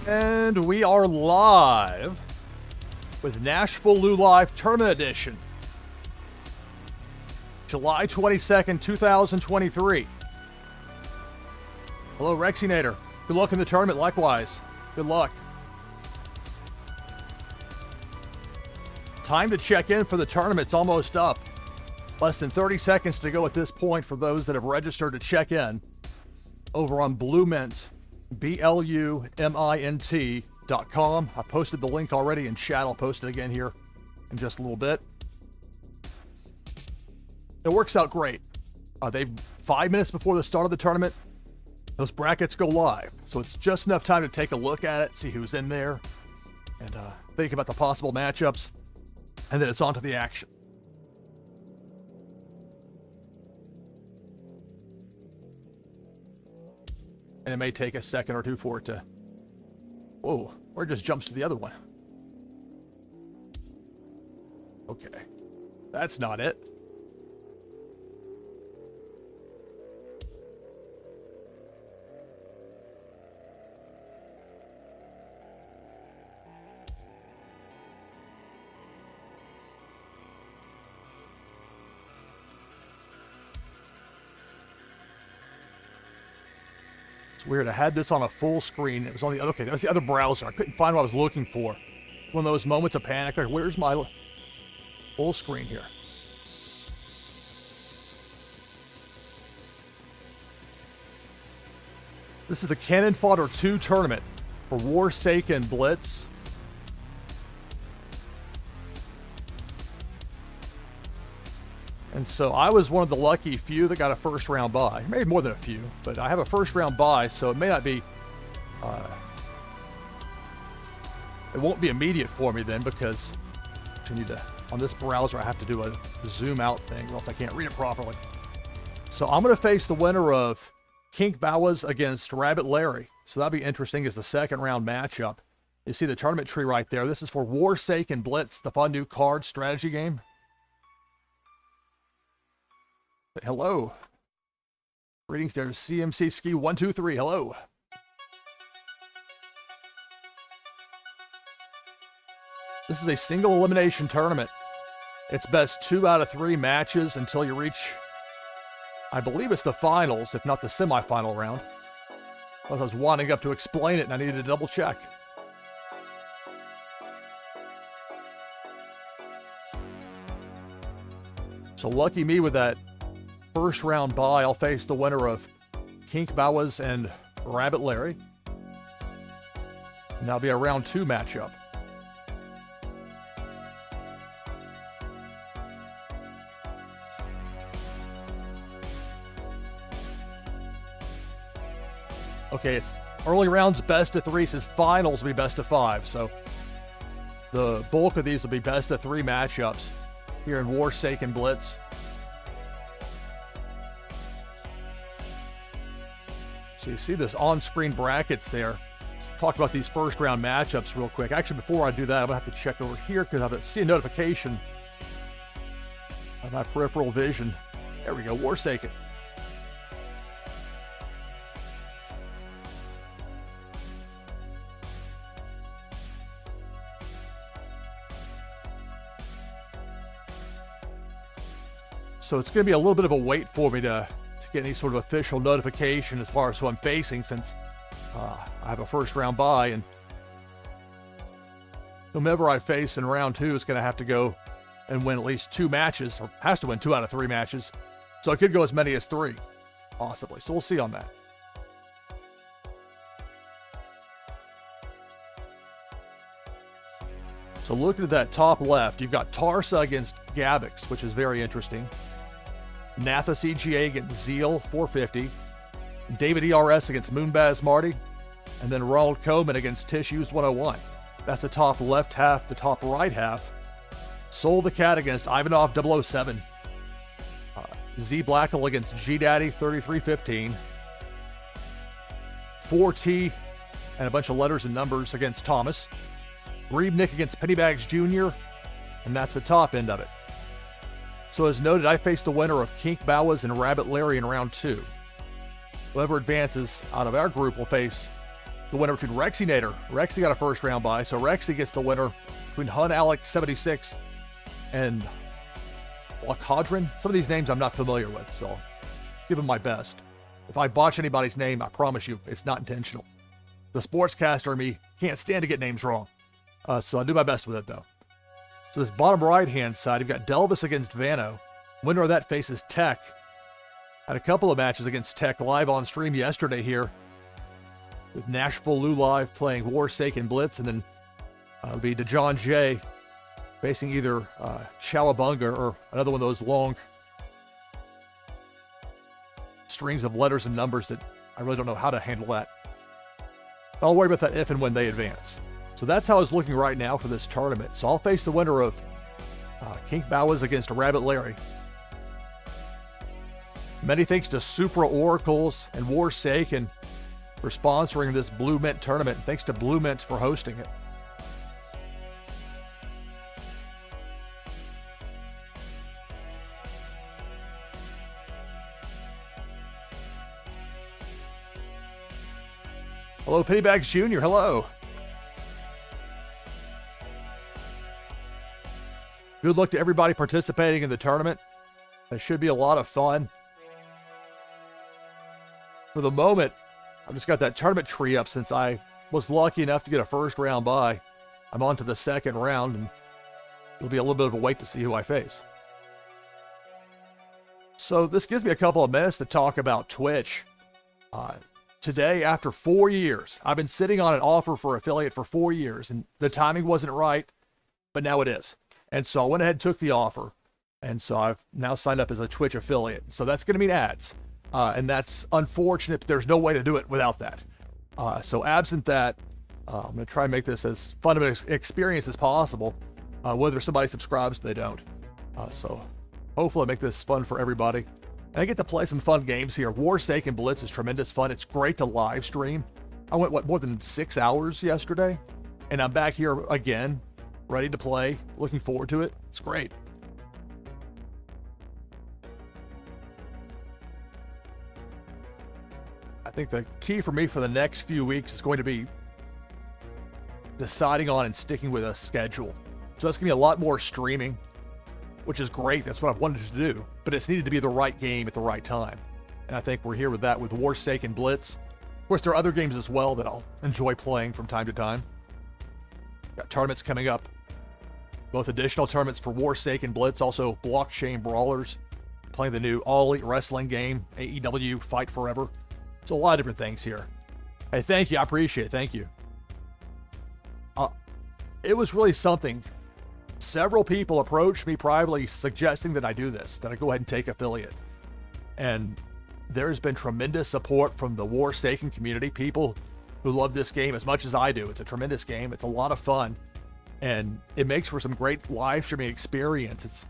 And we are live with NashvilleLou Live Tournament Edition. July 22nd, 2023. Hello, Rexinator. Good luck in the tournament, likewise. Good luck. Time to check in for the tournament. It's almost up. Less than 30 seconds to go at this point for those that have registered to check in over on BluMint, BluMint.com. I posted the link already in chat. I'll post it again here in just a little bit. It works out great. 5 minutes before the start of the tournament, those brackets go live. So it's just enough time to take a look at it, see who's in there, and think about the possible matchups, and then it's on to the action. And it may take a second or two for it to... Whoa, or it just jumps to the other one. Okay. That's not it. It's weird. I had this on a full screen. It was on the other. Okay, that was the other browser. I couldn't find what I was looking for. One of those moments of panic. Like, where's my full screen here? This is the Cannon Fodder II tournament for Warsaken Blitz. And so I was one of the lucky few that got a first round bye. Maybe more than a few, but I have a first round bye, so it may not be, it won't be immediate for me then, because I need to, on this browser, I have to do a zoom out thing or else I can't read it properly. So I'm going to face the winner of Kink Bawas against Rabbit Larry. So that'll be interesting as the second round matchup. You see the tournament tree right there. This is for Warsaken Blitz, the fun new card strategy game. Hello. Greetings there, CMC Ski 123. Hello. This is a single elimination tournament. It's best 2 out of 3 matches until you reach, I believe it's the finals, if not the semifinal round. I was winding up to explain it and I needed to double check. So lucky me with that first round bye. I'll face the winner of Kink Bawas and Rabbit Larry. And that'll be a round 2 matchup. Okay, it's early rounds best of 3, says finals will be best of 5. So the bulk of these will be best of 3 matchups here in Warsaken Blitz. So you see this on-screen brackets there. Let's talk about these first-round matchups real quick. Actually, before I do that, I'm going to have to check over here because I see a notification on my peripheral vision. There we go, Warsaken. So it's going to be a little bit of a wait for me to get any sort of official notification as far as who I'm facing, since I have a first round bye, and whomever I face in round 2 is going to have to go and win at least 2 matches, or has to win 2 out of 3 matches. So it could go as many as 3, possibly. So we'll see on that. So looking at that top left, you've got Tarsa against Gabix, which is very interesting. Nathas EGA against Zeal, 450. David ERS against Moonbaz Marty. And then Ronald Coleman against Tissues 101. That's the top left half. The top right half, Soul the Cat against Ivanov 007. Z Blackle against G Daddy 3315. 4T and a bunch of letters and numbers against Thomas. Reebnick against Pennybags Jr. And that's the top end of it. So as noted, I face the winner of Kink Bawas and Rabbit Larry in round 2. Whoever advances out of our group will face the winner between Rexinator. Rexy got a first round bye, so Rexy gets the winner between Hun Alex 76 and Lacadrin. Some of these names I'm not familiar with, so I'll give them my best. If I botch anybody's name, I promise you, it's not intentional. The sportscaster in me can't stand to get names wrong, so I'll do my best with it, though. So this bottom right-hand side, you've got Delvis against Vano. Winner of that faces Tech. Had a couple of matches against Tech live on stream yesterday here, with NashvilleLou live playing Warsaken Blitz, and then it'll be DeJohn J facing either Chowabunga or another one of those long strings of letters and numbers that I really don't know how to handle that. I'll worry about that if and when they advance. So that's how it's looking right now for this tournament. So I'll face the winner of Kink Bowas against Rabbit Larry. Many thanks to Supra Oracles and Warsaken for sponsoring this BluMint tournament. And thanks to BluMint for hosting it. Hello, Pennybags Jr. Hello. Good luck to everybody participating in the tournament. It should be a lot of fun. For the moment, I've just got that tournament tree up since I was lucky enough to get a first round bye. I'm on to the second round, and it'll be a little bit of a wait to see who I face. So this gives me a couple of minutes to talk about Twitch. Today, after 4 years, I've been sitting on an offer for affiliate for 4 years, and the timing wasn't right, but now it is. And so I went ahead and took the offer, and so I've now signed up as a Twitch affiliate. So that's going to mean ads, and that's unfortunate, but there's no way to do it without that. So absent that, I'm going to try and make this as fun of an experience as possible, whether somebody subscribes or they don't. So hopefully I make this fun for everybody. And I get to play some fun games here. Warsaken Blitz is tremendous fun. It's great to live stream. I went, more than 6 hours yesterday? And I'm back here again, ready to play. Looking forward to it. It's great. I think the key for me for the next few weeks is going to be deciding on and sticking with a schedule. So that's going to be a lot more streaming, which is great. That's what I've wanted to do, but it's needed to be the right game at the right time. And I think we're here with that with Warsaken Blitz. Of course, there are other games as well that I'll enjoy playing from time to time. Got tournaments coming up, both additional tournaments for Warsaken Blitz, also Blockchain Brawlers, playing the new All Elite Wrestling game, AEW Fight Forever. So a lot of different things here. Hey, thank you. I appreciate it. Thank you. It was really something. Several people approached me privately suggesting that I do this, that I go ahead and take affiliate. And there's been tremendous support from the Warsaken community, people who love this game as much as I do. It's a tremendous game. It's a lot of fun. And it makes for some great live streaming experience.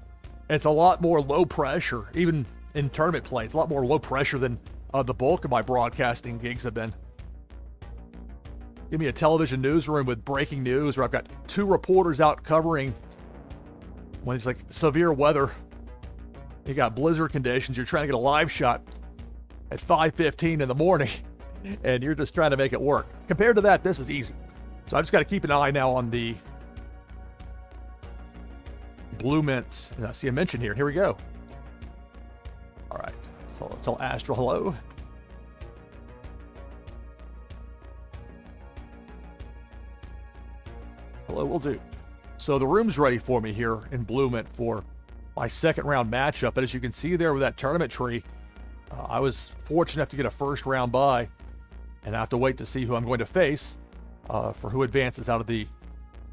It's a lot more low pressure, even in tournament play. It's a lot more low pressure than the bulk of my broadcasting gigs have been. Give me a television newsroom with breaking news, where I've got 2 reporters out covering when it's like severe weather. You got blizzard conditions. You're trying to get a live shot at 5:15 in the morning, and you're just trying to make it work. Compared to that, this is easy. So I just got to keep an eye now on the BluMint. I see a mention here. Here we go. All right. So let's tell Astral hello. Hello, will do. So the room's ready for me here in BluMint for my second round matchup. But as you can see there with that tournament tree, I was fortunate enough to get a first round bye, and I have to wait to see who I'm going to face for who advances out of the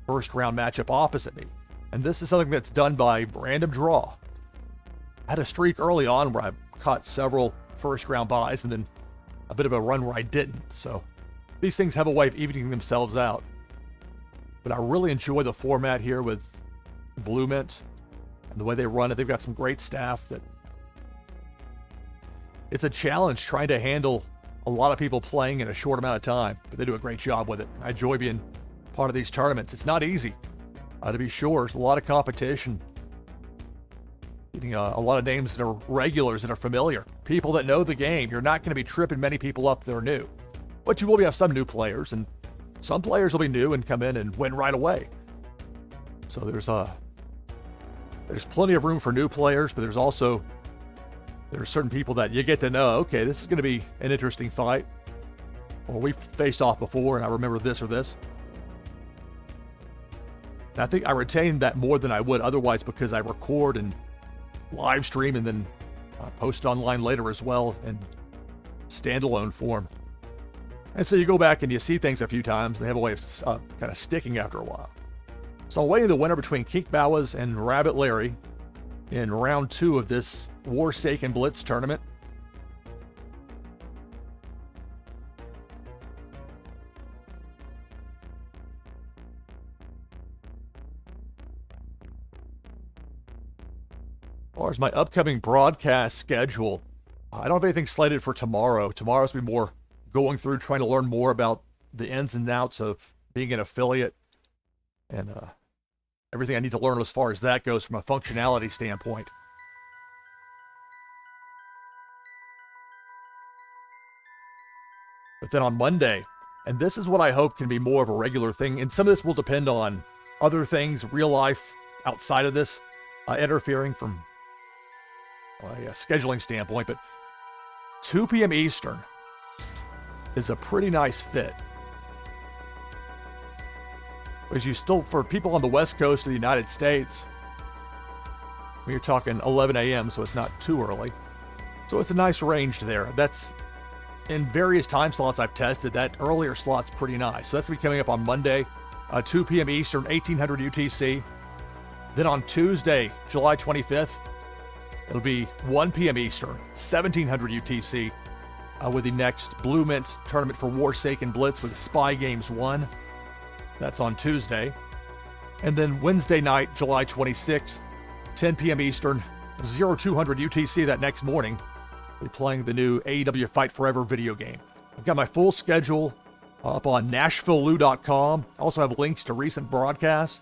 first round matchup opposite me. And this is something that's done by random draw. I had a streak early on where I caught several first round buys, and then a bit of a run where I didn't. So these things have a way of evening themselves out. But I really enjoy the format here with BluMint and the way they run it. They've got some great staff. That it's a challenge trying to handle a lot of people playing in a short amount of time, but they do a great job with it. I enjoy being part of these tournaments. It's not easy, to be sure. There's a lot of competition. Getting a lot of names that are regulars, that are familiar. People that know the game. You're not going to be tripping many people up that are new. But you will have some new players, and some players will be new and come in and win right away. So there's plenty of room for new players, but there's certain people that you get to know, okay, this is going to be an interesting fight. Or we've faced off before, and I remember this or this. And I think I retain that more than I would otherwise because I record and live stream and then post it online later as well in standalone form. And so you go back and you see things a few times, and they have a way of kind of sticking after a while. So awaiting the winner between Kink Bawas and Rabbit Larry in round 2 of this Warsaken Blitz tournament. As far as my upcoming broadcast schedule, I don't have anything slated for tomorrow. Tomorrow's going to be more going through, trying to learn more about the ins and outs of being an affiliate and everything I need to learn as far as that goes from a functionality standpoint. But then on Monday, and this is what I hope can be more of a regular thing, and some of this will depend on other things, real life outside of this, interfering from a scheduling standpoint, but 2 p.m. Eastern is a pretty nice fit. Because you still, for people on the west coast of the United States, you're talking 11 a.m., so it's not too early. So it's a nice range there. That's in various time slots I've tested. That earlier slot's pretty nice. So that's going to be coming up on Monday, 2 p.m. Eastern, 1800 UTC. Then on Tuesday, July 25th, it'll be 1 p.m. Eastern, 1700 UTC, with the next BluMint tournament for Warsaken Blitz with Spy Games 1. That's on Tuesday. And then Wednesday night, July 26th, 10 p.m. Eastern, 0200 UTC that next morning, we'll be playing the new AEW Fight Forever video game. I've got my full schedule up on NashvilleLou.com. I also have links to recent broadcasts,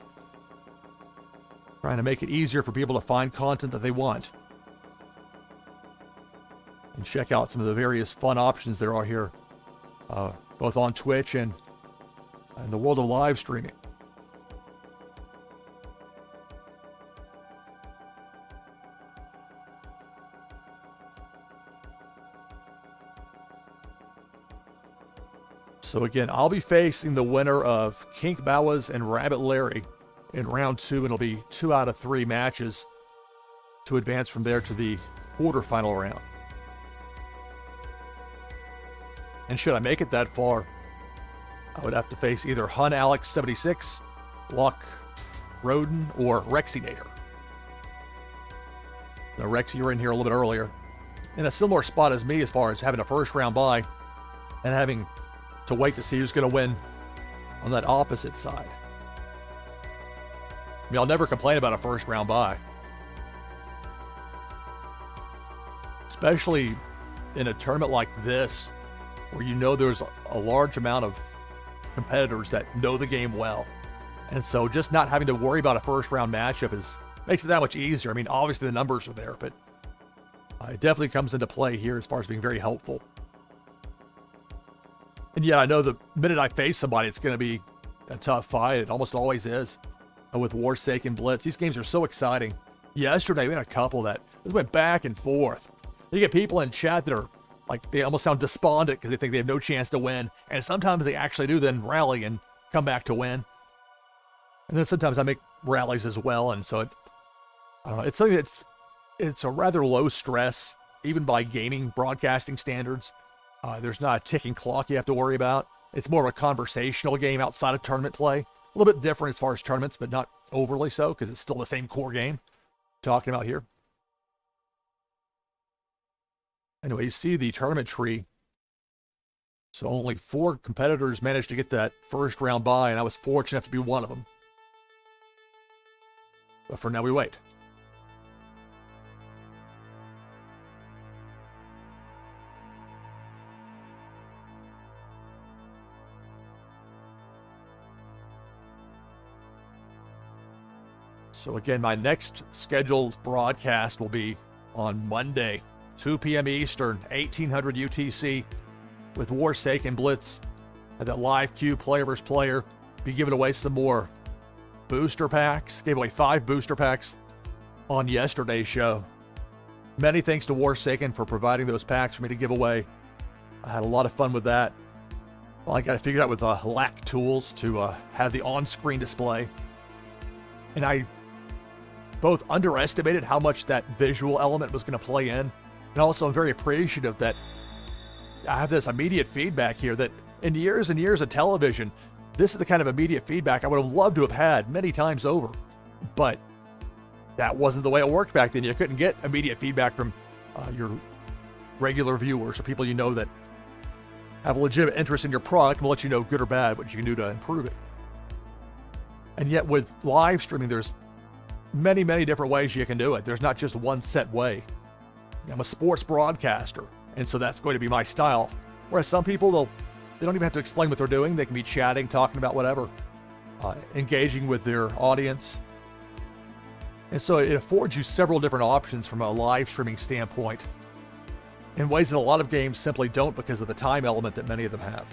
trying to make it easier for people to find content that they want. And check out some of the various fun options there are here, both on Twitch and in the world of live streaming. So again, I'll be facing the winner of Kink Bawas and Rabbit Larry in round 2, and it'll be 2 out of 3 matches to advance from there to the quarterfinal round. And should I make it that far, I would have to face either Hun Alex 76, Luck Roden, or Rexinator. Now, Rexy, you're in here a little bit earlier, in a similar spot as me as far as having a first round bye and having to wait to see who's going to win on that opposite side. I mean, I'll never complain about a first round bye, especially in a tournament like this, where you know there's a large amount of competitors that know the game well. And so just not having to worry about a first round matchup makes it that much easier. I mean, obviously the numbers are there, but it definitely comes into play here as far as being very helpful. And yeah, I know the minute I face somebody, it's going to be a tough fight. It almost always is with Warsaken Blitz. These games are so exciting. Yesterday, we had a couple that went back and forth. You get people in chat that are like, they almost sound despondent because they think they have no chance to win. And sometimes they actually do then rally and come back to win. And then sometimes I make rallies as well. And so I don't know, it's something it's a rather low stress, even by gaming broadcasting standards. There's not a ticking clock you have to worry about. It's more of a conversational game outside of tournament play. A little bit different as far as tournaments, but not overly so, because it's still the same core game talking about here. Anyway, you see the tournament tree. So only 4 competitors managed to get that first round bye, and I was fortunate enough to be one of them. But for now, we wait. So again, my next scheduled broadcast will be on Monday, 2 p.m. Eastern, 1800 UTC. with Warsaken Blitz, and that live queue player versus player, be giving away some more booster packs. Gave away 5 booster packs on yesterday's show. Many thanks to Warsaken for providing those packs for me to give away. I had a lot of fun with that. Well, I got to figure it out with LAC tools to have the on-screen display. And I both underestimated how much that visual element was going to play in, and also I'm very appreciative that I have this immediate feedback here that in years and years of television, this is the kind of immediate feedback I would have loved to have had many times over. But that wasn't the way it worked back then. You couldn't get immediate feedback from your regular viewers or people you know that have a legitimate interest in your product and will let you know good or bad what you can do to improve it. And yet with live streaming, there's many, many different ways you can do it. There's not just one set way. I'm a sports broadcaster, and so that's going to be my style. Whereas some people, they don't even have to explain what they're doing. They can be chatting, talking about whatever, engaging with their audience. And so it affords you several different options from a live streaming standpoint in ways that a lot of games simply don't because of the time element that many of them have.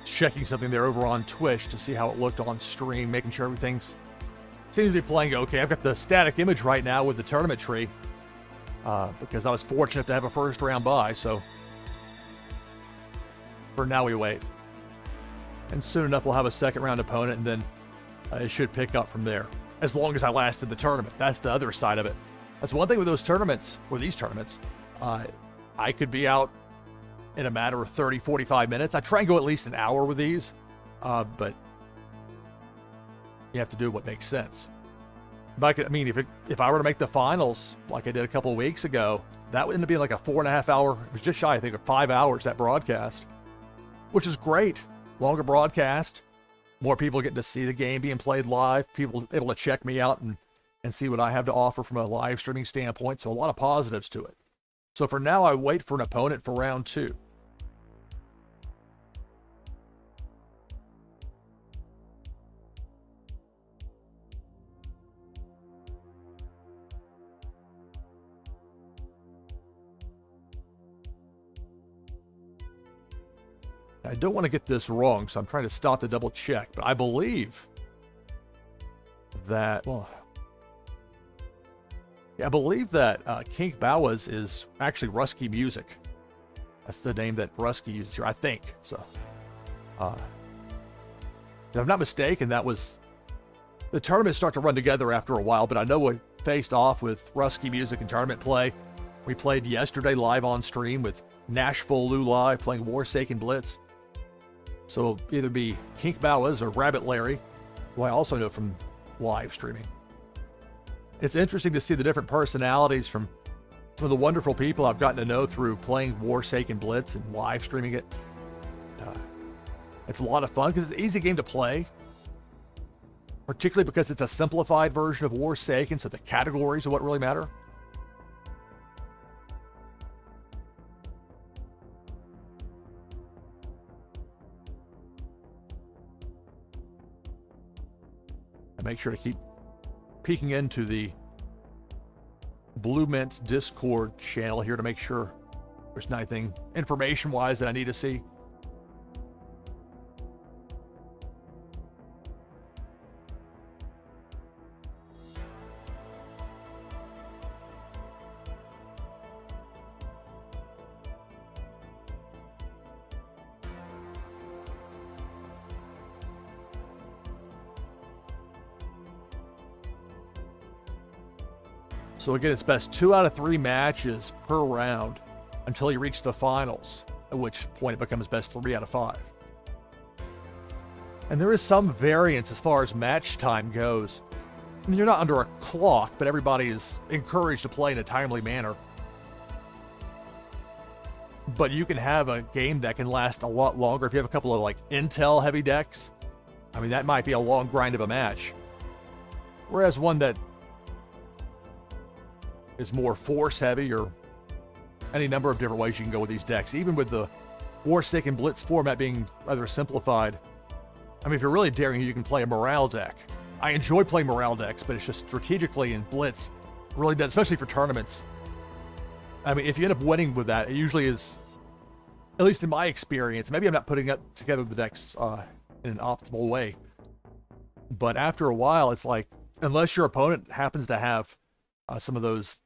Checking something there over on Twitch to see how it looked on stream, making sure everything's seems to be playing okay. I've got the static image right now with the tournament tree because I was fortunate to have a first round bye, so for now we wait. And soon enough we'll have a second round opponent, and then it should pick up from there. As long as I lasted the tournament. That's the other side of it. That's one thing with those tournaments, or these tournaments. I could be out in a matter of 30, 45 minutes. I try and go at least an hour with these, but you have to do what makes sense. If I were to make the finals like I did a couple of weeks ago, that would end up being like a 4.5 hour, it was just shy, I think, of 5 hours, that broadcast, which is great. Longer broadcast, more people getting to see the game being played live, people able to check me out and see what I have to offer from a live streaming standpoint, so a lot of positives to it. So for now, I wait for an opponent for round 2. I don't want to get this wrong, so I'm trying to stop to double check, but I believe that, Kink Bawas is actually Rusky Music. That's the name that Rusky uses here, I think. So, if I'm not mistaken, that was the tournaments start to run together after a while. But I know we faced off with Rusky Music and tournament play. We played yesterday live on stream with NashvilleLou live playing Warsaken Blitz. So it'll either be Kink Bawas or Rabbit Larry, who I also know from live streaming. It's interesting to see the different personalities from some of the wonderful people I've gotten to know through playing Warsaken Blitz and live streaming it. It's a lot of fun because it's an easy game to play, particularly because it's a simplified version of Warsaken, so the categories are what really matter. I make sure to keep peeking into the BluMint Discord channel here to make sure there's not anything information-wise that I need to see. So again, it's best 2 out of 3 matches per round until you reach the finals, at which point it becomes best 3 out of 5. And there is some variance as far as match time goes. mean, you're not under a clock, but everybody is encouraged to play in a timely manner. But you can have a game that can last a lot longer if you have a couple of like intel heavy decks. I mean, that might be a long grind of a match. Whereas one that is more force heavy, or any number of different ways you can go with these decks, even with the Warsaken Blitz format being rather simplified. I mean, if you're really daring, you can play a morale deck. I enjoy playing morale decks, but it's just strategically in Blitz really does, especially for tournaments. I mean, if you end up winning with that, it usually is, at least in my experience, maybe I'm not putting together the decks in an optimal way, but after a while, it's like, unless your opponent happens to have some of those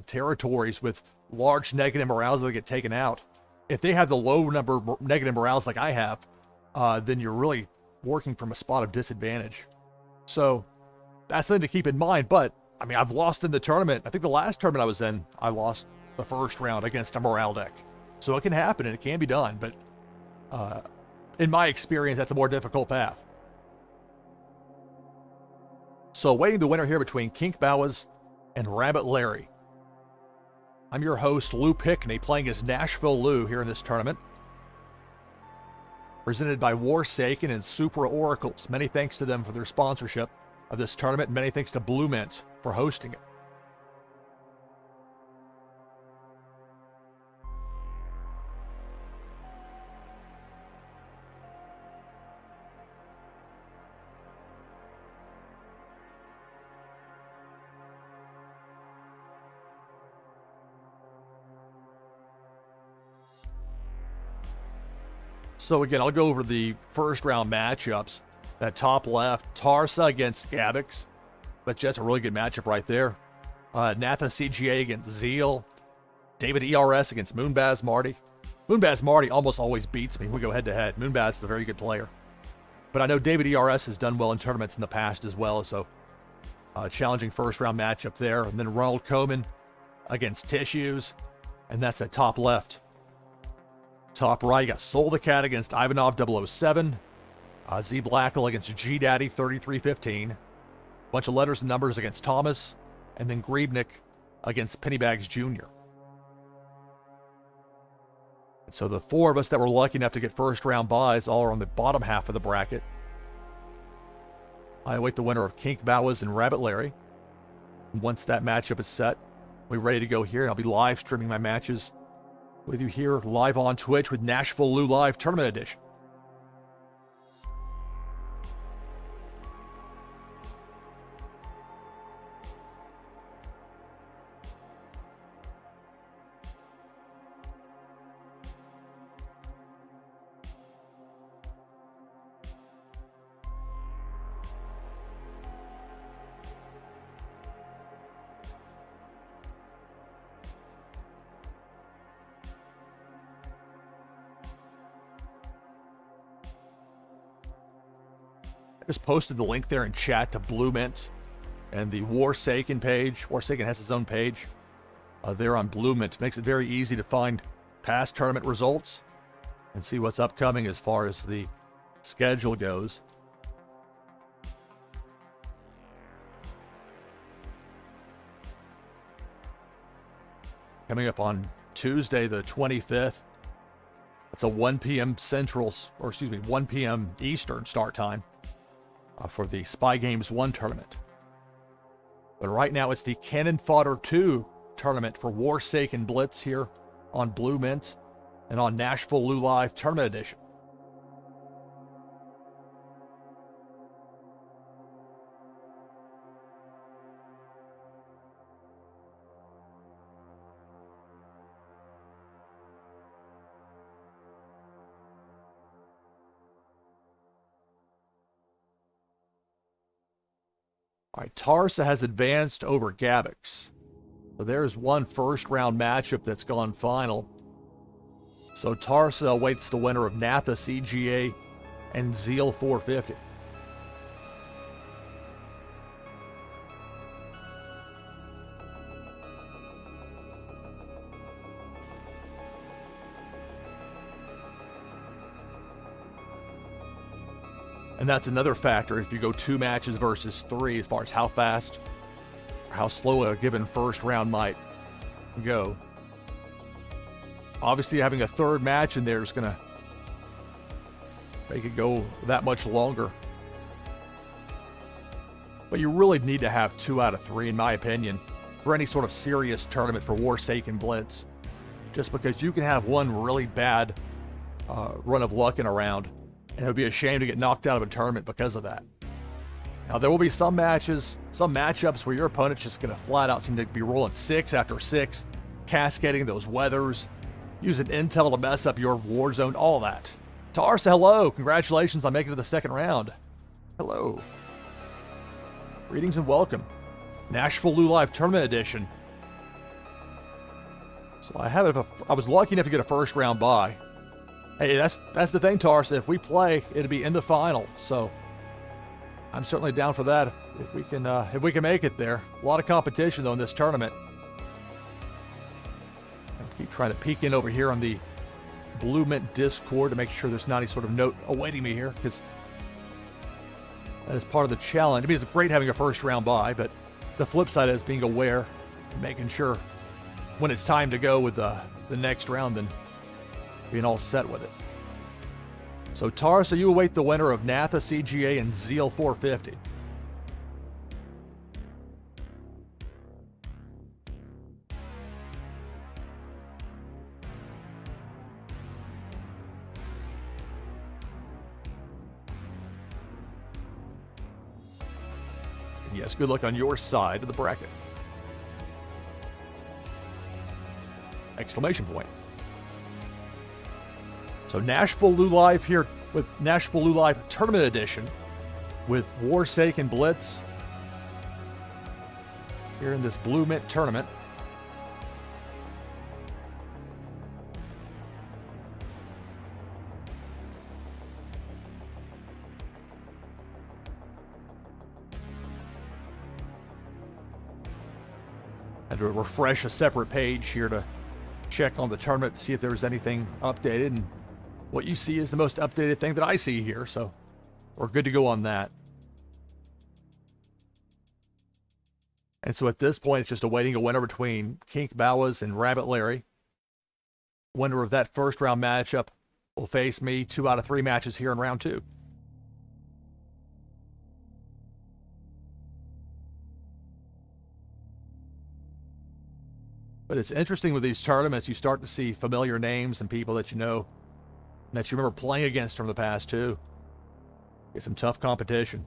territories with large negative morales that get taken out, if they have the low number negative morales like I have, then you're really working from a spot of disadvantage. So that's something to keep in mind. But I mean, I've lost in the tournament. I think the last tournament I was in, I lost the first round against a morale deck. So it can happen and it can be done. But in my experience, that's a more difficult path. So awaiting the winner here between Kink Bowas and Rabbit Larry. I'm your host, Lou Pickney, playing as NashvilleLou here in this tournament. Presented by Warsaken and Super Oracles. Many thanks to them for their sponsorship of this tournament, and many thanks to BluMint for hosting it. So again, I'll go over the first round matchups. That top left, Tarsa against Gabix. But that's a really good matchup right there. Natha CGA against Zeal. David ERS against Moonbaz Marty. Moonbaz Marty almost always beats me when we go head to head. Moonbaz is a very good player. But I know David ERS has done well in tournaments in the past as well. So challenging first round matchup there. And then Ronald Koeman against Tissues. And that's at top left. Top right, you got Soul the Cat against Ivanov 007. Z Blackle against G Daddy 3315. Bunch of letters and numbers against Thomas. And then Griebnick against Pennybags Jr. And so the four of us that were lucky enough to get first round buys all are on the bottom half of the bracket. I await the winner of Kink Bowas and Rabbit Larry. And once that matchup is set, we're ready to go here. And I'll be live streaming my matches with you here live on Twitch with NashvilleLou Live Tournament Edition. I just posted the link there in chat to BluMint and the Warsaken page. Warsaken has his own page there on BluMint. Makes it very easy to find past tournament results and see what's upcoming as far as the schedule goes. Coming up on Tuesday, the 25th. It's a 1 p.m. Central, or excuse me, 1 p.m. Eastern start time for the Spy Games 1 tournament. But right now it's the Cannon Fodder II tournament for Warsaken Blitz here on BluMint and on NashvilleLou Live Tournament Edition. All right, Tarsa has advanced over Gabix. So there's one first round matchup that's gone final. So Tarsa awaits the winner of Natha CGA and Zeal 450. And that's another factor if you go 2 matches versus 3 as far as how fast or how slow a given first round might go. Obviously, having a third match in there is going to make it go that much longer. But you really need to have 2 out of 3, in my opinion, for any sort of serious tournament for Warsaken Blitz. Just because you can have one really bad run of luck in a round, and it would be a shame to get knocked out of a tournament because of that. Now, there will be some matches, some matchups where your opponent's just going to flat out seem to be rolling 6 after 6, cascading those weathers, using intel to mess up your war zone, all that. Tarsa, hello. Congratulations on making it to the second round. Hello. Greetings and welcome. NashvilleLou Live Tournament Edition. So I was lucky enough to get a first round bye. Hey, that's the thing, Tarsa. If we play, it'll be in the final. So I'm certainly down for that if we can make it there. A lot of competition though in this tournament. I keep trying to peek in over here on the BluMint Discord to make sure there's not any sort of note awaiting me here, because that is part of the challenge. I mean, it's great having a first round bye, but the flip side is being aware and making sure when it's time to go with the next round, then being all set with it. So Tarsa, you await the winner of Natha CGA and Zeal 450. And yes, good luck on your side of the bracket. Exclamation point. So NashvilleLou Live here with NashvilleLou Live Tournament Edition with Warsaken Blitz here in this BluMint tournament. Had to refresh a separate page here to check on the tournament to see if there was anything updated, and what you see is the most updated thing that I see here, so we're good to go on that. And so at this point, it's just awaiting a winner between Kink Bawas and Rabbit Larry. Winner of that first round matchup will face me 2 out of 3 matches here in round 2. But it's interesting with these tournaments, you start to see familiar names and people that you know, and that you remember playing against from the past too. Get some tough competition.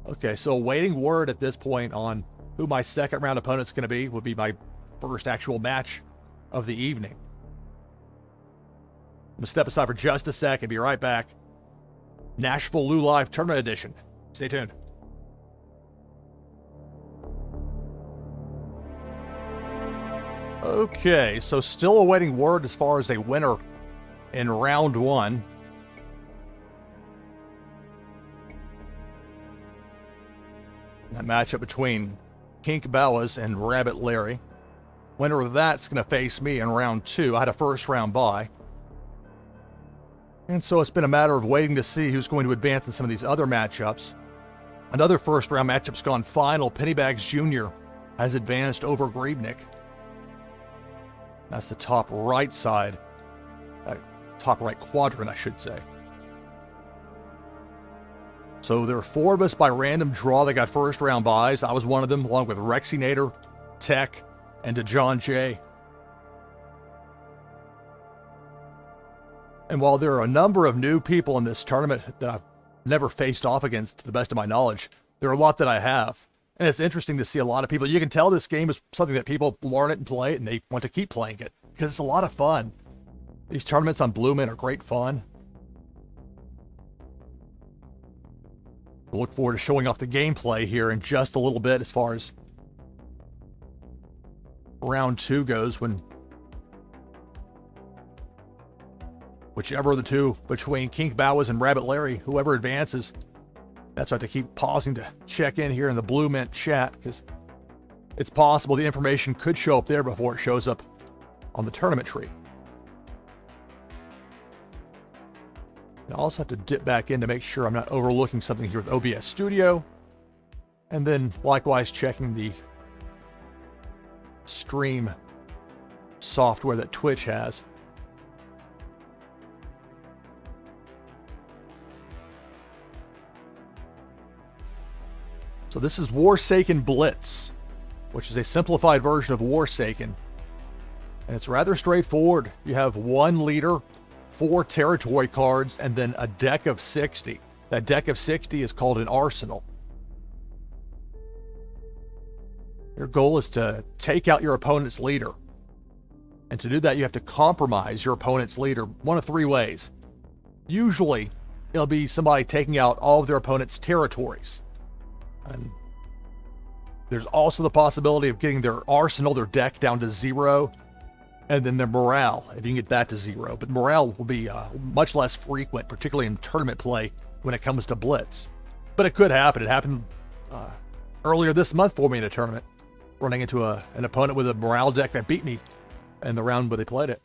Okay, so awaiting word at this point on who my second round opponent's going to be would be my first actual match of the evening. I'm going to step aside for just a second, be right back. NashvilleLou Live Tournament Edition. Stay tuned. Okay, so still awaiting word as far as a winner in round 1. That matchup between Kink Bawas and Rabbit Larry. Winner of that's going to face me in round 2. I had a first round bye. And so it's been a matter of waiting to see who's going to advance in some of these other matchups. Another first round matchup's gone final. Pennybags Jr. has advanced over Griebnick. That's the top right side. Top right quadrant, I should say. So there are 4 of us by random draw that got first round buys. I was one of them, along with Rexinator, Tech, and John J. And while there are a number of new people in this tournament that I've never faced off against, to the best of my knowledge, there are a lot that I have. And it's interesting to see a lot of people. You can tell this game is something that people learn it and play it, and they want to keep playing it because it's a lot of fun. These tournaments on BluMint are great fun. We'll look forward to showing off the gameplay here in just a little bit as far as round 2 goes, when whichever of the two between Kink Bawas and Rabbit Larry, whoever advances. That's why I have to keep pausing to check in here in the BluMint chat, because it's possible the information could show up there before it shows up on the tournament tree. I also have to dip back in to make sure I'm not overlooking something here with OBS Studio. And then likewise checking the stream software that Twitch has. So this is Warsaken Blitz, which is a simplified version of Warsaken. And it's rather straightforward. You have 1 leader, 4 territory cards, and then a deck of 60. That deck of 60 is called an arsenal. Your goal is to take out your opponent's leader. And to do that, you have to compromise your opponent's leader one of 3 ways. Usually, it'll be somebody taking out all of their opponent's territories. And there's also the possibility of getting their arsenal, their deck, down to 0. And then their morale, if you can get that to 0. But morale will be much less frequent, particularly in tournament play when it comes to Blitz. But it could happen. It happened earlier this month for me in a tournament, running into an opponent with a morale deck that beat me in the round where they played it.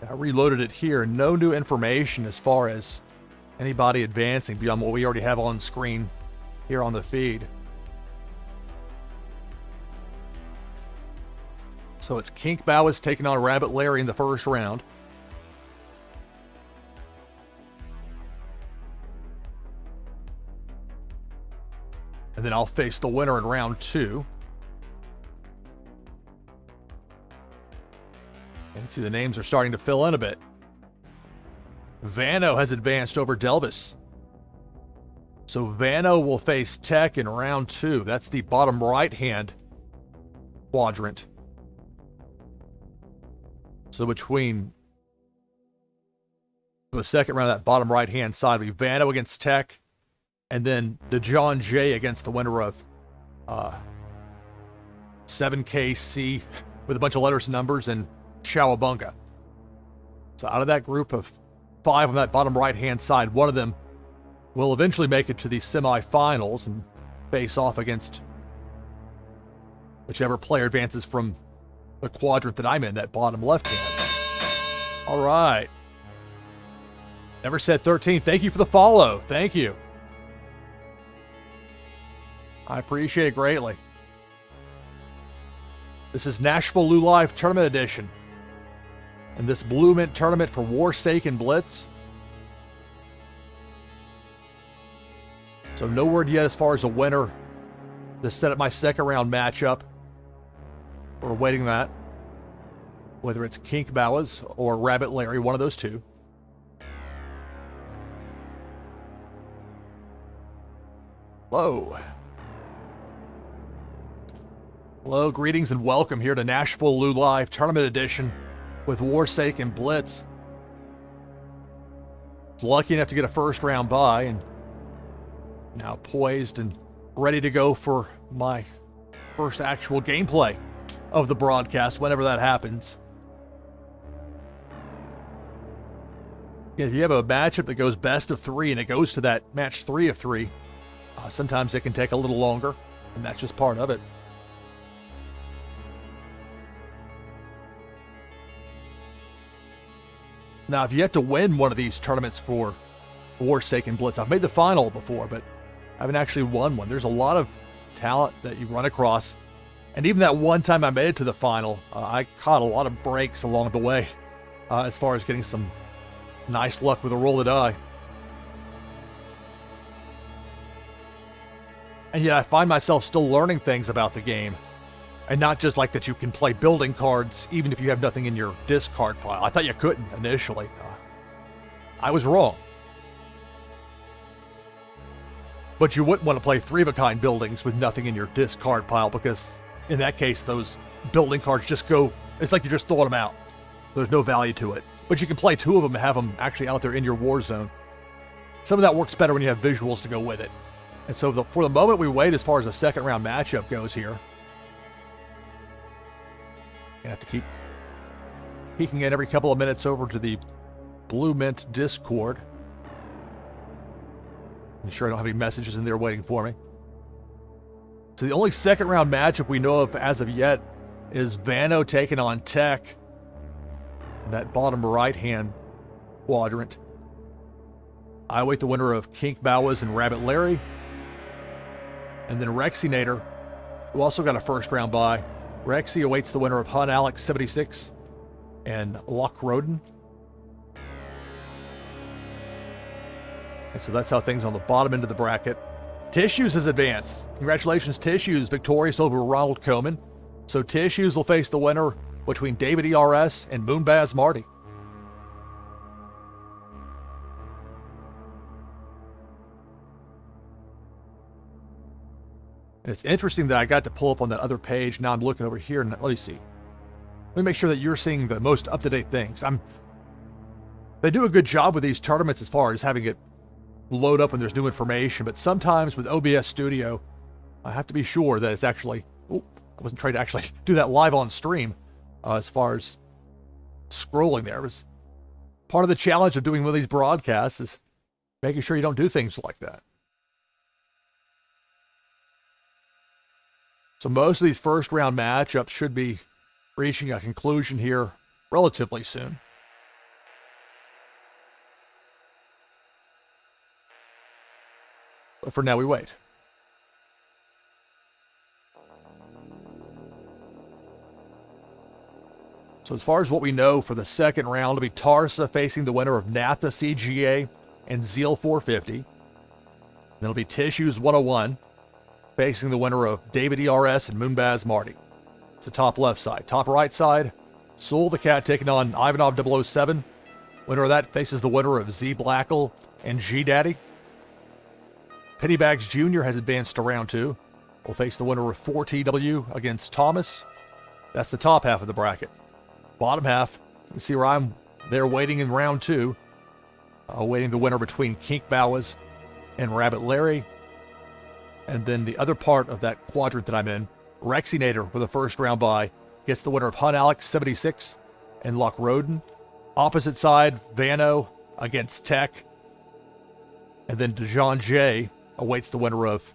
I reloaded it here. No new information as far as anybody advancing beyond what we already have on screen here on the feed. So it's Kink Bowis taking on Rabbit Larry in the first round. And then I'll face the winner in round 2. And see the names are starting to fill in a bit. Vano has advanced over Delvis. So Vano will face Tech in round 2. That's the bottom right-hand quadrant. So between the second round of that bottom right-hand side, will be Vano against Tech, and then the John Jay against the winner of 7KC with a bunch of letters and numbers, and Chowabunga. So out of that group of 5 on that bottom right-hand side, one of them will eventually make it to the semifinals and face off against whichever player advances from the quadrant that I'm in, that bottom left-hand. All right. Never Said 13, thank you for the follow. Thank you. I appreciate it greatly. This is NashvilleLou Live Tournament Edition. And this BluMint tournament for Warsaken Blitz. So no word yet as far as a winner to set up my second round matchup. We're awaiting that. Whether it's Kink Bowis or Rabbit Larry, one of those two. Hello. Hello, greetings and welcome here to NashvilleLou Live Tournament Edition with Warsaken Blitz. Lucky enough to get a first round bye and now poised and ready to go for my first actual gameplay of the broadcast whenever that happens. If you have a matchup that goes best of 3 and it goes to that match 3 of 3, sometimes it can take a little longer, and that's just part of it. Now, if you have to win one of these tournaments for Warsaken Blitz, I've made the final before, but I haven't actually won one. There's a lot of talent that you run across, and even that one time I made it to the final, I caught a lot of breaks along the way as far as getting some nice luck with a roll of the die. And yet I find myself still learning things about the game. And not just like that you can play building cards even if you have nothing in your discard pile. I thought you couldn't initially. I was wrong. But you wouldn't want to play 3-of-a-kind buildings with nothing in your discard pile, because in that case, those building cards just go, it's like you're just throwing them out. There's no value to it. But you can play 2 of them and have them actually out there in your war zone. Some of that works better when you have visuals to go with it. And so for the moment we wait as far as the second round matchup goes here. I have to keep peeking in every couple of minutes over to the BluMint Discord. I'm sure I don't have any messages in there waiting for me. So the only second round matchup we know of as of yet is Vano taking on Tech in that bottom right hand quadrant. I await the winner of Kink Bowas and Rabbit Larry. And then Rexinator, who also got a first round bye. Rexy awaits the winner of Hun Alex 76 and Loch Roden. And so that's how things on the bottom end of the bracket. Tissues has advanced. Congratulations, Tissues, victorious over Ronald Koeman. So Tissues will face the winner between David ERS and Moonbaz Marty. And it's interesting that I got to pull up on that other page. Now I'm looking over here and let me see. Let me make sure that you're seeing the most up-to-date things. They do a good job with these tournaments as far as having it load up when there's new information, but sometimes with OBS Studio, I have to be sure that it's actually, I wasn't trying to actually do that live on stream as far as scrolling there. It was part of the challenge of doing one of these broadcasts is making sure you don't do things like that. So most of these first round matchups should be reaching a conclusion here relatively soon. But for now, we wait. So as far as what we know for the second round, it'll be Tarsa facing the winner of Natha CGA and Zeal 450. Then it'll be Tissues 101 facing the winner of David ERS and Moonbaz Marty. It's the top left side. Top right side, Soul the Cat taking on Ivanov 007. Winner of that faces the winner of Z Blackle and G Daddy. Pennybags Jr. has advanced to round 2. Will face the winner of 4TW against Thomas. That's the top half of the bracket. Bottom half, you see where I'm there waiting in round 2. Awaiting the winner between Kink Bowas and Rabbit Larry. And then the other part of that quadrant that I'm in, Rexinator with a first round bye gets the winner of Hun Alex 76 and Loch Roden. Opposite side, Vano against Tech. And then DeJohn J awaits the winner of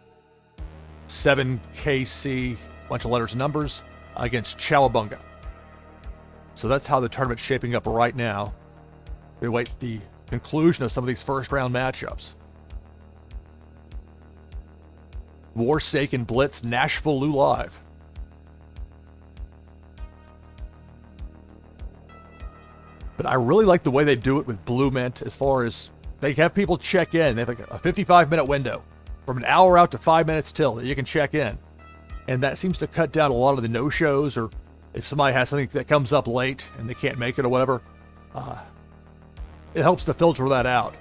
7KC, bunch of letters and numbers, against Chowabunga. So that's how the tournament's shaping up right now. We await the conclusion of some of these first round matchups. Warsaken Blitz, NashvilleLou live. But I really like the way they do it with BluMint as far as they have people check in. They have like a 55-minute window from an hour out to 5 minutes till that you can check in. And that seems to cut down a lot of the no-shows, or if somebody has something that comes up late and they can't make it or whatever, it helps to filter that out.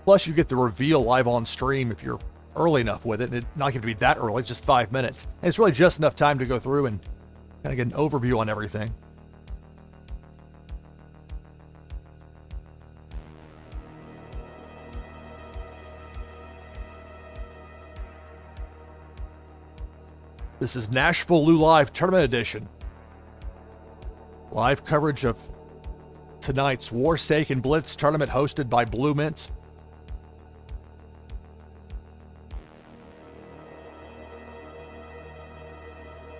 Plus, you get the reveal live on stream if you're early enough with it. And it's not going to be that early, it's just 5 minutes. And it's really just enough time to go through and kind of get an overview on everything. This is NashvilleLou Live Tournament Edition. Live coverage of tonight's Warsaken Blitz tournament hosted by BluMint.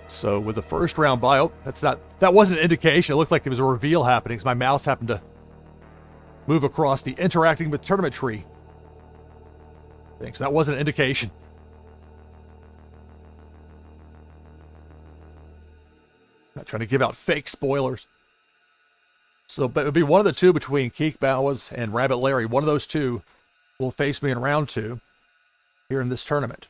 So with the first round bye, that wasn't an indication. It looked like there was a reveal happening, so my mouse happened to move across the interacting with tournament tree thing. So that wasn't an indication. Not trying to give out fake spoilers. So, but it would be one of the two between Keek Bowas and Rabbit Larry. One of those two will face me in round 2 here in this tournament.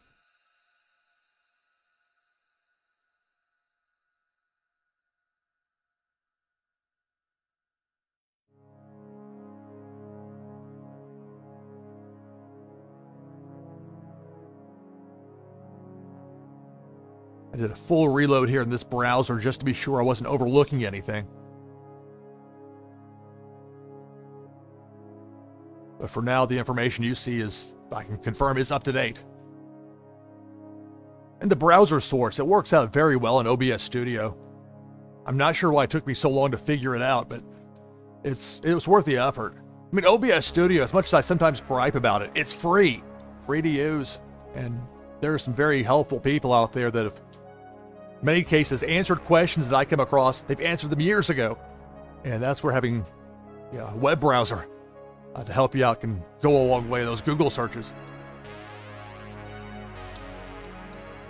I did a full reload here in this browser just to be sure I wasn't overlooking anything. But for now, the information you see is, I can confirm, is up to date. And the browser source, it works out very well in OBS Studio. I'm not sure why it took me so long to figure it out, but it was worth the effort. I mean, OBS Studio, as much as I sometimes gripe about it, it's free to use. And there are some very helpful people out there that have, in many cases, answered questions that I come across. They've answered them years ago. And that's where having a web browser to help you out can go a long way in those Google searches.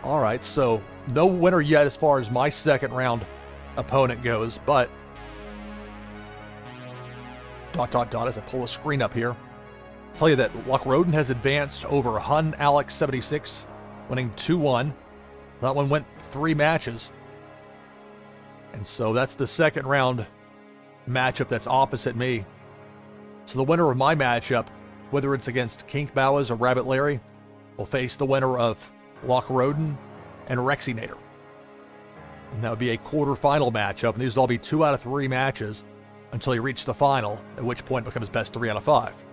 All right, so no winner yet as far as my second round opponent goes, but as I pull the screen up here, I'll tell you that Lochroden has advanced over Hun Alex 76, winning 2-1. That one went 3 matches. And so that's the second round matchup that's opposite me. So the winner of my matchup, whether it's against Kink Bowers or Rabbit Larry, will face the winner of Lochroden and Rexinator. And that would be a quarterfinal matchup, and these will all be 2 out of 3 matches until you reach the final, at which point it becomes best 3 out of 5.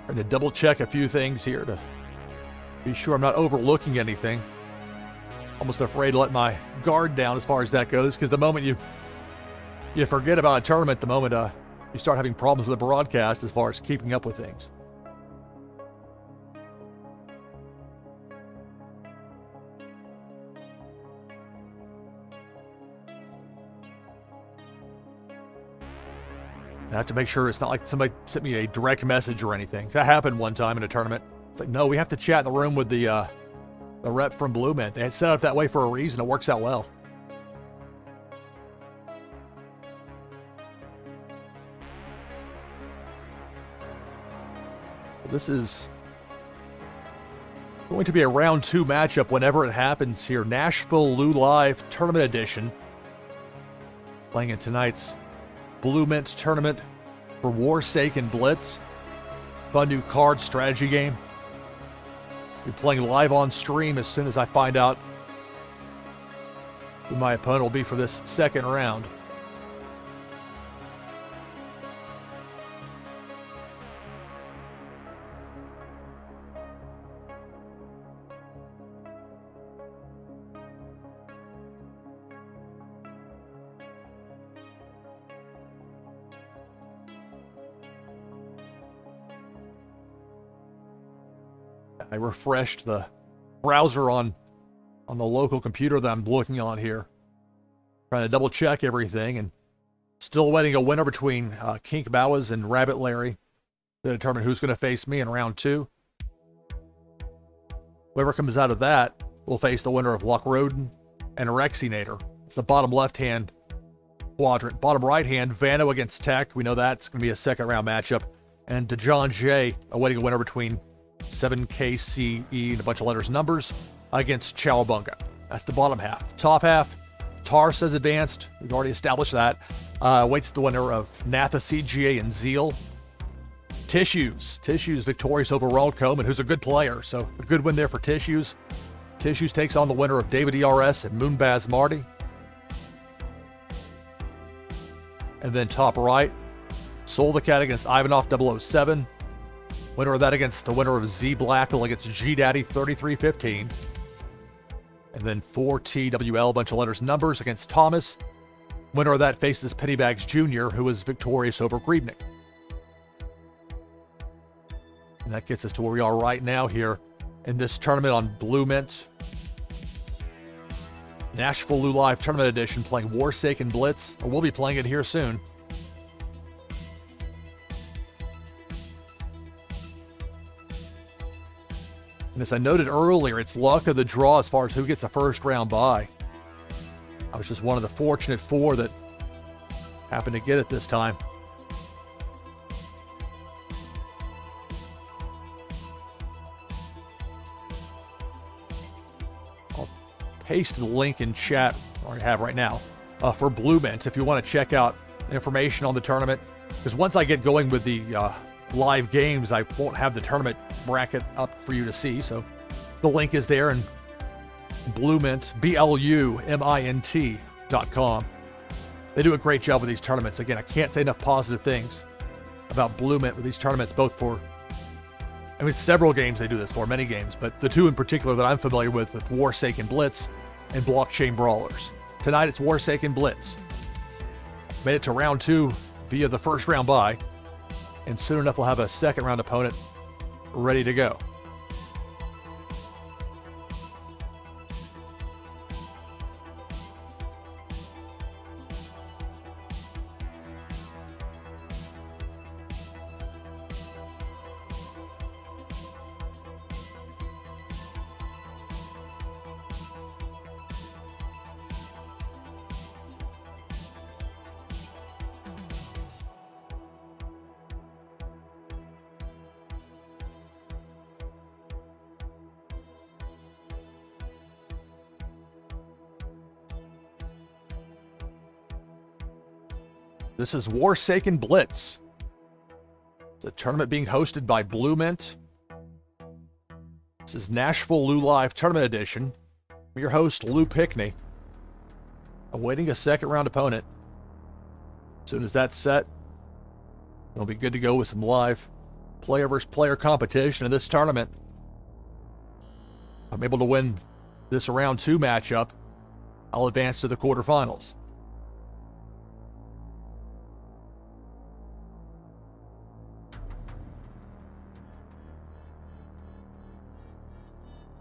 I'm going to double check a few things here to be sure I'm not overlooking anything. Almost afraid to let my guard down as far as that goes, because the moment you forget about a tournament, the moment you start having problems with the broadcast as far as keeping up with things. I have to make sure it's not like somebody sent me a direct message or anything. That happened one time in a tournament. It's like, no, we have to chat in the room with the rep from BluMint. They had set it up that way for a reason. It works out well. This is going to be a round 2 matchup whenever it happens here. NashvilleLou Live Tournament Edition. Playing in tonight's BluMint tournament for Warsaken Blitz. Fun new card strategy game. Be playing live on stream as soon as I find out who my opponent will be for this second round. I refreshed the browser on the local computer that I'm looking on here, trying to double check everything, and still awaiting a winner between Kink Bowers and Rabbit Larry to determine who's going to face me in round 2. Whoever comes out of that will face the winner of Lochroden and Rexinator. It's the bottom left-hand quadrant. Bottom right-hand, Vano against Tech. We know that's going to be a second round matchup. And DeJohn J awaiting a winner between 7KCE and a bunch of letters and numbers against Chowabunga. That's the bottom half. Top half, Tars has advanced. We've already established that. Waits the winner of Natha CGA and Zeal. Tissues victorious over Ronald Coleman, who's a good player, so a good win there for Tissues. Tissues takes on the winner of David ERS and Moonbaz Marty. And then top right, Soul the Cat against Ivanov 007. Winner of that against the winner of Z Blackle against G Daddy 3315. And then 4TWL, a bunch of letters and numbers, against Thomas. Winner of that faces Pennybags Jr., who was victorious over Griebnick. And that gets us to where we are right now here in this tournament on BluMint. NashvilleLou Live Tournament Edition, playing Warsaken Blitz, or we'll be playing it here soon. And as I noted earlier, it's luck of the draw as far as who gets a first round bye. I was just one of the fortunate 4 that happened to get it this time. I'll paste the link in chat, or I have right now. for BluMint if you want to check out information on the tournament. Because once I get going with the live games, I won't have the tournament bracket up for you to see. So the link is there, and BluMint, BluMint.com. They do a great job with these tournaments. Again, I can't say enough positive things about BluMint with these tournaments, both for, I mean, several games they do this for, many games, but the two in particular that I'm familiar with Warsaken Blitz and Blockchain Brawlers. Tonight it's Warsaken Blitz. Made it to round 2 via the first round bye, and soon enough we'll have a second round opponent ready to go. This is Warsaken Blitz. It's a tournament being hosted by BluMint. This is NashvilleLou Live Tournament Edition. I'm your host, Lou Pickney. Awaiting a second round opponent. As soon as that's set, it'll be good to go with some live player versus player competition in this tournament. If I'm able to win this round 2 matchup, I'll advance to the quarterfinals.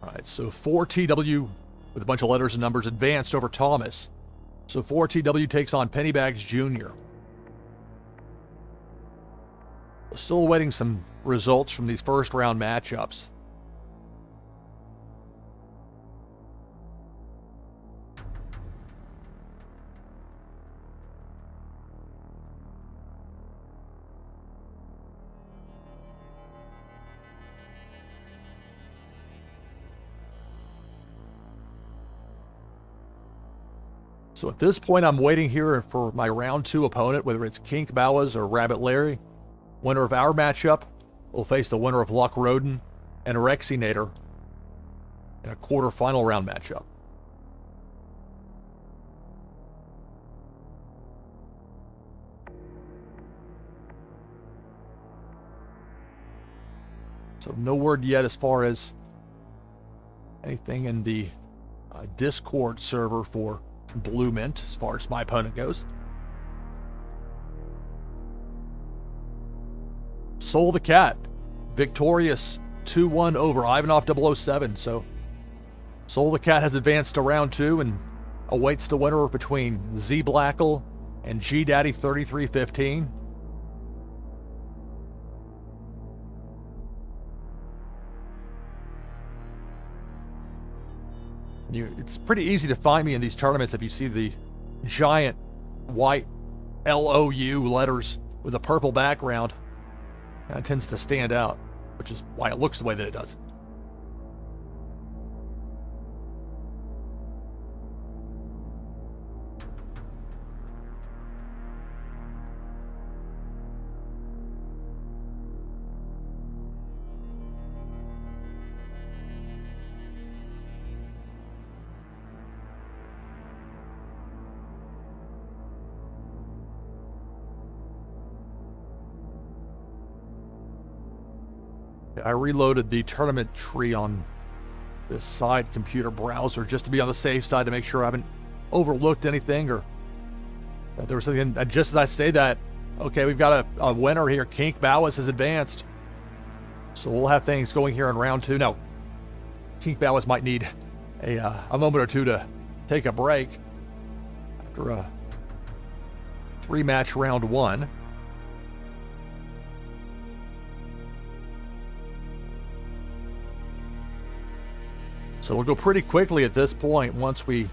All right, so 4TW with a bunch of letters and numbers advanced over Thomas. So 4TW takes on Pennybags Jr. Still awaiting some results from these first round matchups. So at this point, I'm waiting here for my round 2 opponent, whether it's Kink Bowas or Rabbit Larry. Winner of our matchup will face the winner of Luck Roden and Rexinator in a quarterfinal round matchup. So no word yet as far as anything in the Discord server for BluMint as far as my opponent goes. Soul the Cat, victorious 2-1 over Ivanov 007. So Soul the Cat has advanced to round 2 and awaits the winner between Z Blackle and G Daddy 3315. It's pretty easy to find me in these tournaments if you see the giant white LOU letters with a purple background. That tends to stand out, which is why it looks the way that it does. I reloaded the tournament tree on this side computer browser just to be on the safe side to make sure I haven't overlooked anything or that there was something. And just as I say that, okay, we've got a winner here. Kink Bowas has advanced. So we'll have things going here in round 2. Now, Kink Bowas might need a moment or two to take a break after a 3-match round 1. So we'll go pretty quickly at this point once we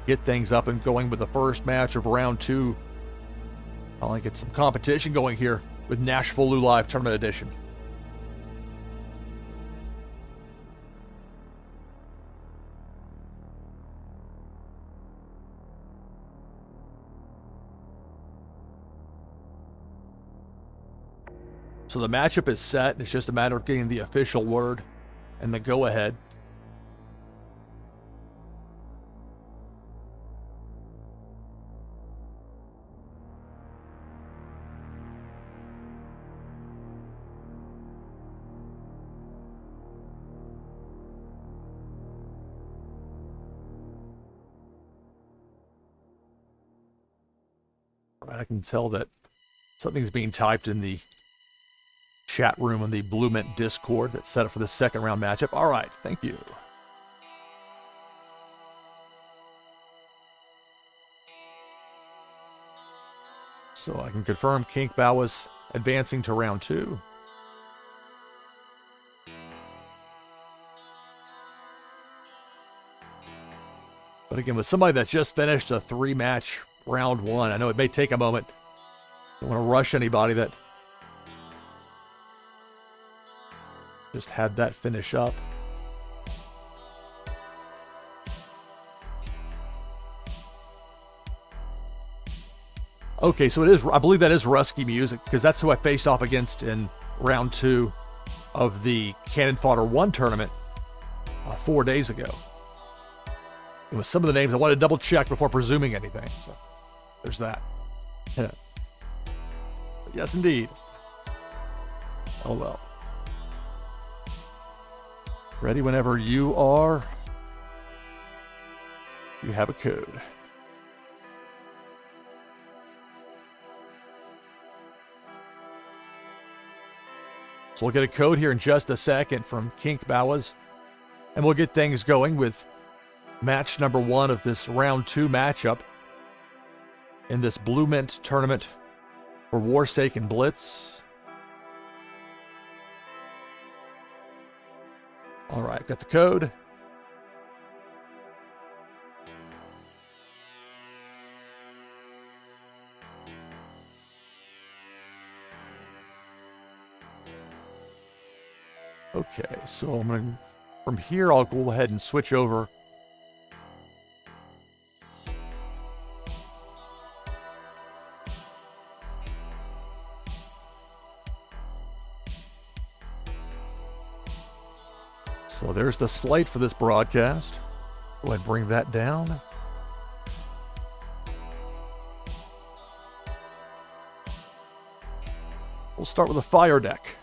get things up and going with the first match of round 2. I'll like get some competition going here with NashvilleLou Live Tournament Edition. So the matchup is set. It's just a matter of getting the official word and the go-ahead. I can tell that something's being typed in the chat room on the BluMint Discord that's set up for the second round matchup. All right, thank you. So I can confirm Kink Bao's advancing to round 2. But again, with somebody that just finished a 3-match round 1, I know it may take a moment. Don't want to rush anybody that just had that finish up. Okay, so it is, I believe that is Rusky Music, because that's who I faced off against in round 2 of the Cannon Fodder I tournament 4 days ago. It was some of the names I wanted to double check before presuming anything, so there's that. Yes, indeed. Oh well. Ready whenever you are. You have a code. So we'll get a code here in just a second from Kink Bao's, and we'll get things going with match number 1 of this round 2 matchup in this BluMint tournament for Warsaken Blitz. All right, got the code. Okay, so I'm going to, from here, I'll go ahead and switch over. So there's the slate for this broadcast. Go ahead and bring that down. We'll start with a fire deck.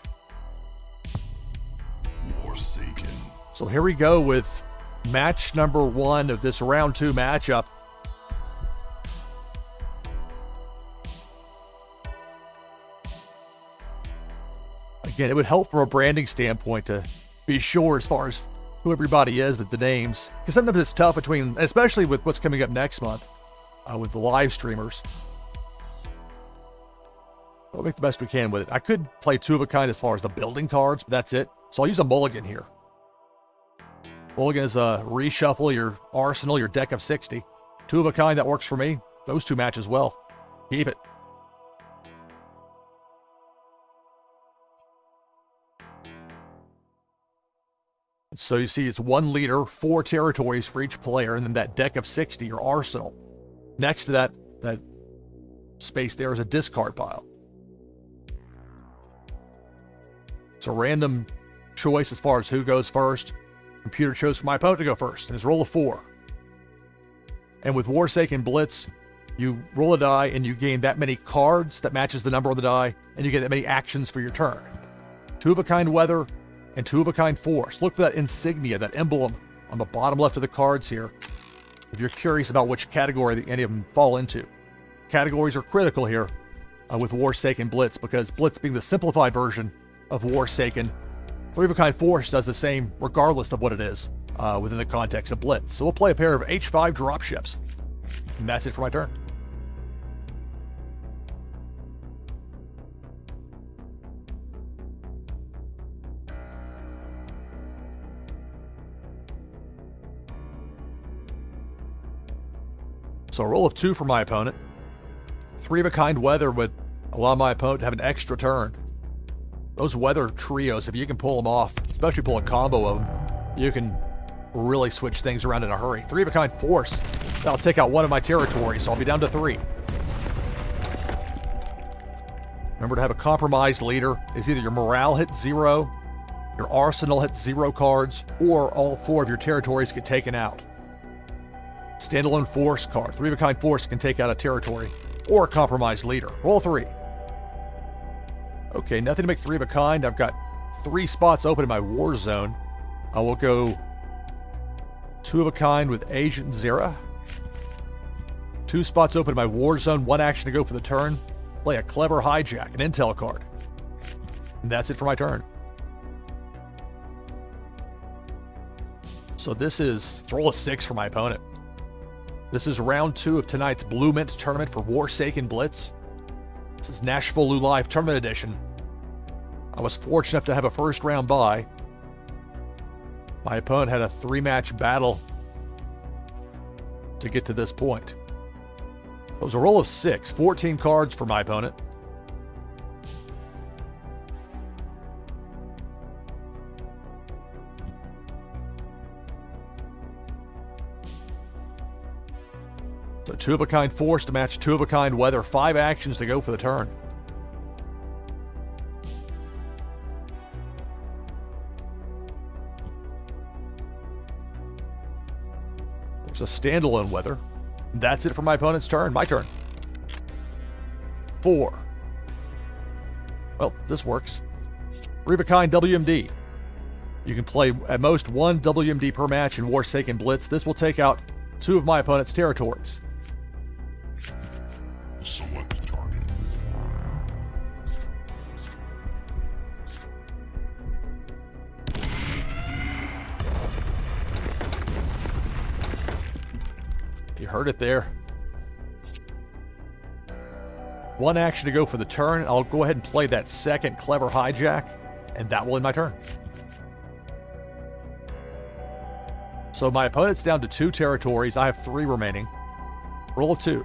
Warsaken. So here we go with match number 1 of this round 2 matchup. Again, it would help from a branding standpoint to be sure as far as who everybody is with the names, because sometimes it's tough between, especially with what's coming up next month with the live streamers. We'll make the best we can with it. I could play 2 of a kind as far as the building cards, but that's it. So I'll use a mulligan here. Mulligan is a reshuffle your arsenal, your deck of 60. 2 of a kind, that works for me. Those 2 match as well. Keep it. So you see it's 1 leader, 4 territories for each player, and then that deck of 60, your arsenal. Next to that space there is a discard pile. It's a random choice as far as who goes first. Computer chose for my opponent to go first, and his roll of 4. And with Warsaken Blitz, you roll a die and you gain that many cards that matches the number on the die, and you get that many actions for your turn. 2 of a kind weather, and 2 of a kind force. Look for that insignia, that emblem on the bottom left of the cards here, if you're curious about which category any of them fall into. Categories are critical here with Warsaken Blitz, because Blitz being the simplified version of Warsaken, 3 of a kind force does the same regardless of what it is within the context of Blitz. So we'll play a pair of H5 dropships, and that's it for my turn. So a roll of 2 for my opponent. 3 of a kind weather would allow my opponent to have an extra turn. Those weather trios, if you can pull them off, especially pull a combo of them, you can really switch things around in a hurry. 3 of a kind force, that'll take out 1 of my territories, so I'll be down to 3. Remember to have a compromised leader. Is either your morale hit 0, your arsenal hits 0 cards, or all 4 of your territories get taken out. Standalone force card. 3 of a kind force can take out a territory or a compromised leader. Roll 3. Okay, nothing to make 3 of a kind. I've got 3 spots open in my war zone. I will go 2 of a kind with Agent Zera. 2 spots open in my war zone. 1 action to go for the turn. Play a clever hijack, an intel card. And that's it for my turn. So this is roll a 6 for my opponent. This is round 2 of tonight's BluMint tournament for Warsaken Blitz. This is NashvilleLou Live Tournament Edition. I was fortunate enough to have a first round bye. My opponent had a 3-match battle to get to this point. It was a roll of 6, 14 cards for my opponent. So 2 of a kind force to match 2 of a kind weather, 5 actions to go for the turn. There's a standalone weather. That's it for my opponent's turn. My turn. 4. Well, this works. 3 of a kind WMD. You can play at most 1 WMD per match in Warsaken Blitz. This will take out 2 of my opponent's territories. Select target. You heard it there. 1 action to go for the turn. I'll go ahead and play that second clever hijack, and that will end my turn. So my opponent's down to 2 territories. I have 3 remaining. Roll of 2.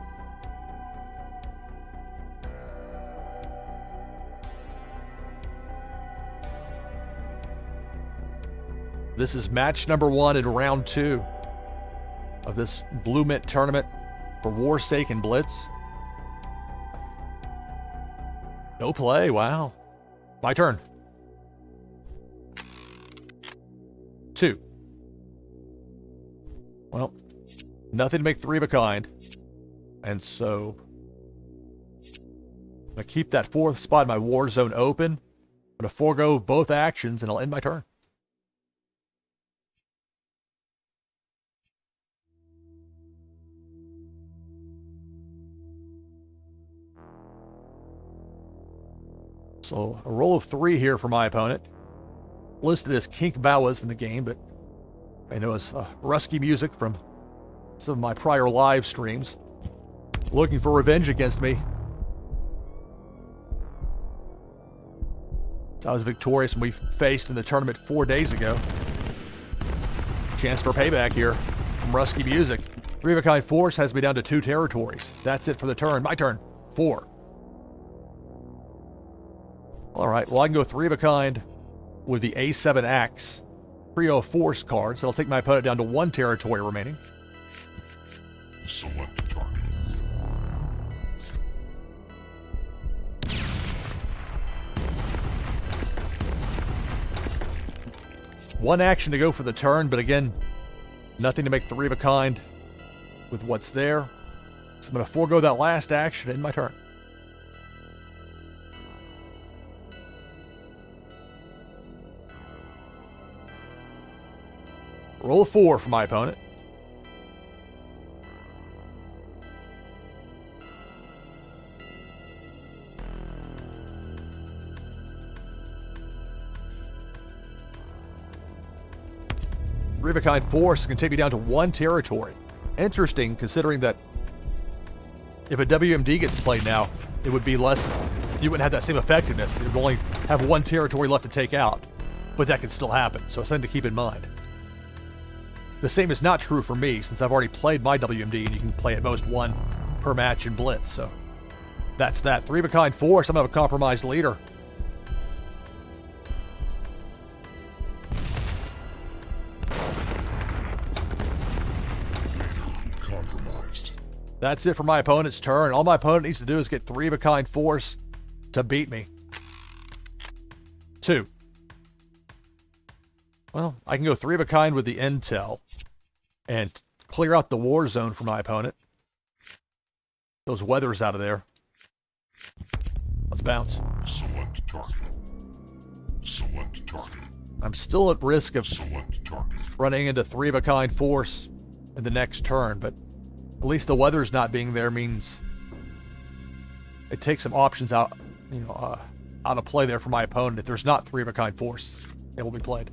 This is match number 1 in round 2 of this BluMint tournament for Warsaken Blitz. No play, wow. My turn. 2. Well, nothing to make 3 of a kind. And so I'm going to keep that 4th spot in my war zone open. I'm going to forego both actions and I'll end my turn. So a roll of 3 here for my opponent. Listed as Kink Bawas in the game, but I know it's rusky music from some of my prior live streams. Looking for revenge against me. So I was victorious when we faced in the tournament 4 days ago. Chance for payback here from rusky music. 3 of a kind force has me down to 2 territories. That's it for the turn. My turn. 4. All right, well, I can go 3 of a kind with the A7 axe. Trio of force cards. That'll take my opponent down to 1 territory remaining. Select target. One action to go for the turn, but again, nothing to make 3 of a kind with what's there. So I'm going to forego that last action in my turn. Roll a 4 for my opponent. Three of a kind force can take me down to 1 territory. Interesting, considering that if a WMD gets played now, it would be less. You wouldn't have that same effectiveness. You would only have 1 territory left to take out, but that can still happen. So it's something to keep in mind. The same is not true for me, since I've already played my WMD, and you can play at most 1 per match in Blitz. So that's that. 3 of a kind force. I'm gonna have a compromised leader. Compromised. That's it for my opponent's turn. All my opponent needs to do is get 3 of a kind force to beat me. 2. Well, I can go 3 of a kind with the intel and clear out the war zone for my opponent. Those weathers out of there. Let's bounce. Select target. Select target. I'm still at risk of Select target. running into 3 of a kind force in the next turn, but at least the weather's not being there means it takes some options out, out of play there for my opponent. If there's not 3 of a kind force, it will be played.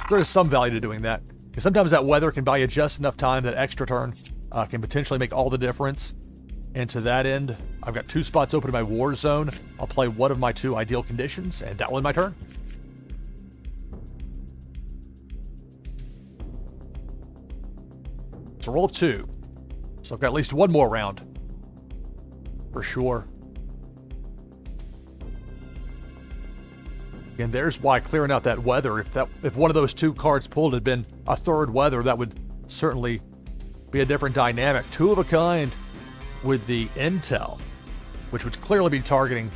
There's some value to doing that, because sometimes that weather can buy you just enough time that extra turn can potentially make all the difference. And to that end, I've got 2 spots open in my war zone. I'll play one of my 2 ideal conditions, and that will end my turn. It's a roll of 2. So I've got at least one more round. For sure. And there's why clearing out that weather, if one of those 2 cards pulled had been a third weather, that would certainly be a different dynamic. 2 of a kind with the intel, which would clearly be targeting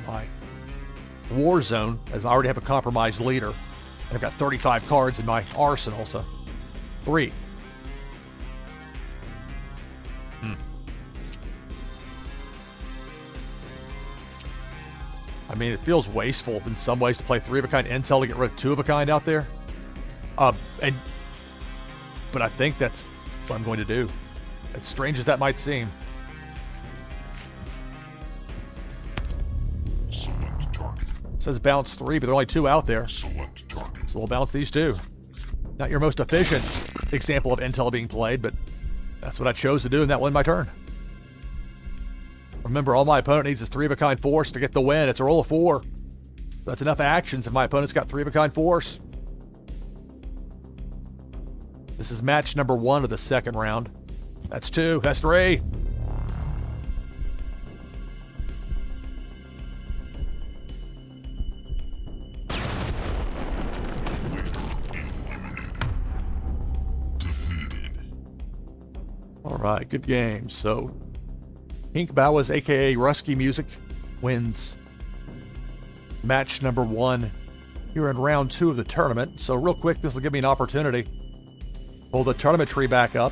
my war zone, as I already have a compromised leader. And I've got 35 cards in my arsenal, so 3. I mean, it feels wasteful in some ways to play 3 of a kind intel to get rid of 2 of a kind out there. But I think that's what I'm going to do. As strange as that might seem. Select target. It says bounce 3, but there are only 2 out there. Select target. So we'll bounce these 2. Not your most efficient example of intel being played, but that's what I chose to do, and that won my turn. Remember, all my opponent needs is 3 of a kind force to get the win. It's a roll of 4. That's enough actions if my opponent's got 3 of a kind force. This is match number 1 of the second round. That's 2. That's 3. All right, good game. So Pink Bawas, aka Rusky Music, wins match number 1 here in round 2 of the tournament. So real quick, this will give me an opportunity to pull the tournament tree back up.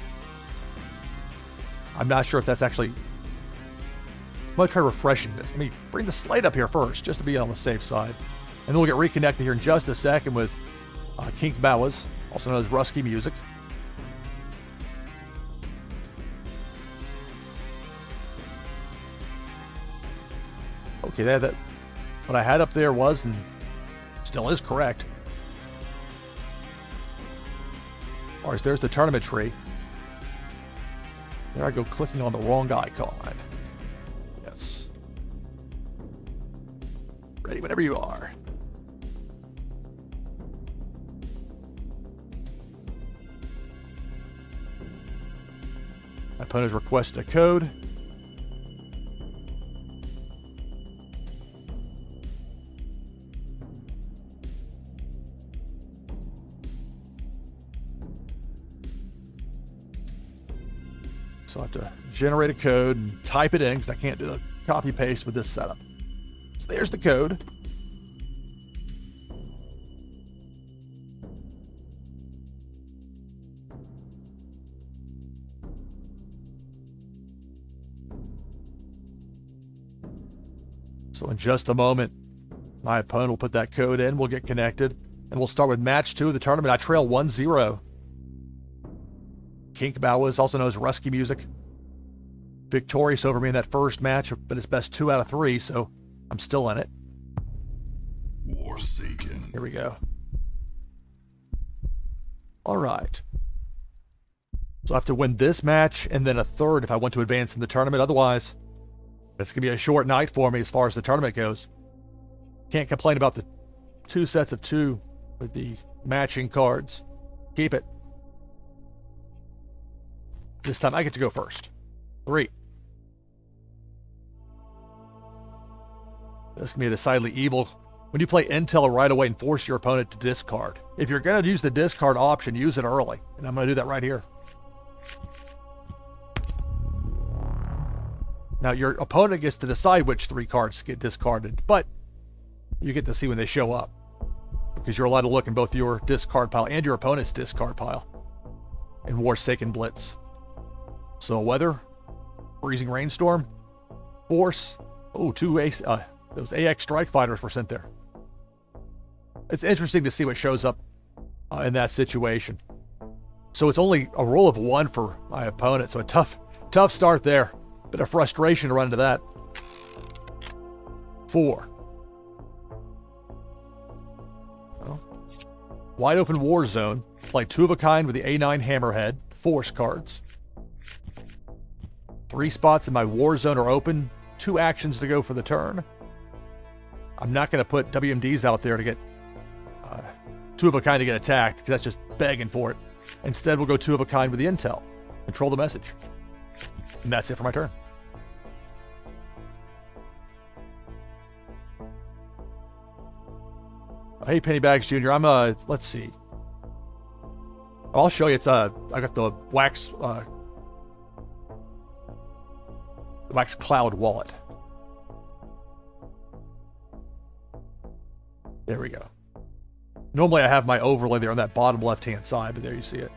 I'm not sure if that's actually... I'm going to try refreshing this. Let me bring the slate up here first, just to be on the safe side. And then we'll get reconnected here in just a second with Kink Bawas, also known as Rusky Music. Okay, that what I had up there was and still is correct. All right, there's the tournament tree. There I go, clicking on the wrong icon. Yes. Ready whenever you are. My opponent has requested a code. So I have to generate a code and type it in because I can't do a copy paste with this setup. So there's the code. So in just a moment, my opponent will put that code in. We'll get connected and we'll start with match 2 of the tournament. I trail 1-0. Kink Bawas, also known as Rusky Music, victorious over me in that first match, but it's best 2 out of 3, so I'm still in it. Warsaken. Here we go. All right. So I have to win this match and then a third if I want to advance in the tournament. Otherwise, it's going to be a short night for me as far as the tournament goes. Can't complain about the 2 sets of 2 with the matching cards. Keep it. This time I get to go first. 3. This can be a decidedly evil. When you play intel right away and force your opponent to discard. If you're going to use the discard option, use it early. And I'm going to do that right here. Now, your opponent gets to decide which 3 cards get discarded, but you get to see when they show up, because you're allowed to look in both your discard pile and your opponent's discard pile in Warsaken Blitz. So weather, freezing rainstorm, force. Oh, 2 those AX strike fighters were sent there. It's interesting to see what shows up in that situation. So it's only a roll of 1 for my opponent. So a tough start there. Bit of frustration to run into that. 4. Well, wide open war zone. Play 2 of a kind with the A9 Hammerhead. Force cards. 3 spots in my war zone are open. 2 actions to go for the turn. I'm not going to put WMDs out there to get 2 of a kind to get attacked, because that's just begging for it. Instead, we'll go 2 of a kind with the intel. Control the message. And that's it for my turn. Hey, Pennybags Jr. I'm let's see. I'll show you. It's I got the wax cloud wallet. There we go. Normally I have my overlay there on that bottom left-hand side, but there you see it.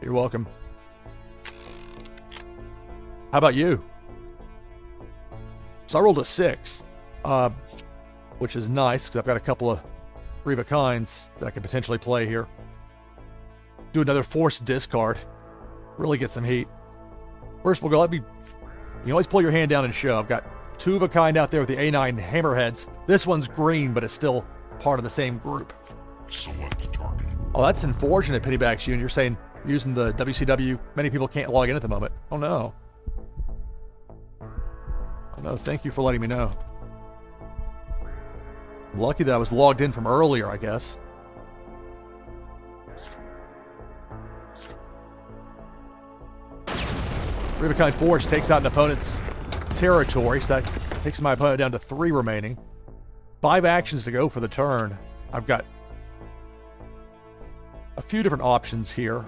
You're welcome. How about you? So I rolled a 6, which is nice, because I've got a couple of 3 of a kinds that I could potentially play here. Do another forced discard. Really get some heat. First we'll go, you can always pull your hand down and show. I've got 2 of a kind out there with the A9 Hammerheads. This one's green, but it's still part of the same group. Select target. Oh, that's unfortunate, Pennyback Jr. You're saying using the WCW, many people can't log in at the moment. Oh no. Oh no, thank you for letting me know. I'm lucky that I was logged in from earlier, I guess. Three of a kind force takes out an opponent's territory, so that takes my opponent down to 3 remaining. 5 actions to go for the turn. I've got a few different options here.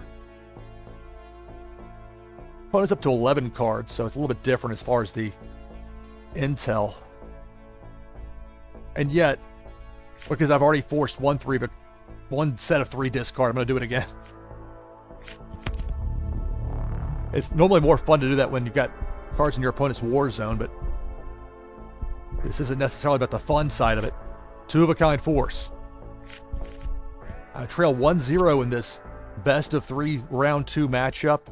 Opponent's up to 11 cards, so it's a little bit different as far as the intel. And yet, because I've already forced one set of 3 discard, I'm going to do it again. It's normally more fun to do that when you've got cards in your opponent's war zone, but this isn't necessarily about the fun side of it. 2 of a kind force. I trail 1-0 in this best of 3 round 2 matchup.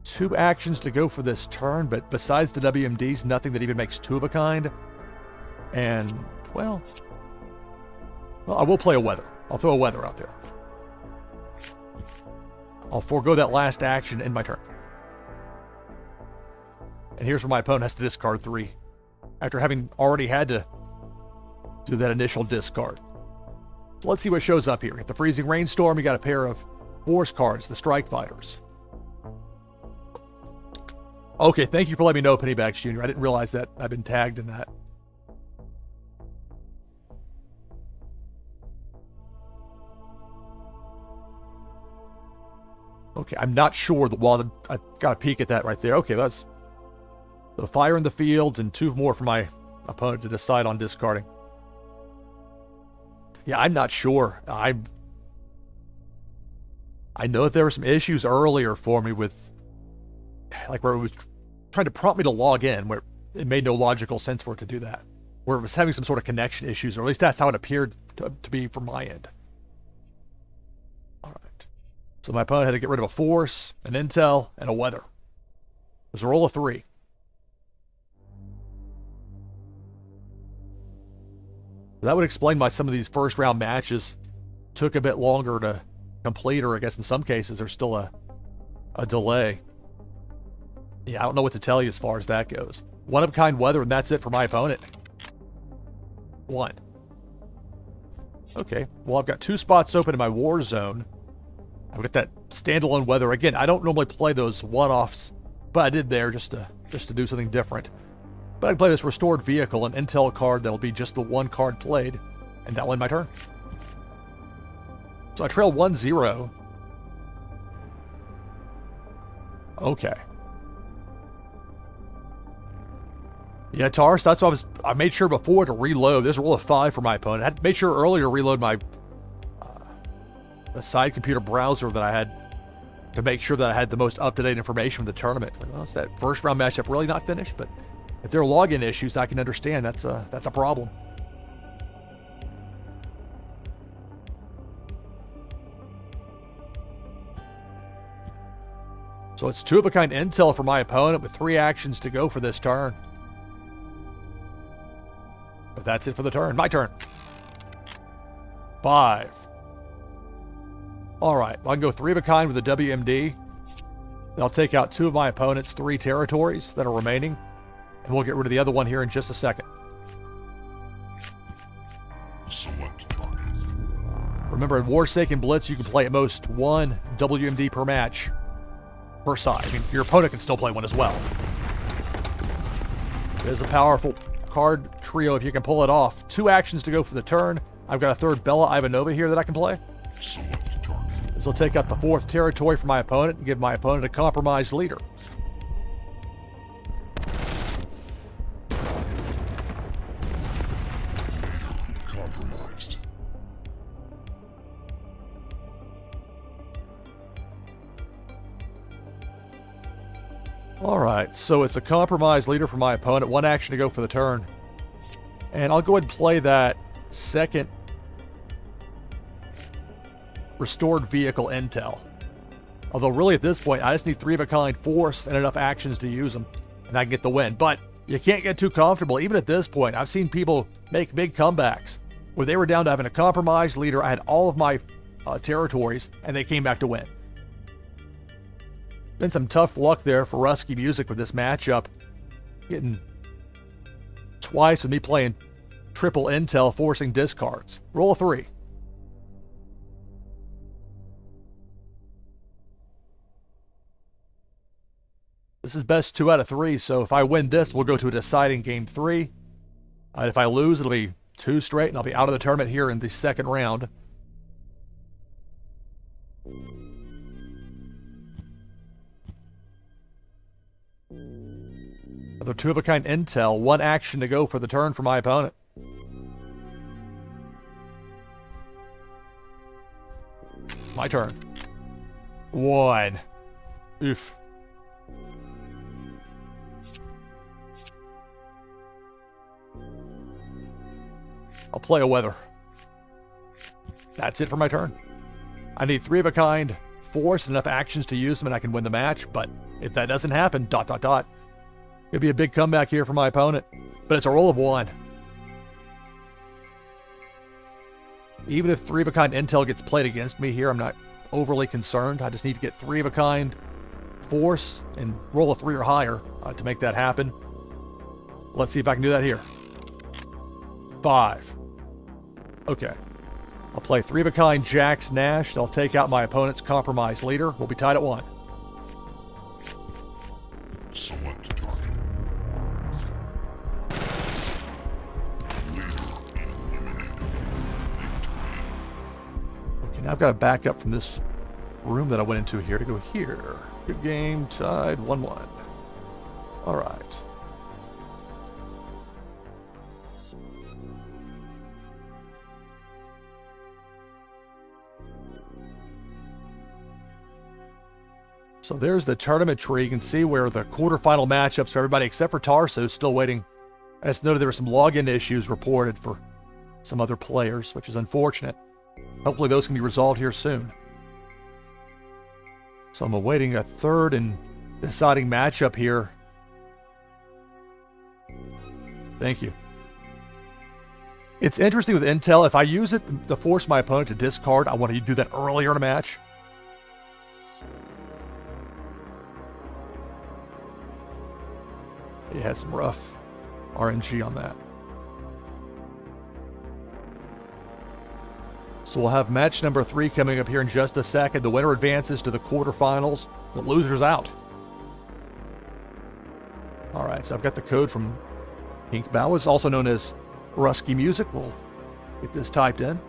2 actions to go for this turn, but besides the WMDs, nothing that even makes 2 of a kind. And, well, I will play a weather. I'll throw a weather out there. I'll forego that last action in my turn. And here's where my opponent has to discard 3, after having already had to do that initial discard. So let's see what shows up here. At the freezing rainstorm, you got a pair of force cards, the strike fighters. Okay, thank you for letting me know, Pennybags Jr. I didn't realize that I've been tagged in that. Okay, I'm not sure while I got a peek at that right there. Okay, that's the fire in the fields and 2 more for my opponent to decide on discarding. Yeah, I'm not sure. I know that there were some issues earlier for me with, like, where it was trying to prompt me to log in, where it made no logical sense for it to do that. Where it was having some sort of connection issues, or at least that's how it appeared to be from my end. All right. So my opponent had to get rid of a force, an intel, and a weather. It was a roll of 3. That would explain why some of these first round matches took a bit longer to complete, or I guess in some cases there's still a delay. Yeah, I don't know what to tell you as far as that goes. 1 of a kind weather, and that's it for my opponent. 1. Okay, well, I've got 2 spots open in my war zone. I've got that standalone weather. Again, I don't normally play those one-offs, but I did there just to do something different. But I can play this restored vehicle, an intel card that'll be just the 1 card played, and that'll end my turn. So I trail 1-0. Okay. Yeah, Tars, that's what I made sure before to reload. There's a rule of 5 for my opponent. I had made sure earlier to reload my the side computer browser that I had to make sure that I had the most up-to-date information from the tournament. Well, it's that first round matchup really not finished, but if there are login issues, I can understand that's a problem. So it's 2-of-a-kind intel for my opponent with 3 actions to go for this turn. But that's it for the turn. My turn. 5. All right, I can go 3-of-a-kind with a WMD. I'll take out 2 of my opponent's 3 territories that are remaining, and we'll get rid of the other one here in just a second. Select target. Remember, in Warsaken Blitz, you can play at most 1 WMD per match per side. I mean, your opponent can still play 1 as well. It is a powerful card trio if you can pull it off. 2 actions to go for the turn. I've got a 3rd Bella Ivanova here that I can play. Select target. This will take out the 4th territory for my opponent and give my opponent a compromised leader. Compromised. All right, so it's a compromised leader for my opponent. 1 action to go for the turn. And I'll go ahead and play that 2nd restored vehicle intel. Although really at this point, I just need 3-of-a-kind force and enough actions to use them, and I can get the win. But you can't get too comfortable. Even at this point, I've seen people make big comebacks where they were down to having a compromised leader. I had all of my territories, and they came back to win. Been some tough luck there for Rusky Music with this matchup. Getting twice with me playing triple intel, forcing discards. Roll a 3. This is best 2 out of 3, so if I win this, we'll go to a deciding game 3. If I lose, it'll be 2 straight, and I'll be out of the tournament here in the 2nd round. Another 2-of-a-kind intel, 1 action to go for the turn for my opponent. My turn. 1. Oof. I'll play a weather. That's it for my turn. I need 3-of-a-kind force and enough actions to use them, and I can win the match. But if that doesn't happen, ... It'll be a big comeback here for my opponent. But it's a roll of 1. Even if 3-of-a-kind intel gets played against me here, I'm not overly concerned. I just need to get 3-of-a-kind force and roll a 3 or higher to make that happen. Let's see if I can do that here. 5. Okay. I'll play 3-of-a-kind Jacks Nash. They'll take out my opponent's compromised leader. We'll be tied at 1. Select target. Leader eliminated. Victory. Okay, now I've got to back up from this room that I went into here to go here. Good game, tied 1-1. All right. So there's the tournament tree. You can see where the quarterfinal matchups for everybody except for Tarso is still waiting. As noted, there were some login issues reported for some other players, which is unfortunate. Hopefully those can be resolved here soon. So I'm awaiting a 3rd and deciding matchup here. Thank you. It's interesting with intel. If I use it to force my opponent to discard, I want to do that earlier in a match. He had some rough RNG on that. So we'll have match number 3 coming up here in just a second. The winner advances to the quarterfinals. The loser's out. All right, so I've got the code from Pink Bows, also known as Rusky Music. We'll get this typed in.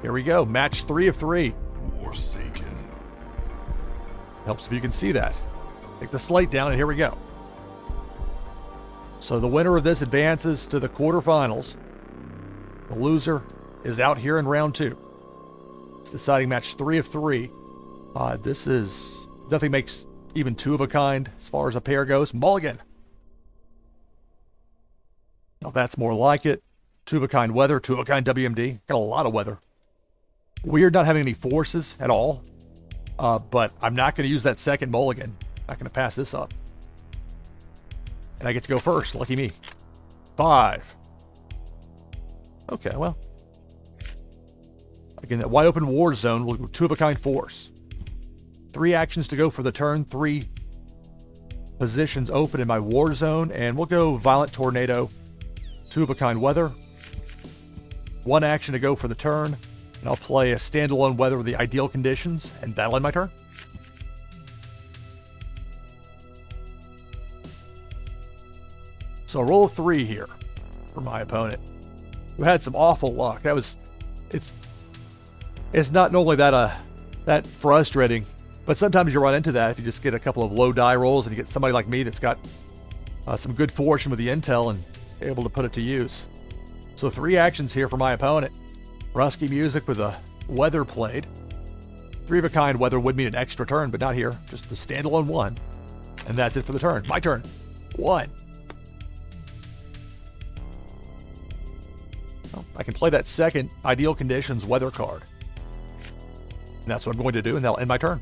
Here we go. Match 3 of 3. Warsaken. Helps if you can see that. Take the slate down, and here we go. So the winner of this advances to the quarterfinals. The loser is out here in round 2. It's deciding match 3 of 3. This is... Nothing makes even 2 of a kind as far as a pair goes. Mulligan. Now that's more like it. 2 of a kind weather, 2 of a kind WMD. Got a lot of weather. Weird not having any forces at all. But I'm not going to use that second mulligan. Not going to pass this up. And I get to go first. Lucky me. 5. Okay, well. Again, that wide open war zone will 2 of a kind force. 3 actions to go for the turn. 3 positions open in my war zone. And we'll go violent tornado. 2 of a kind weather. 1 action to go for the turn. And I'll play a standalone weather with the ideal conditions. And that'll end my turn. So a roll of 3 here for my opponent, who had some awful luck. It's not normally that frustrating, but sometimes you run into that if you just get a couple of low die rolls and you get somebody like me that's got some good fortune with the intel and able to put it to use. So 3 actions here for my opponent. Rusky music with a weather played. 3 of a kind weather would mean an extra turn, but not here. Just a standalone 1. And that's it for the turn. My turn. 1. Well, I can play that second ideal conditions weather card. And that's what I'm going to do, and that'll end my turn.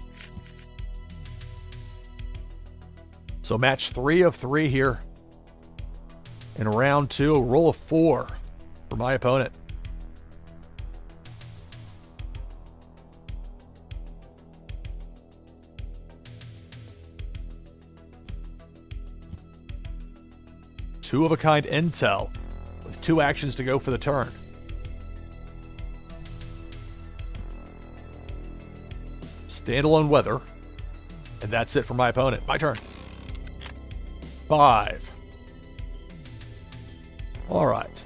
So match 3 of 3 here. In round 2, a roll of 4 for my opponent. Two of a kind intel with 2 actions to go for the turn. Standalone weather. And that's it for my opponent. My turn. 5. All right.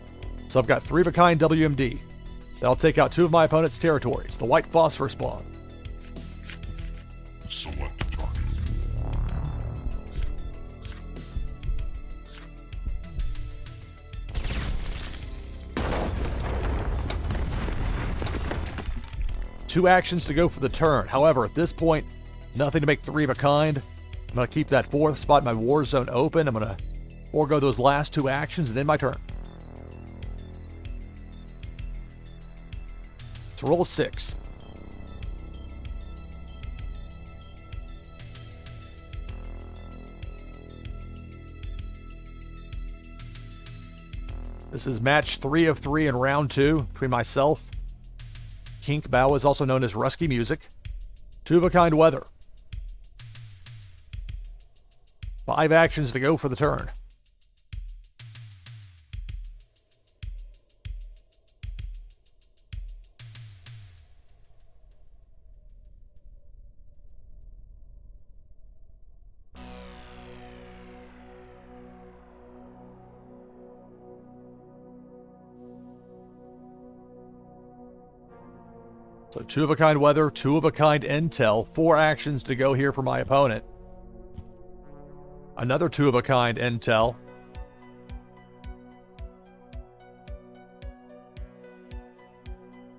So I've got 3 of a kind WMD. That'll take out 2 of my opponent's territories. The white phosphorus bomb. Select a target. Two actions to go for the turn. However, at this point, nothing to make 3 of a kind. I'm going to keep that 4th spot in my war zone open. I'm going to forego those last 2 actions and end my turn. So roll a 6. This is match 3 of 3 in round 2 between myself. Kink Bow is also known as Rusky Music. 2 of a kind weather. 5 actions to go for the turn. So 2 of a kind weather, 2 of a kind intel, 4 actions to go here for my opponent. Another 2 of a kind intel.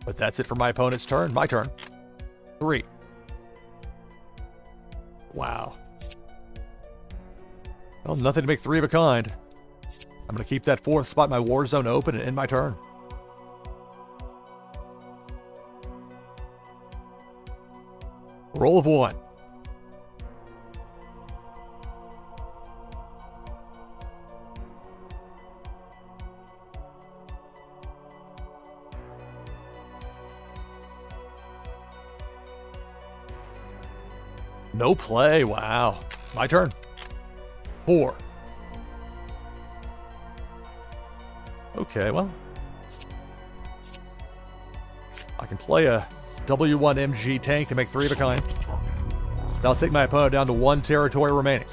But that's it for my opponent's turn. My turn. 3. Wow. Well, nothing to make 3 of a kind. I'm going to keep that 4th spot in my war zone open and end my turn. Roll of 1. No play. Wow. My turn. 4. Okay, well. I can play a W1MG tank to make 3 of a kind. That'll take my opponent down to 1 territory remaining.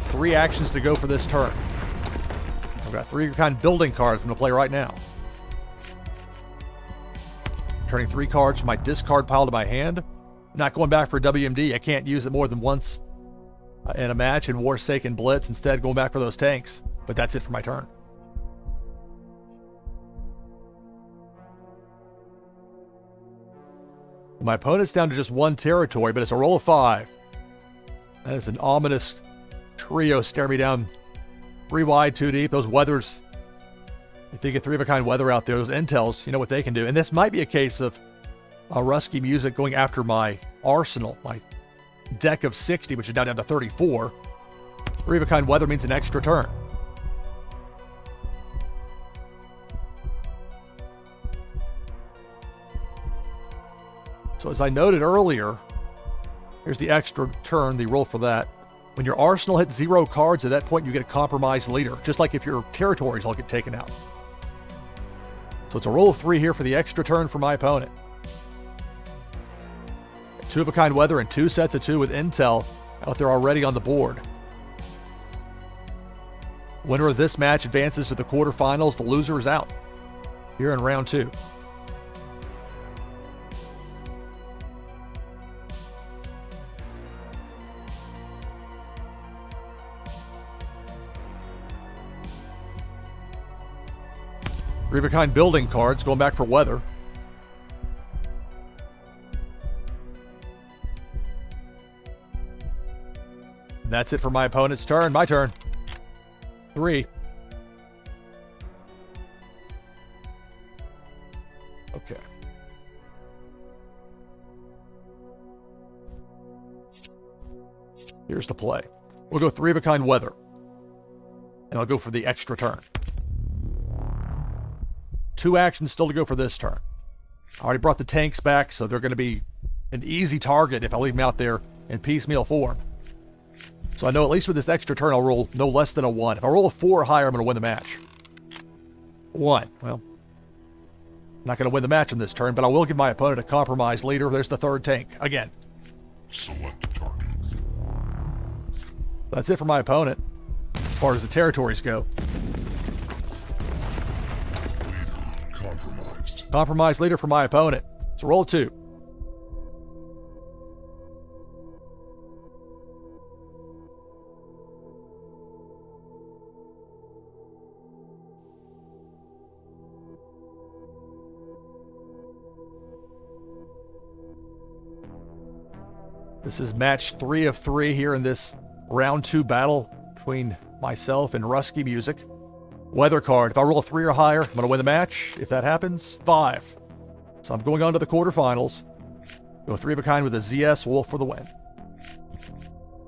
3 actions to go for this turn. I've got 3 kind of building cards I'm going to play right now. Turning 3 cards from my discard pile to my hand. Not going back for WMD. I can't use it more than once in a match in Warsaken Blitz. Instead, going back for those tanks. But that's it for my turn. My opponent's down to just 1 territory, but it's a roll of 5. That is an ominous trio staring me down 3 wide, 2 deep. Those weathers, if they get 3 of a kind weather out there, those intels, you know what they can do. And this might be a case of Rusky Music going after my arsenal, my deck of 60, which is now down to 34. 3 of a kind weather means an extra turn. So as I noted earlier, here's the extra turn, the roll for that. When your arsenal hits 0 cards, at that point you get a compromised leader, just like if your territories all get taken out. So it's a roll of 3 here for the extra turn for my opponent. 2 of a kind weather and 2 sets of 2 with intel out there already on the board. Winner of this match advances to the quarterfinals. The loser is out here in round 2. Three of a kind building cards, going back for weather. And that's it for my opponent's turn. My turn. 3. Okay. Here's the play. We'll go 3 of a kind weather. And I'll go for the extra turn. 2 actions still to go for this turn. I already brought the tanks back, so they're going to be an easy target if I leave them out there in piecemeal form. So I know at least with this extra turn, I'll roll no less than a 1. If I roll a 4 or higher, I'm going to win the match. 1. Well, not going to win the match on this turn, but I will give my opponent a compromised leader. There's the 3rd tank. Again. Select target. That's it for my opponent, as far as the territories go. Compromised leader for my opponent. It's a roll of 2. This is match 3 of 3 here in this round 2 battle between myself and Rusky Music. Weather card. If I roll a 3 or higher, I'm going to win the match. If that happens, 5. So I'm going on to the quarterfinals. Go 3 of a kind with a ZS Wolf for the win.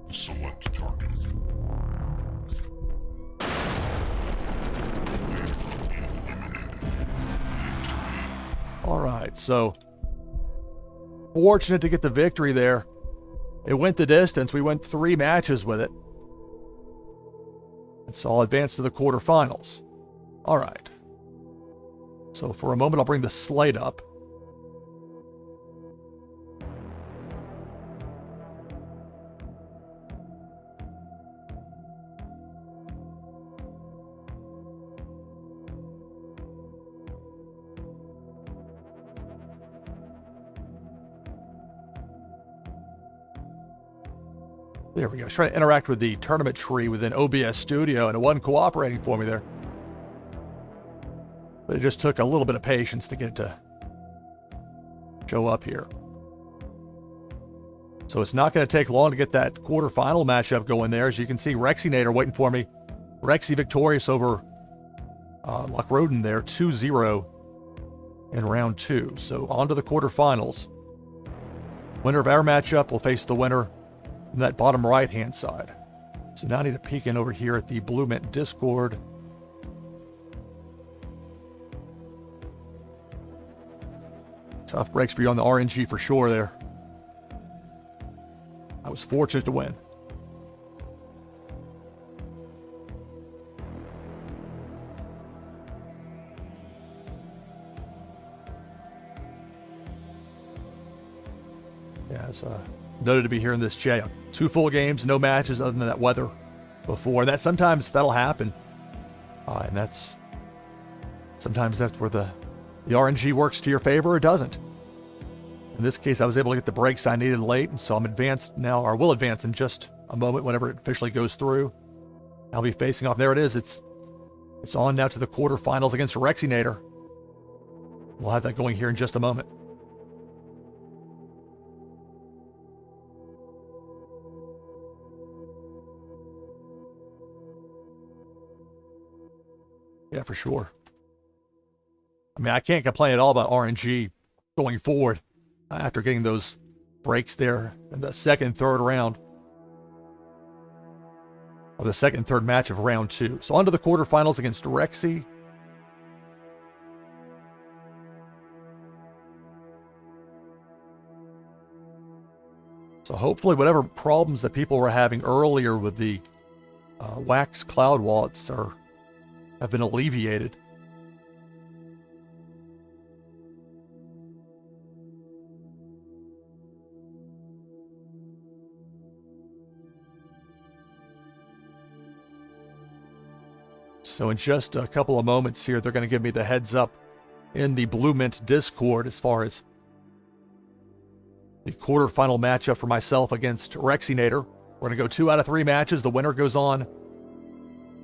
Select target. All right, so fortunate to get the victory there. It went the distance. We went 3 matches with it. And so I'll advance to the quarterfinals. All right. So for a moment, I'll bring the slate up. There we go. I was trying to interact with the tournament tree within OBS Studio, and it wasn't cooperating for me there. But it just took a little bit of patience to get it to show up here. So it's not going to take long to get that quarterfinal matchup going there. As you can see, Rexinator waiting for me. Rexy victorious over Luck Roden there, 2-0 in round 2. So on to the quarterfinals. Winner of our matchup will face the winner from that bottom right-hand side. So now I need to peek in over here at the BluMint Discord. Tough breaks for you on the RNG for sure there. I was fortunate to win. Yeah, it's noted to be here in this chat. 2 full games, no matches other than that weather before. And that sometimes that'll happen. And sometimes that's where the RNG works to your favor or doesn't. In this case, I was able to get the breaks I needed late, and so I'm advanced now, or will advance in just a moment whenever it officially goes through. I'll be facing off. There it is. It's on now to the quarterfinals against Rexinator. We'll have that going here in just a moment. Yeah, for sure. I mean, I can't complain at all about RNG going forward after getting those breaks there in the second, third round. Or the second, third match of round 2. So on to the quarterfinals against Rexy. So hopefully whatever problems that people were having earlier with the Wax Cloud wallets have been alleviated. So in just a couple of moments here, they're going to give me the heads up in the BluMint Discord as far as the quarterfinal matchup for myself against Rexinator. We're going to go 2 out of 3 matches. The winner goes on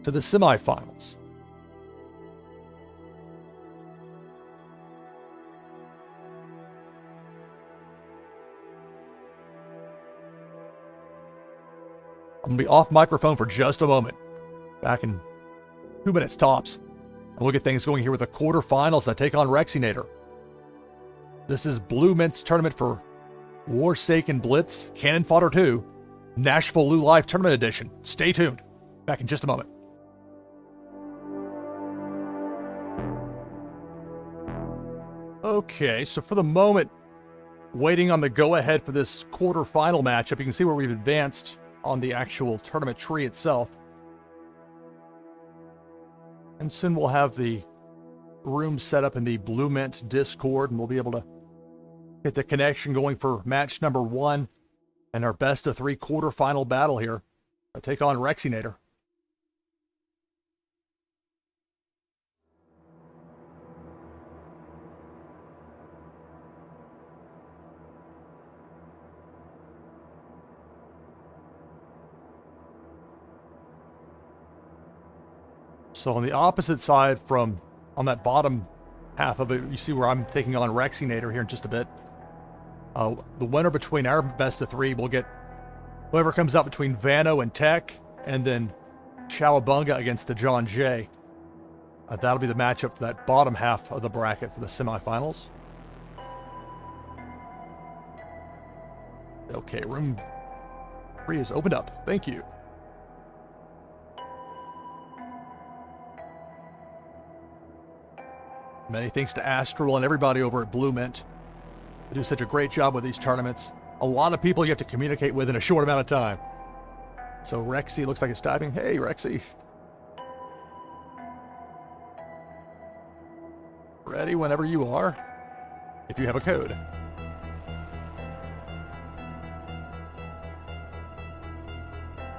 to the semifinals. I'm going to be off microphone for just a moment. Back in 2 minutes tops. And we'll get things going here with the quarterfinals that take on Rexinator. This is BluMint's tournament for Warsaken Blitz, Cannon Fodder II, NashvilleLou Live Tournament Edition. Stay tuned. Back in just a moment. Okay, so for the moment, waiting on the go-ahead for this quarterfinal matchup. You can see where we've advanced on the actual tournament tree itself. And soon we'll have the room set up in the BluMint Discord, and we'll be able to get the connection going for match number 1 and our best of 3 quarterfinal battle here. I'll take on Rexinator. So on the opposite side on that bottom half of it, you see where I'm taking on Rexinator here in just a bit. The winner between our best of 3 will get whoever comes out between Vano and Tech, and then Chowabunga against the John Jay. That'll be the matchup for that bottom half of the bracket for the semifinals. Okay, room 3 is opened up. Thank you. Many thanks to Astral and everybody over at BluMint. They do such a great job with these tournaments. A lot of people you have to communicate with in a short amount of time. So Rexy looks like it's typing. Hey, Rexy. Ready whenever you are, if you have a code.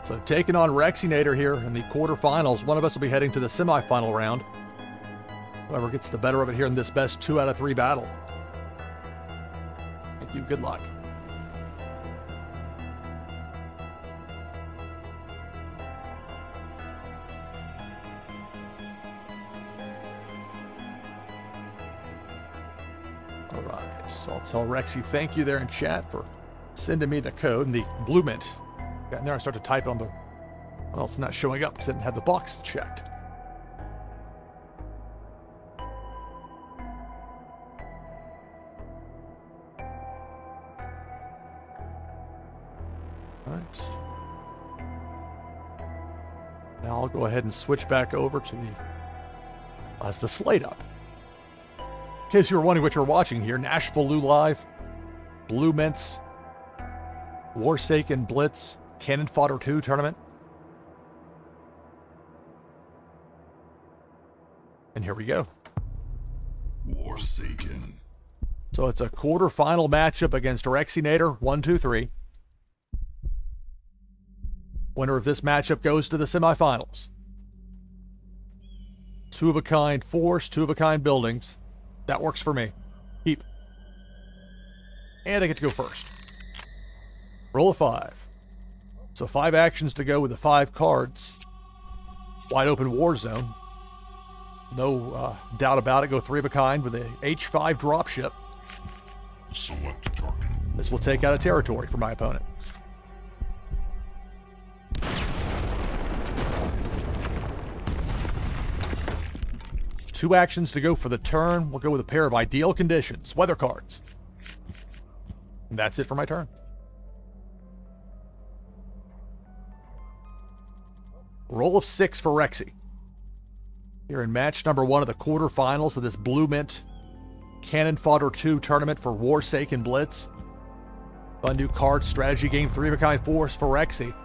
So taking on Rexinator here in the quarterfinals. One of us will be heading to the semifinal round. Whoever gets the better of it here in this best 2 out of 3 battle. Thank you. Good luck. All right. So I'll tell Rexy thank you there in chat for sending me the code and the BluMint. Got in there. I start to type on the... Well, it's not showing up because I didn't have the box checked. Now I'll go ahead and switch back over to the slate up. In case you were wondering what you're watching here, NashvilleLou Live, BluMint's Warsaken Blitz, Cannon Fodder II tournament. And here we go. Warsaken. So it's a quarterfinal matchup against Rexinator, 1, 2, 3. Winner of this matchup goes to the semifinals. two-of-a-kind force, two-of-a-kind buildings. That works for me. Keep. And I get to go first. Roll a 5. So 5 actions to go with the 5 cards. Wide open war zone. No doubt about it. Go 3-of-a-kind with a H5 dropship. Select a target. This will take out a territory for my opponent. Two actions to go for the turn. We'll go with a pair of ideal conditions, weather cards. And that's it for my turn. Roll of 6 for Rexy. Here in match number 1 of the quarterfinals of this BluMint Cannon Fodder II tournament for Warsaken Blitz. Fun new card strategy game, 3-of-a-kind force for Rexy.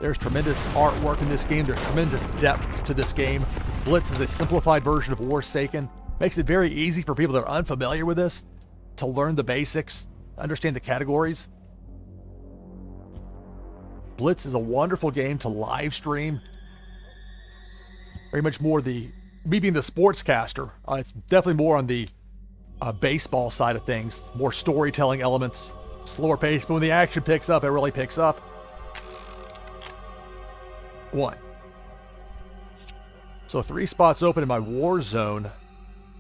There's tremendous artwork in this game. There's tremendous depth to this game. Blitz is a simplified version of Warsaken. Makes it very easy for people that are unfamiliar with this to learn the basics, understand the categories. Blitz is a wonderful game to live stream. Very much more me being the sportscaster, it's definitely more on the baseball side of things. More storytelling elements, slower pace, but when the action picks up, it really picks up. 1. So 3 spots open in my war zone,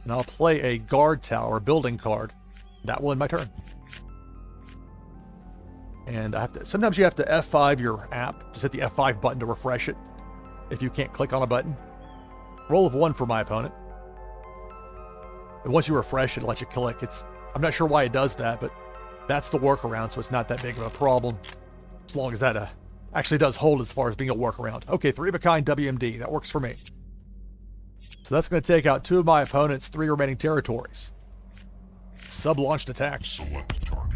and I'll play a guard tower, building card. That will end my turn. And sometimes you have to F5 your app. Just hit the F5 button to refresh it if you can't click on a button. Roll of 1 for my opponent. And once you refresh it, let you click. I'm not sure why it does that, but that's the workaround, so it's not that big of a problem. As long as that actually does hold as far as being a workaround. Okay, 3-of-a-kind WMD. That works for me. So that's going to take out 2 of my opponent's 3 remaining territories. Sub-launched attack. Select a target.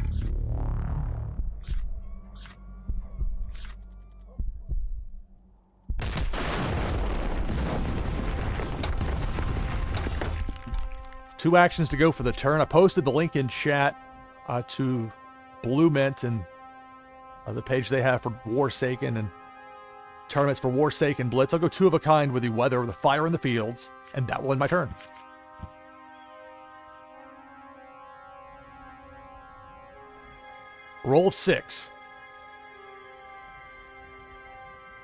Two actions to go for the turn. I posted the link in chat to BluMint and the page they have for Warsaken and tournaments for Warsaken Blitz. I'll go 2-of-a-kind with the weather, the fire in the fields, and that will end my turn. Roll of 6.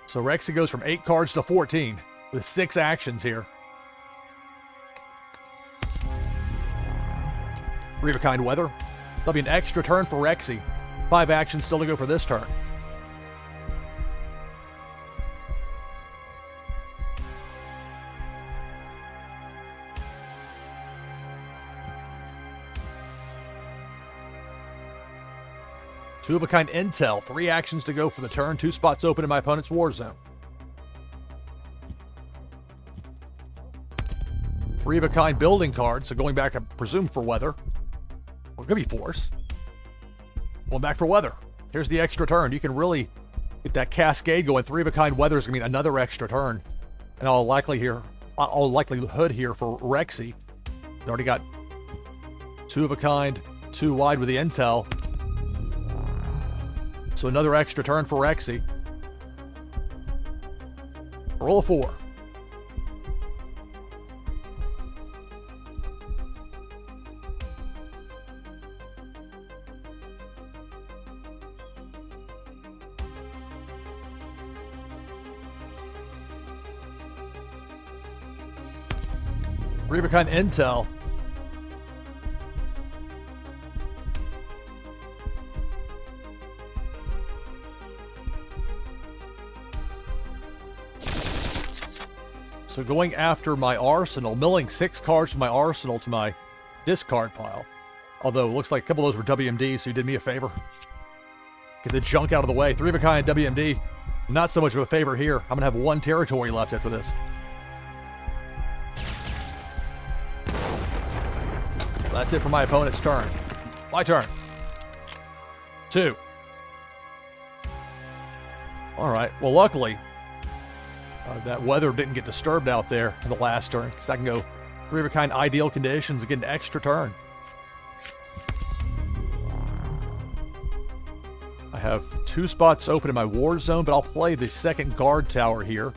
So Rexy goes from 8 cards to 14 with 6 actions here. 3-of-a-kind weather. That'll be an extra turn for Rexy. 5 actions still to go for this turn. Two-of-a-kind intel. 3 actions to go for the turn. 2 spots open in my opponent's war zone. 3-of-a-kind building card. So going back, I presume, for weather. Or it could be force. Going back for weather. Here's the extra turn. You can really get that cascade going. 3-of-a-kind weather is going to mean another extra turn. And all likelihood here for Rexy. They already got 2-of-a-kind, 2 wide with the intel. So another extra turn for Rexy. Roll a 4. Warsaken intel. So going after my arsenal, milling 6 cards from my arsenal to my discard pile. Although it looks like a couple of those were WMD, so you did me a favor. Get the junk out of the way. 3-of-a-kind WMD. Not so much of a favor here. I'm going to have 1 territory left after this. That's it for my opponent's turn. My turn. 2. All right. Well, luckily, that weather didn't get disturbed out there in the last turn, because I can go 3-of-a-kind ideal conditions and get an extra turn. I have 2 spots open in my war zone, but I'll play the second guard tower here.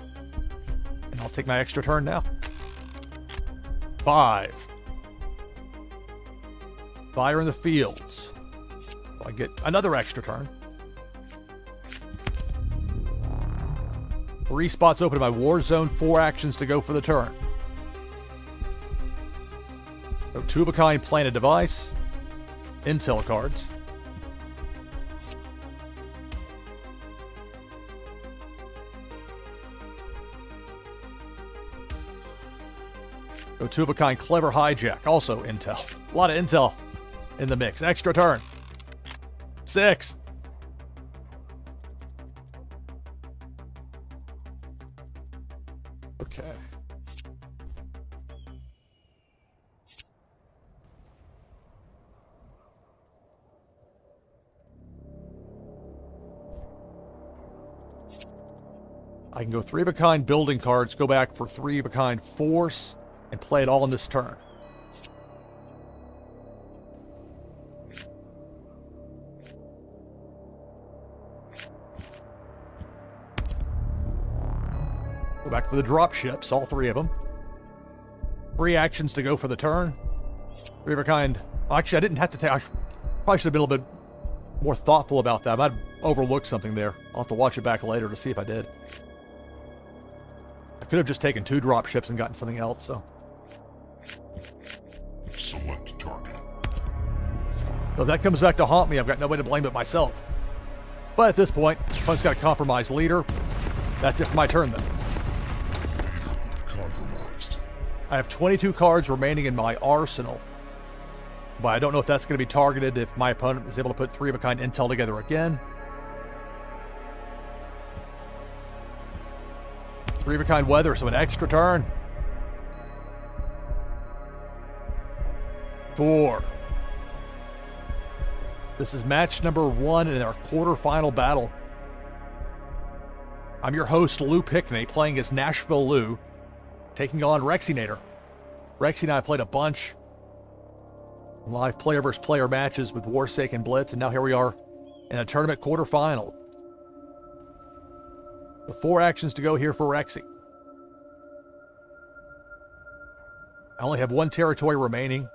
And I'll take my extra turn now. 5. Fire in the fields. So I get another extra turn. 3 spots open in my war zone. 4 actions to go for the turn. So 2 of a kind planted device. Intel cards. So 2 of a kind clever hijack. Also intel. A lot of intel in the mix. Extra turn. 6. Okay. I can go 3 of a kind building cards, go back for 3 of a kind force, and play it all in this turn. Go back for the drop ships, all 3 of them. 3 actions to go for the turn. 3 of a kind. Actually, I didn't have to take. I probably should have been a little bit more thoughtful about that. I might have overlooked something there. I'll have to watch it back later to see if I did. I could have just taken 2 drop ships and gotten something else, so. Select target. So if that comes back to haunt me, I've got no way to blame it myself. But at this point, opponent's got a compromised leader. That's it for my turn, then. Compromised. I have 22 cards remaining in my arsenal. But I don't know if that's going to be targeted if my opponent is able to put 3 of a kind intel together again. 3 of a kind weather, so an extra turn. 4. This is match number 1 in our quarterfinal battle. I'm your host, Lou Pickney, playing as NashvilleLou, taking on Rexinator. Rexy and I played a bunch live player versus player matches with Warsaken Blitz, and now here we are in a tournament quarterfinal. The 4 actions to go here for Rexy. I only have 1 territory remaining.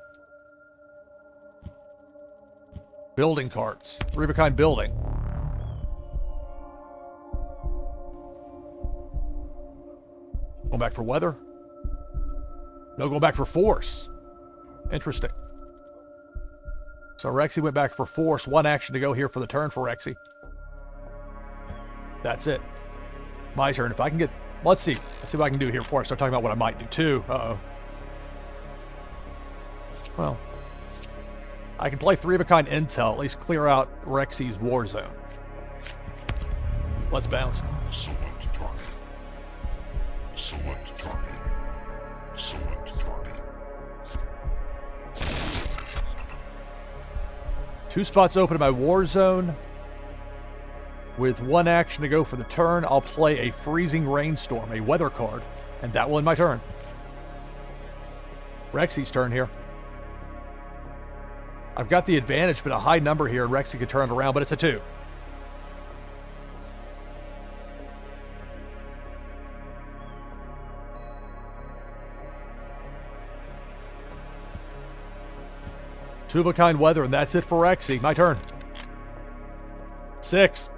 Building cards. 3 of a kind building. Going back for weather. No, going back for force. Interesting. So Rexy went back for force. 1 action to go here for the turn for Rexy. That's it. My turn. If I can get... Let's see. Let's see what I can do here before I start talking about what I might do too. Uh-oh. Well... I can play 3 of a kind intel, at least clear out Rexy's war zone. Let's bounce. Select target. Select target. Select target. 2 spots open in my war zone. With 1 action to go for the turn, I'll play a freezing rainstorm, a weather card, and that will end my turn. Rexy's turn here. I've got the advantage, but a high number here, and Rexy could turn it around, but it's a 2. Two of a kind weather, and that's it for Rexy. My turn. 6.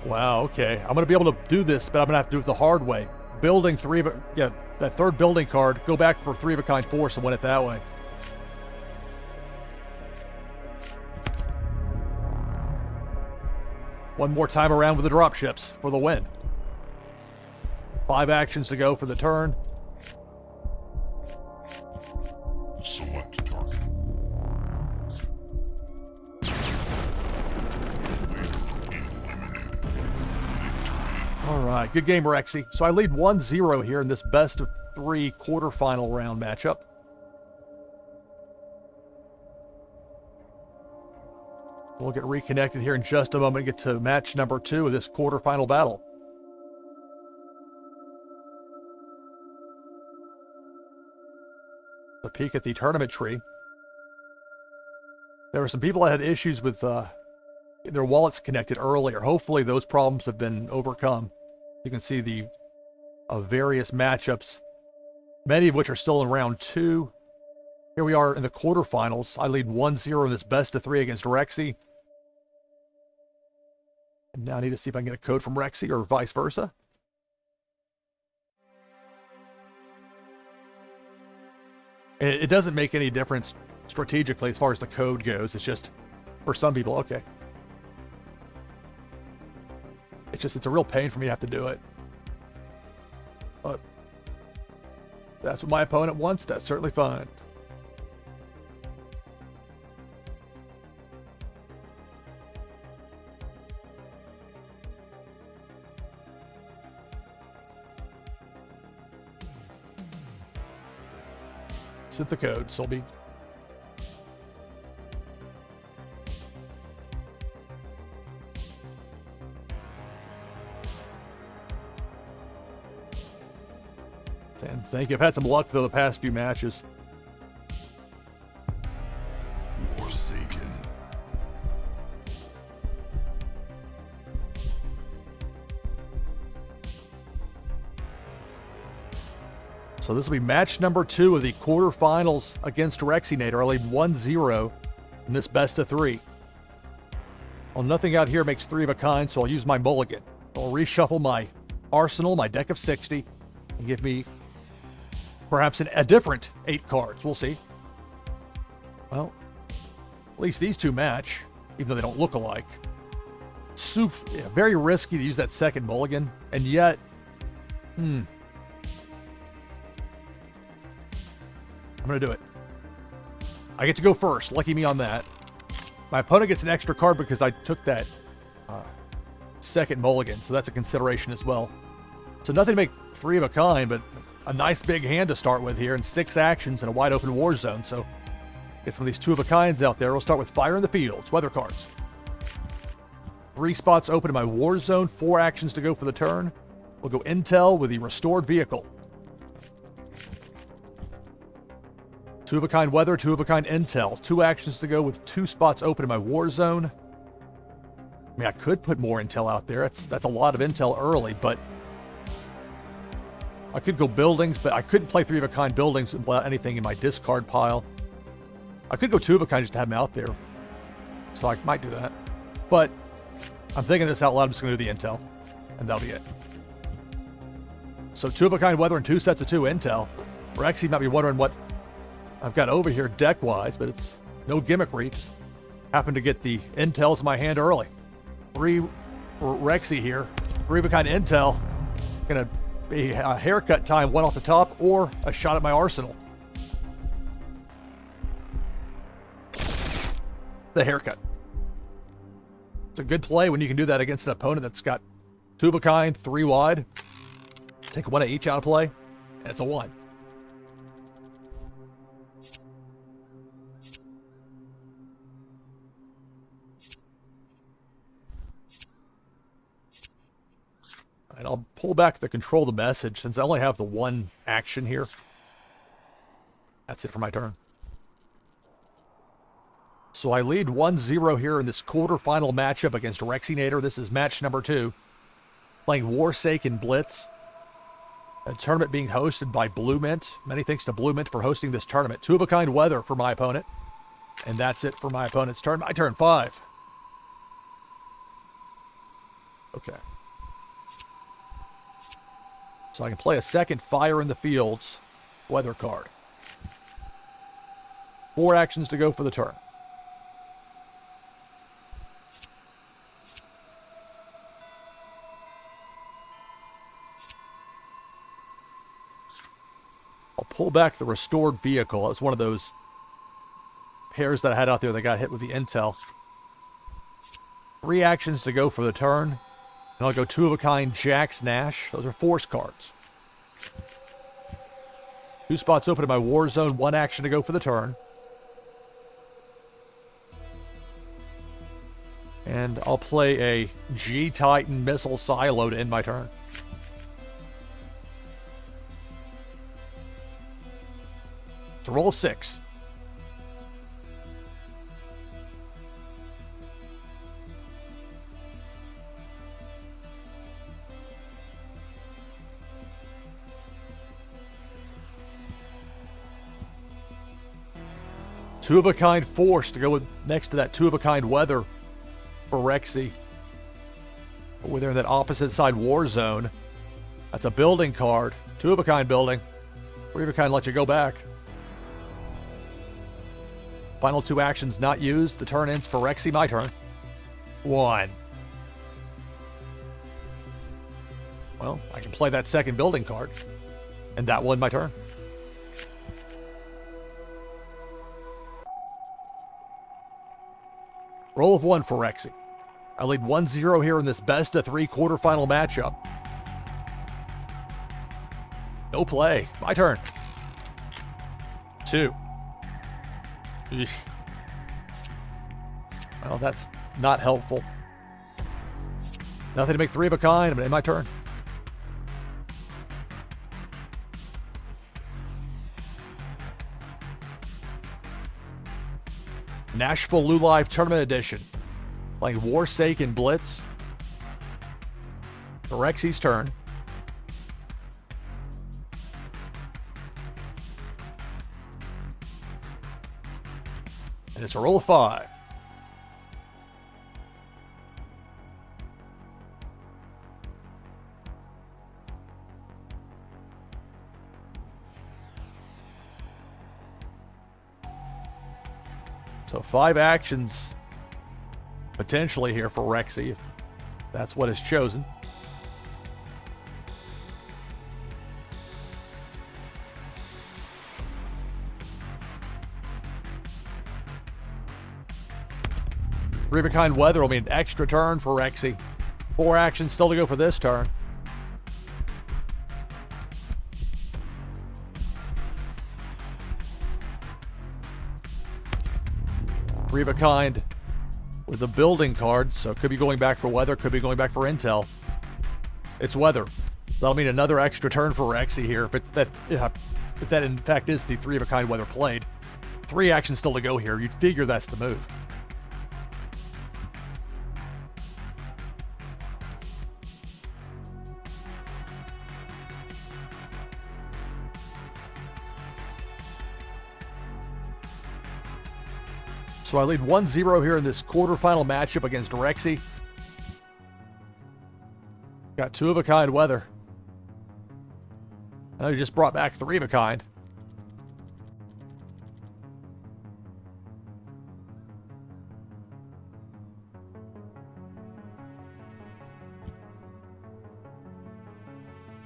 Wow, okay. I'm going to be able to do this, but I'm going to have to do it the hard way. Building 3 of a... Yeah, that 3rd building card. Go back for 3 of a kind force and win it that way. One more time around with the drop ships for the win. 5 actions to go for the turn. Select target. All right, good game, Rexy. So I lead 1-0 here in this best of 3 quarterfinal round matchup. We'll get reconnected here in just a moment and get to match number 2 of this quarterfinal battle. A peek at the tournament tree. There were some people that had issues with getting their wallets connected earlier. Hopefully those problems have been overcome. You can see the various matchups, many of which are still in round 2. Here we are in the quarterfinals. I lead 1-0 in this best of 3 against Rexy. And now I need to see if I can get a code from Rexy or vice versa. It doesn't make any difference strategically as far as the code goes. It's just, for some people, okay. It's a real pain for me to have to do it. But that's what my opponent wants. That's certainly fine. Set the code, Solby. And thank you. I've had some luck though the past few matches. Warsaken. So this will be match number 2 of the quarterfinals against Rexinator. I lead 1-0 in this best of 3. Well, nothing out here makes 3 of a kind, so I'll use my mulligan. I'll reshuffle my arsenal, my deck of 60, and give me perhaps a different 8 cards. We'll see. Well, at least these 2 match, even though they don't look alike. Very risky to use that second mulligan, and yet, I'm going to do it. I get to go first. Lucky me on that. My opponent gets an extra card because I took that second mulligan, so that's a consideration as well. So nothing to make 3 of a kind, but a nice big hand to start with here, and 6 actions in a wide open war zone. So get some of these 2 of a kinds out there. We'll start with Fire in the Fields, weather cards. 3 spots open in my war zone, 4 actions to go for the turn. We'll go Intel with the Restored Vehicle. 2 of a kind weather, 2 of a kind intel. 2 actions to go with 2 spots open in my war zone. I mean, I could put more intel out there. That's a lot of intel early, but I could go buildings, but I couldn't play 3 of a kind buildings without anything in my discard pile. I could go 2 of a kind just to have them out there. So I might do that. But I'm thinking this out loud. I'm just going to do the intel, and that'll be it. So 2 of a kind weather and 2 sets of 2 intel. Rexy might be wondering what I've got over here deck-wise, but it's no gimmickry. Just happened to get the intels in my hand early. 3 Rexy here. 3 of a kind intel. Gonna be a haircut time, 1 off the top, or a shot at my arsenal. The haircut. It's a good play when you can do that against an opponent that's got 2 of a kind, 3 wide. Take 1 of each out of play, and it's a 1. And I'll pull back the control the message since I only have the 1 action here. That's it for my turn. So I lead 1-0 here in this quarterfinal matchup against Rexinator. This is match number 2. Playing Warsaken Blitz. A tournament being hosted by BluMint. Many thanks to BluMint for hosting this tournament. 2 of a kind weather for my opponent. And that's it for my opponent's turn. My turn 5. Okay. So I can play a second Fire in the Fields weather card. 4 actions to go for the turn. I'll pull back the Restored Vehicle. It was one of those pairs that I had out there that got hit with the intel. 3 actions to go for the turn. And I'll go 2 of a kind Jax Nash. Those are force cards. 2 spots open in my war zone. 1 action to go for the turn. And I'll play a G-Titan missile silo to end my turn. To roll 6. Two-of-a-kind force to go with next to that two-of-a-kind weather for Rexy. Over there in that opposite side war zone. That's a building card. Two-of-a-kind building. Three-of-a-kind let you go back. Final two actions not used. The turn ends for Rexy. My turn. 1. Well, I can play that second building card. And that won my turn. Roll of 1 for Rexy. I lead 1-0 here in this best of 3 quarterfinal matchup. No play. My turn. 2. Eesh. Well, that's not helpful. Nothing to make 3 of a kind. I'm in my turn. NashvilleLou Live Tournament Edition. Playing Warsaken Blitz. Rexy's turn. And it's a roll of 5. So 5 actions potentially here for Rexy, if that's what is chosen. Three-of-a-kind weather will be an extra turn for Rexy. 4 actions still to go for this turn. Three-of-a-kind with the building card, so could be going back for weather, could be going back for intel. It's weather. So that'll mean another extra turn for Rexy here, but if that in fact is the three-of-a-kind weather played. 3 actions still to go here. You'd figure that's the move. So I lead 1-0 here in this quarterfinal matchup against Rexy. Got 2-of-a-kind weather. Now you just brought back 3-of-a-kind.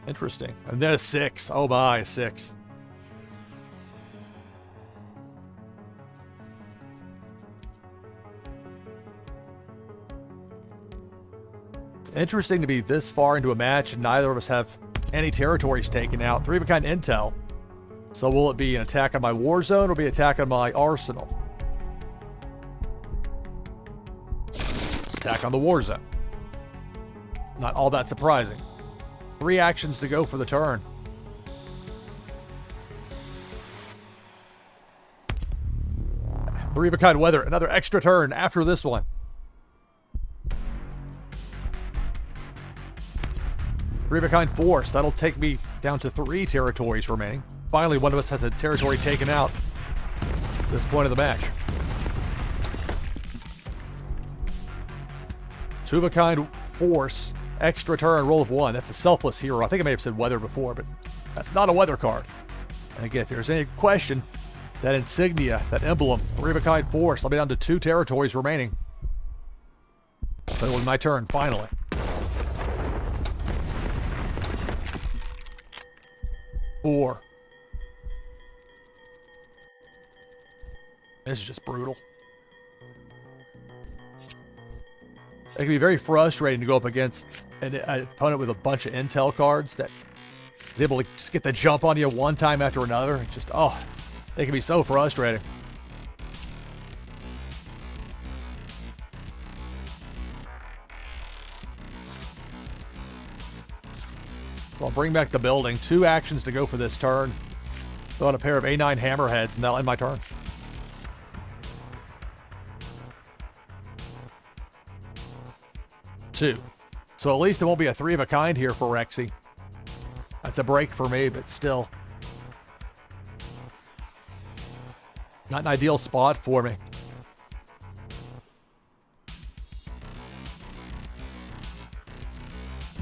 Interesting. And then a 6. Oh my, a 6. Interesting to be this far into a match and neither of us have any territories taken out. 3-of-a-kind intel. So will it be an attack on my war zone or be an attack on my arsenal? Attack on the war zone. Not all that surprising. 3 actions to go for the turn. Three-of-a-kind weather. Another extra turn after this one. Three-of-a-kind force. That'll take me down to 3 territories remaining. Finally, one of us has a territory taken out at this point of the match. Two-of-a-kind force. Extra turn, roll of 1. That's a selfless hero. I think I may have said weather before, but that's not a weather card. And again, if there's any question, that insignia, that emblem, 3-of-a-kind force. I'll be down to 2 territories remaining. But it was my turn, finally. Four. This is just brutal. It can be very frustrating to go up against an opponent with a bunch of intel cards that is able to just get the jump on you one time after another. It's just, oh, it can be so frustrating. So I'll bring back the building. 2 actions to go for this turn. Throw out a pair of A9 hammerheads, and that'll end my turn. Two. So at least it won't be a 3-of-a-kind here for Rexy. That's a break for me, but still. Not an ideal spot for me.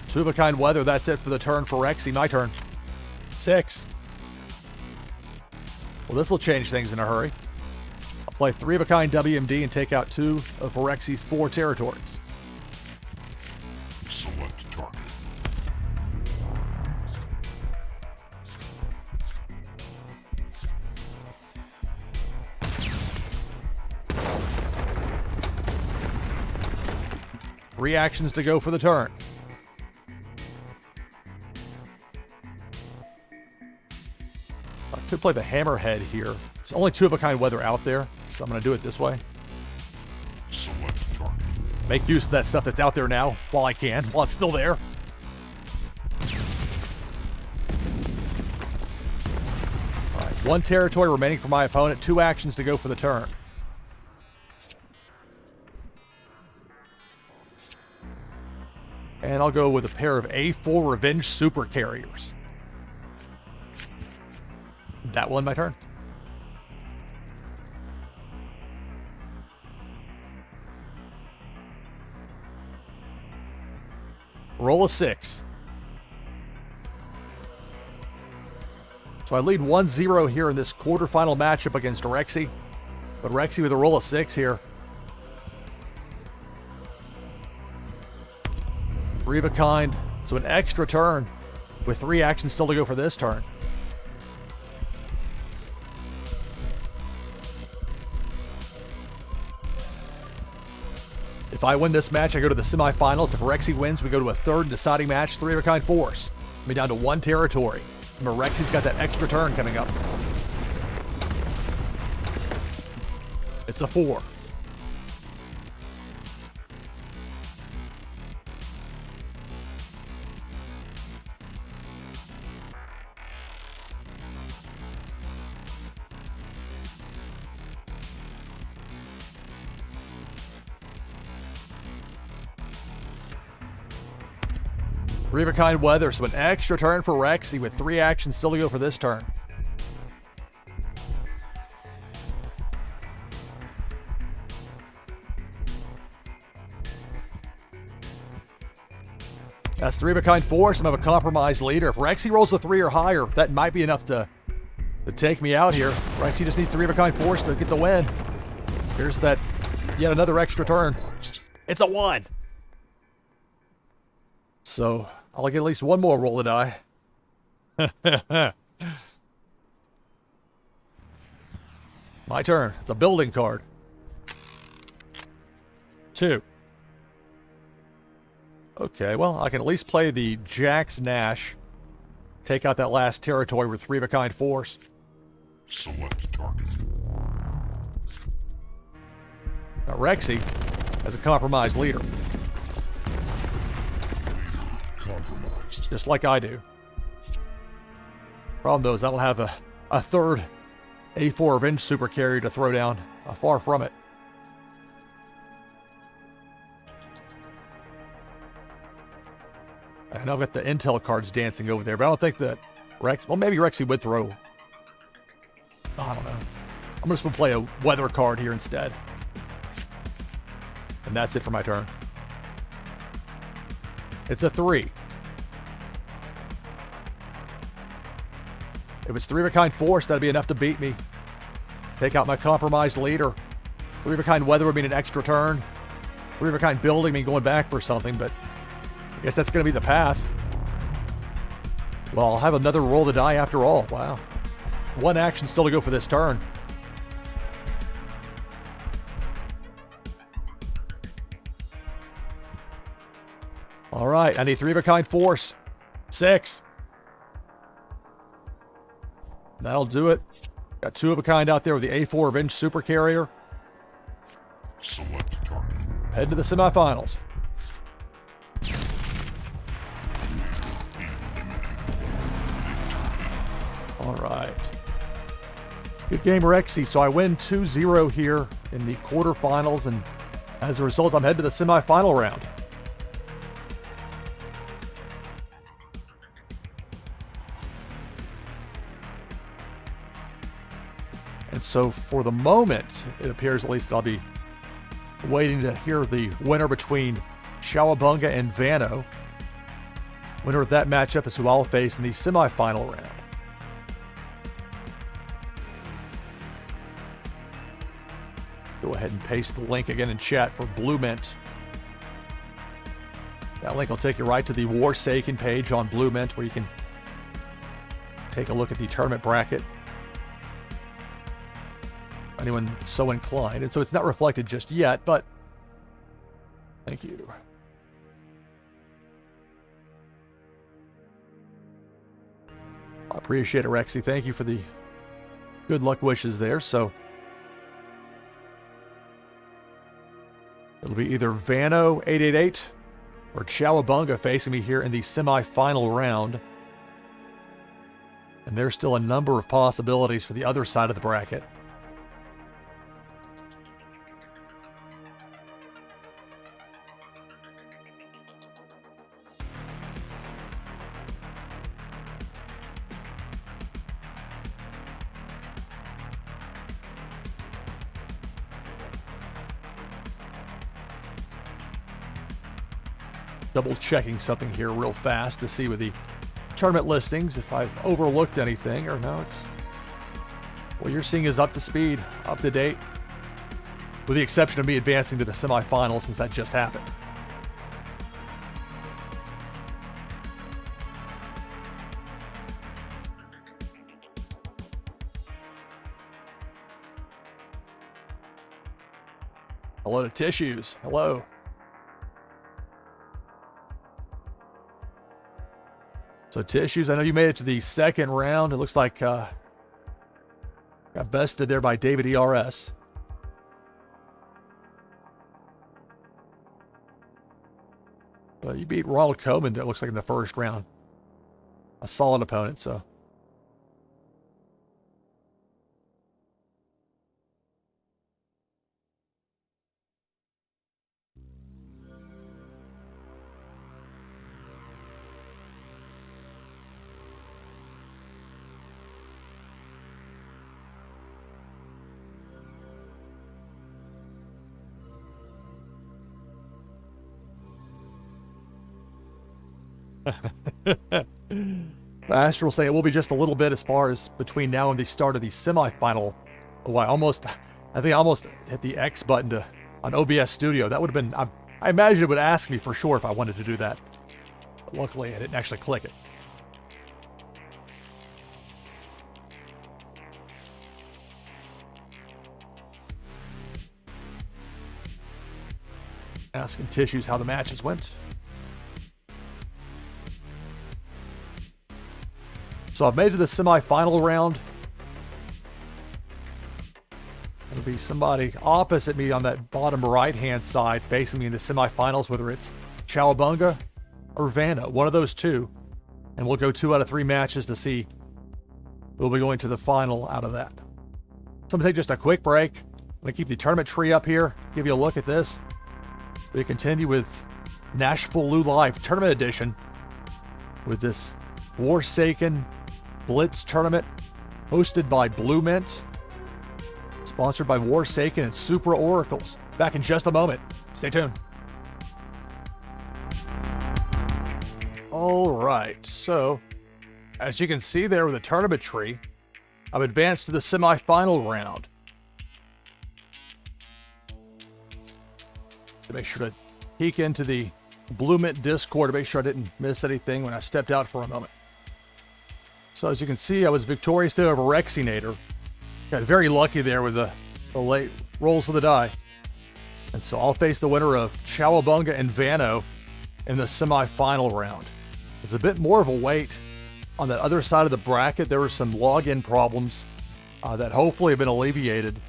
Two of a kind weather. That's it for the turn for Rexy. My turn. 6. Well, this will change things in a hurry. I'll play 3 of a kind WMD and take out 2 of Rexy's 4 territories. Select target. Three actions to go for the turn. I could play the hammerhead here. There's only 2 of a kind weather out there, so I'm going to do it this way. Select target. Make use of that stuff that's out there now while I can, while it's still there. All right, 1 territory remaining for my opponent. 2 actions to go for the turn. And I'll go with a pair of A4 Revenge Super Carriers. That will end my turn. Roll a 6. So I lead 1-0 here in this quarterfinal matchup against Rexy. But Rexy with a roll of 6 here. 3 of a kind. So an extra turn with 3 actions still to go for this turn. If I win this match, I go to the semifinals. If Rexy wins, we go to a third deciding match, 3 of a kind force. Me down to 1 territory. Remember, Rexy's got that extra turn coming up. It's a 4. Three of a kind weather, so an extra turn for Rexy with 3 actions still to go for this turn. That's 3 of a kind force. I'm of a compromised leader. If Rexy rolls a 3 or higher, that might be enough to take me out here. Rexy just needs 3 of a kind force to get the win. Here's that, yet another extra turn. It's a 1. So I'll get at least 1 more roll of die. My turn. It's a building card. 2. Okay, well, I can at least play the Jax Nash. Take out that last territory with 3 of a kind force. Select target. Now, Rexy as a compromised leader. Compromised. Just like I do. Problem though is I don't have a third A4 Revenge Super Carrier to throw down. Far from it. I know I've got the intel cards dancing over there, but I don't think that well, maybe Rexy would throw. I don't know. I'm just going to play a weather card here instead. And that's it for my turn. It's a 3. If it's 3 of a kind force, that'd be enough to beat me. Take out my compromised leader. 3 of a kind weather would mean an extra turn. 3 of a kind building mean going back for something, but I guess that's going to be the path. Well, I'll have another roll of the die after all. Wow. 1 action still to go for this turn. All right, I need 3 of a kind force. 6. That'll do it. Got 2 of a kind out there with the A4 Revenge Super Carrier. Select target. Head to the semifinals. All right. Good game, Rexy. So I win 2-0 here in the quarterfinals, and as a result, I'm headed to the semifinal round. And And so for the moment, it appears at least that I'll be waiting to hear the winner between Cowabunga and Vano. Winner of that matchup is who I'll face in the semifinal round. Go ahead and paste the link again in chat for BluMint. That link will take you right to the Warsaken page on BluMint, where you can take a look at the tournament bracket. Anyone so inclined. And so it's not reflected just yet, but thank you. I appreciate it, Rexy. Thank you for the good luck wishes there. So it'll be either Vano 888 or Cowabunga facing me here in the semifinal round. And there's still a number of possibilities for the other side of the bracket. Double checking something here real fast to see with the tournament listings if I've overlooked anything or no. It's what you're seeing is up to speed, up to date, with the exception of me advancing to the semifinals since that just happened. Hello to Tissues. Hello. So Tissues, I know you made it to the second round. It looks like got bested there by David ERS. But you beat Ronald Koeman, that looks like, in the first round. A solid opponent, so. Astral saying it will be just a little bit as far as between now and the start of the semifinal. Oh, I think I almost hit the X button on OBS Studio. That would have been, I imagine it would ask me for sure if I wanted to do that. But luckily, I didn't actually click it. Asking Tissues how the matches went. So I've made it to the semifinal round. It'll be somebody opposite me on that bottom right-hand side facing me in the semifinals, whether it's Cowabunga or Vano, one of those two. And we'll go 2 out of 3 matches to see who'll be going to the final out of that. So I'm going to take just a quick break. I'm going to keep the tournament tree up here, give you a look at this. We continue with NashvilleLou Live Tournament Edition with this Warsaken Blitz tournament hosted by BluMint, sponsored by Warsaken and Supra Oracles. Back in just a moment. Stay tuned. All right, so as you can see there with the tournament tree, I've advanced to the semifinal round. To make sure to peek into the BluMint Discord to make sure I didn't miss anything when I stepped out for a moment. So as you can see, I was victorious there over Rexinator. Got very lucky there with the late rolls of the die. And so I'll face the winner of Cowabunga and Vano in the semifinal round. It's a bit more of a wait on that other side of the bracket. There were some login problems that hopefully have been alleviated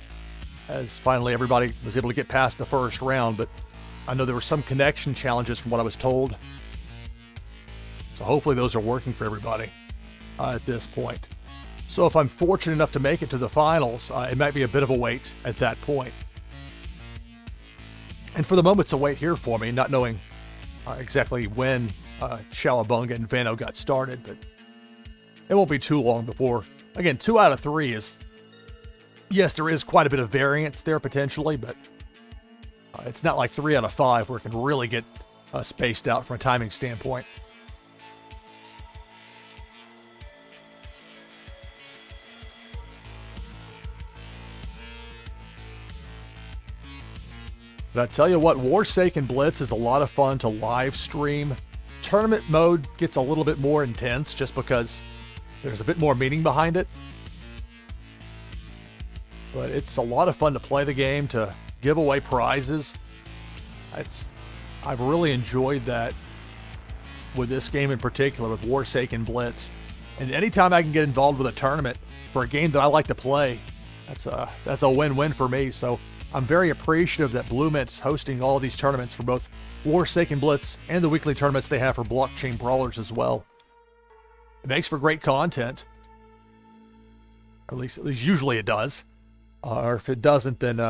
as finally everybody was able to get past the first round. But I know there were some connection challenges from what I was told. So hopefully those are working for everybody at this point. So if I'm fortunate enough to make it to the finals, it might be a bit of a wait at that point. And for the moment, it's a wait here for me, not knowing exactly when Cowabunga and Vano got started, but it won't be too long before. Again, 2 out of 3 is Yes, there is quite a bit of variance there potentially, but it's not like 3 out of 5 where it can really get spaced out from a timing standpoint. But I tell you what, Warsaken Blitz is a lot of fun to live stream. Tournament mode gets a little bit more intense just because there's a bit more meaning behind it. But it's a lot of fun to play the game, to give away prizes. I've really enjoyed that with this game in particular, with Warsaken Blitz. And anytime I can get involved with a tournament for a game that I like to play, that's a win-win for me. So I'm very appreciative that BluMint's hosting all these tournaments for both Warsaken Blitz and the weekly tournaments they have for blockchain brawlers as well. It makes for great content. Or at least usually it does. Or if it doesn't, then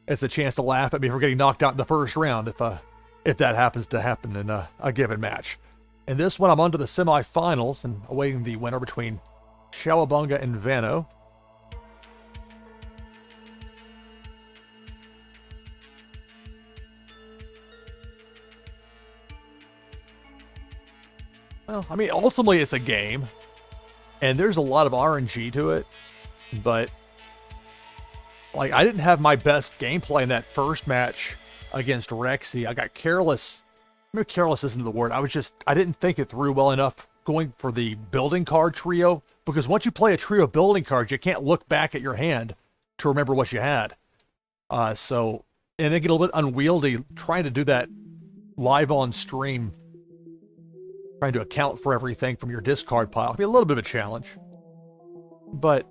it's a chance to laugh at me for getting knocked out in the first round if that happens to happen in a given match. In this one, I'm on to the semifinals and awaiting the winner between Cowabunga and Vano. Well, I mean, ultimately it's a game, and there's a lot of RNG to it, but like, I didn't have my best gameplay in that first match against Rexy. I got careless. Maybe careless isn't the word. I didn't think it through well enough going for the building card trio, because once you play a trio of building cards, you can't look back at your hand to remember what you had. And it get a little bit unwieldy trying to do that live on stream, trying to account for everything from your discard pile. It'll be a little bit of a challenge. But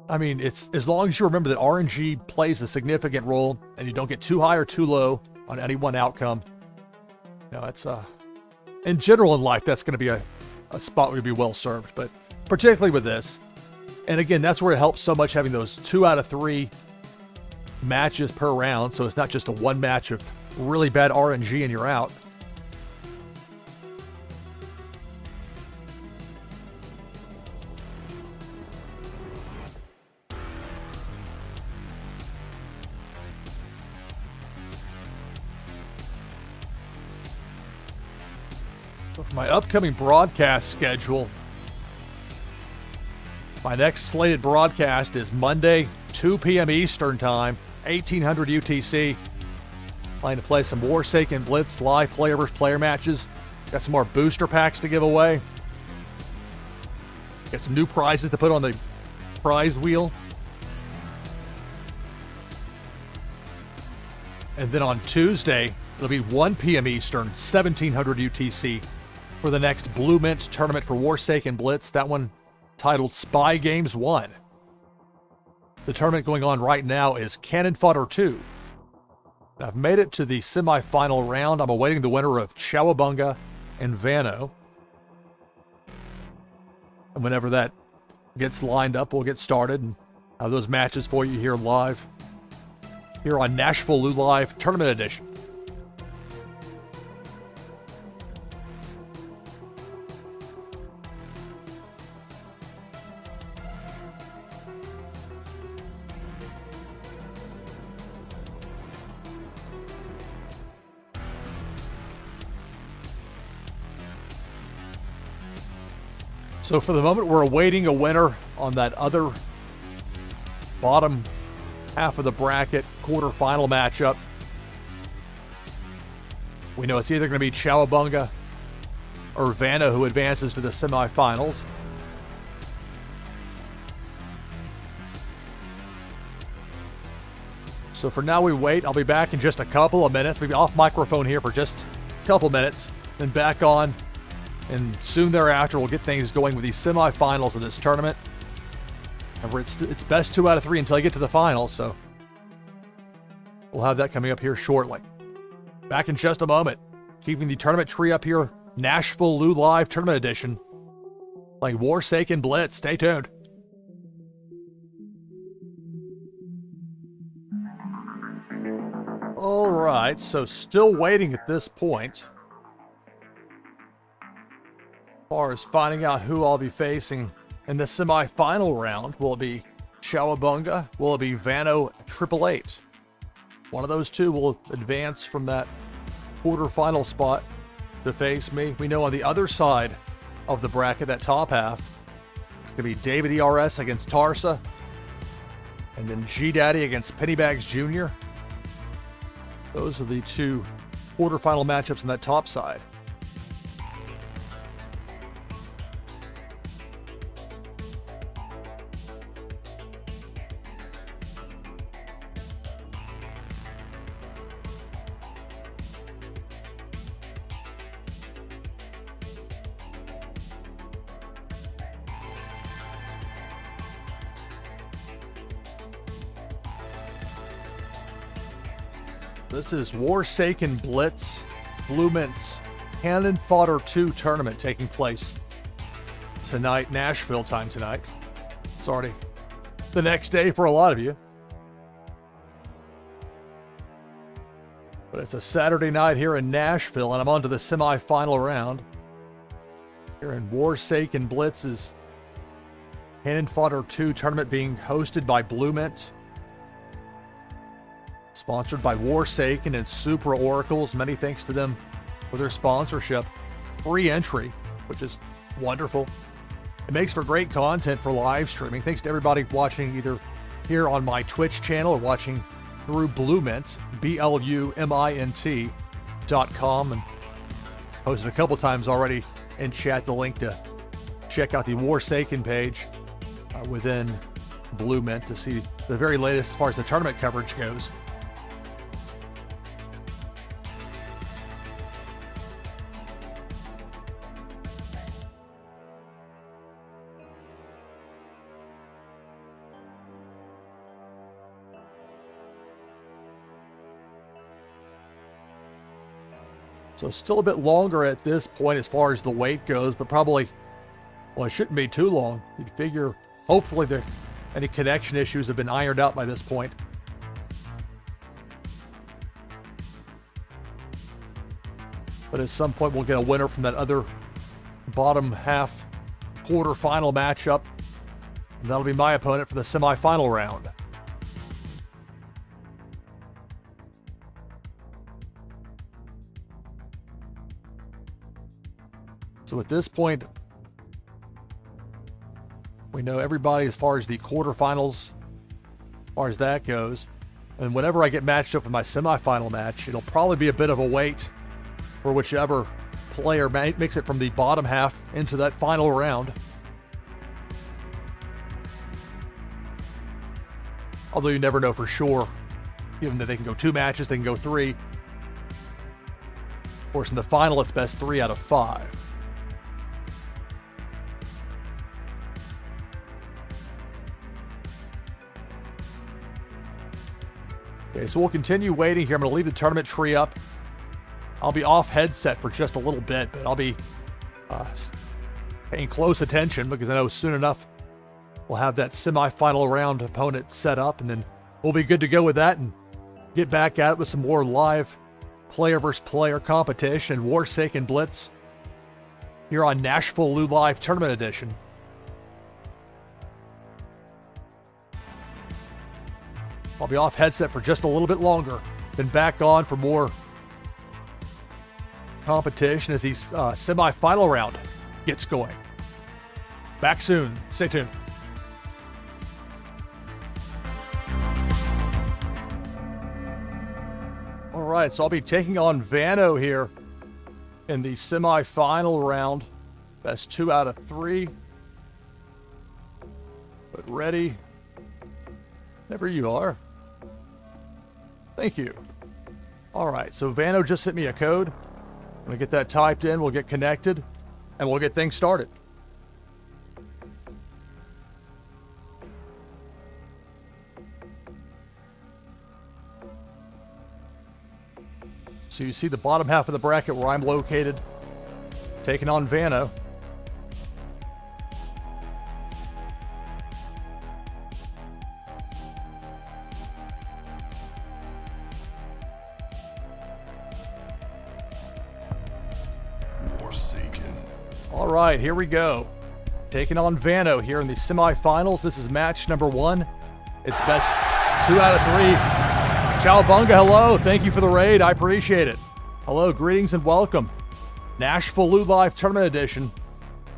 I mean, it's as long as you remember that RNG plays a significant role and you don't get too high or too low on any one outcome. You know, it's in general in life, that's going to be a spot where you'll be well served, but particularly with this. And again, that's where it helps so much having those 2 out of 3 matches per round. So it's not just a one match of really bad RNG and you're out. For my upcoming broadcast schedule, my next slated broadcast is Monday, 2 p.m. Eastern Time, 1800 UTC. Planning to play some Warsaken Blitz live player versus player matches. Got some more booster packs to give away. Got some new prizes to put on the prize wheel. And then on Tuesday, it'll be 1 p.m. Eastern, 1700 UTC, for the next BluMint tournament for Warsaken Blitz. That one titled Spy Games 1. The tournament going on right now is Cannon Fodder II. I've made it to the semifinal round. I'm awaiting the winner of Cowabunga and Vano. And whenever that gets lined up, we'll get started and have those matches for you here live, here on NashvilleLou Live Tournament Edition. So for the moment, we're awaiting a winner on that other bottom half of the bracket quarterfinal matchup. We know it's either going to be Cowabunga or Vanna who advances to the semifinals. So for now, we wait. I'll be back in just a couple of minutes. We'll be off microphone here for just a couple minutes, then back on. And soon thereafter, we'll get things going with these semifinals of this tournament. Remember, it's best 2 out of 3 until you get to the finals, so we'll have that coming up here shortly. Back in just a moment, keeping the tournament tree up here, NashvilleLou Live Tournament Edition, playing Warsaken Blitz. Stay tuned. All right, so still waiting at this point. As far as finding out who I'll be facing in the semifinal round. Will it be Chowabunga? Will it be Vano 888? One of those two will advance from that quarterfinal spot to face me. We know on the other side of the bracket, that top half, it's going to be David ERS against Tarsa, and then G Daddy against Pennybags Jr. Those are the two quarterfinal matchups on that top side. This is Warsaken Blitz, BluMint's Cannon Fodder II tournament taking place tonight, Nashville time tonight. It's already the next day for a lot of you. But it's a Saturday night here in Nashville, and I'm on to the semifinal round. Here in Warsaken Blitz's Cannon Fodder II tournament being hosted by BluMint. Sponsored by Warsaken and Supra Oracles. Many thanks to them for their sponsorship. Free entry, which is wonderful. It makes for great content for live streaming. Thanks to everybody watching either here on my Twitch channel or watching through BluMint, BluMint.com, and posted a couple times already in chat the link to check out the Warsaken page within BluMint to see the very latest as far as the tournament coverage goes. So still a bit longer at this point as far as the wait goes, but probably, well, it shouldn't be too long. You'd figure, hopefully, any connection issues have been ironed out by this point. But at some point, we'll get a winner from that other bottom half quarterfinal matchup. And that'll be my opponent for the semifinal round. So at this point, we know everybody as far as the quarterfinals, as far as that goes. And whenever I get matched up in my semifinal match, it'll probably be a bit of a wait for whichever player makes it from the bottom half into that final round. Although you never know for sure, given that they can go 2 matches, they can go 3. Of course, in the final, it's best 3 out of 5. Okay, so we'll continue waiting here. I'm going to leave the tournament tree up. I'll be off headset for just a little bit, but I'll be paying close attention because I know soon enough we'll have that semifinal round opponent set up, and then we'll be good to go with that and get back at it with some more live player versus player competition and Warsaken Blitz here on NashvilleLou Live Tournament Edition. I'll be off headset for just a little bit longer, then back on for more competition as the semi-final round gets going. Back soon. Stay tuned. All right, so I'll be taking on Vano here in the semi-final round. Best 2 out of 3. But ready whenever you are. Thank you. All right, so Vano just sent me a code. I'm going to get that typed in. We'll get connected, and we'll get things started. So you see the bottom half of the bracket where I'm located, taking on Vano. All right, here we go. taking on Vano here in the semifinals. This is match number 1. It's best 2 out of 3. Cowabunga, hello. Thank you for the raid. I appreciate it. Hello, greetings and welcome. NashvilleLou Live Tournament Edition.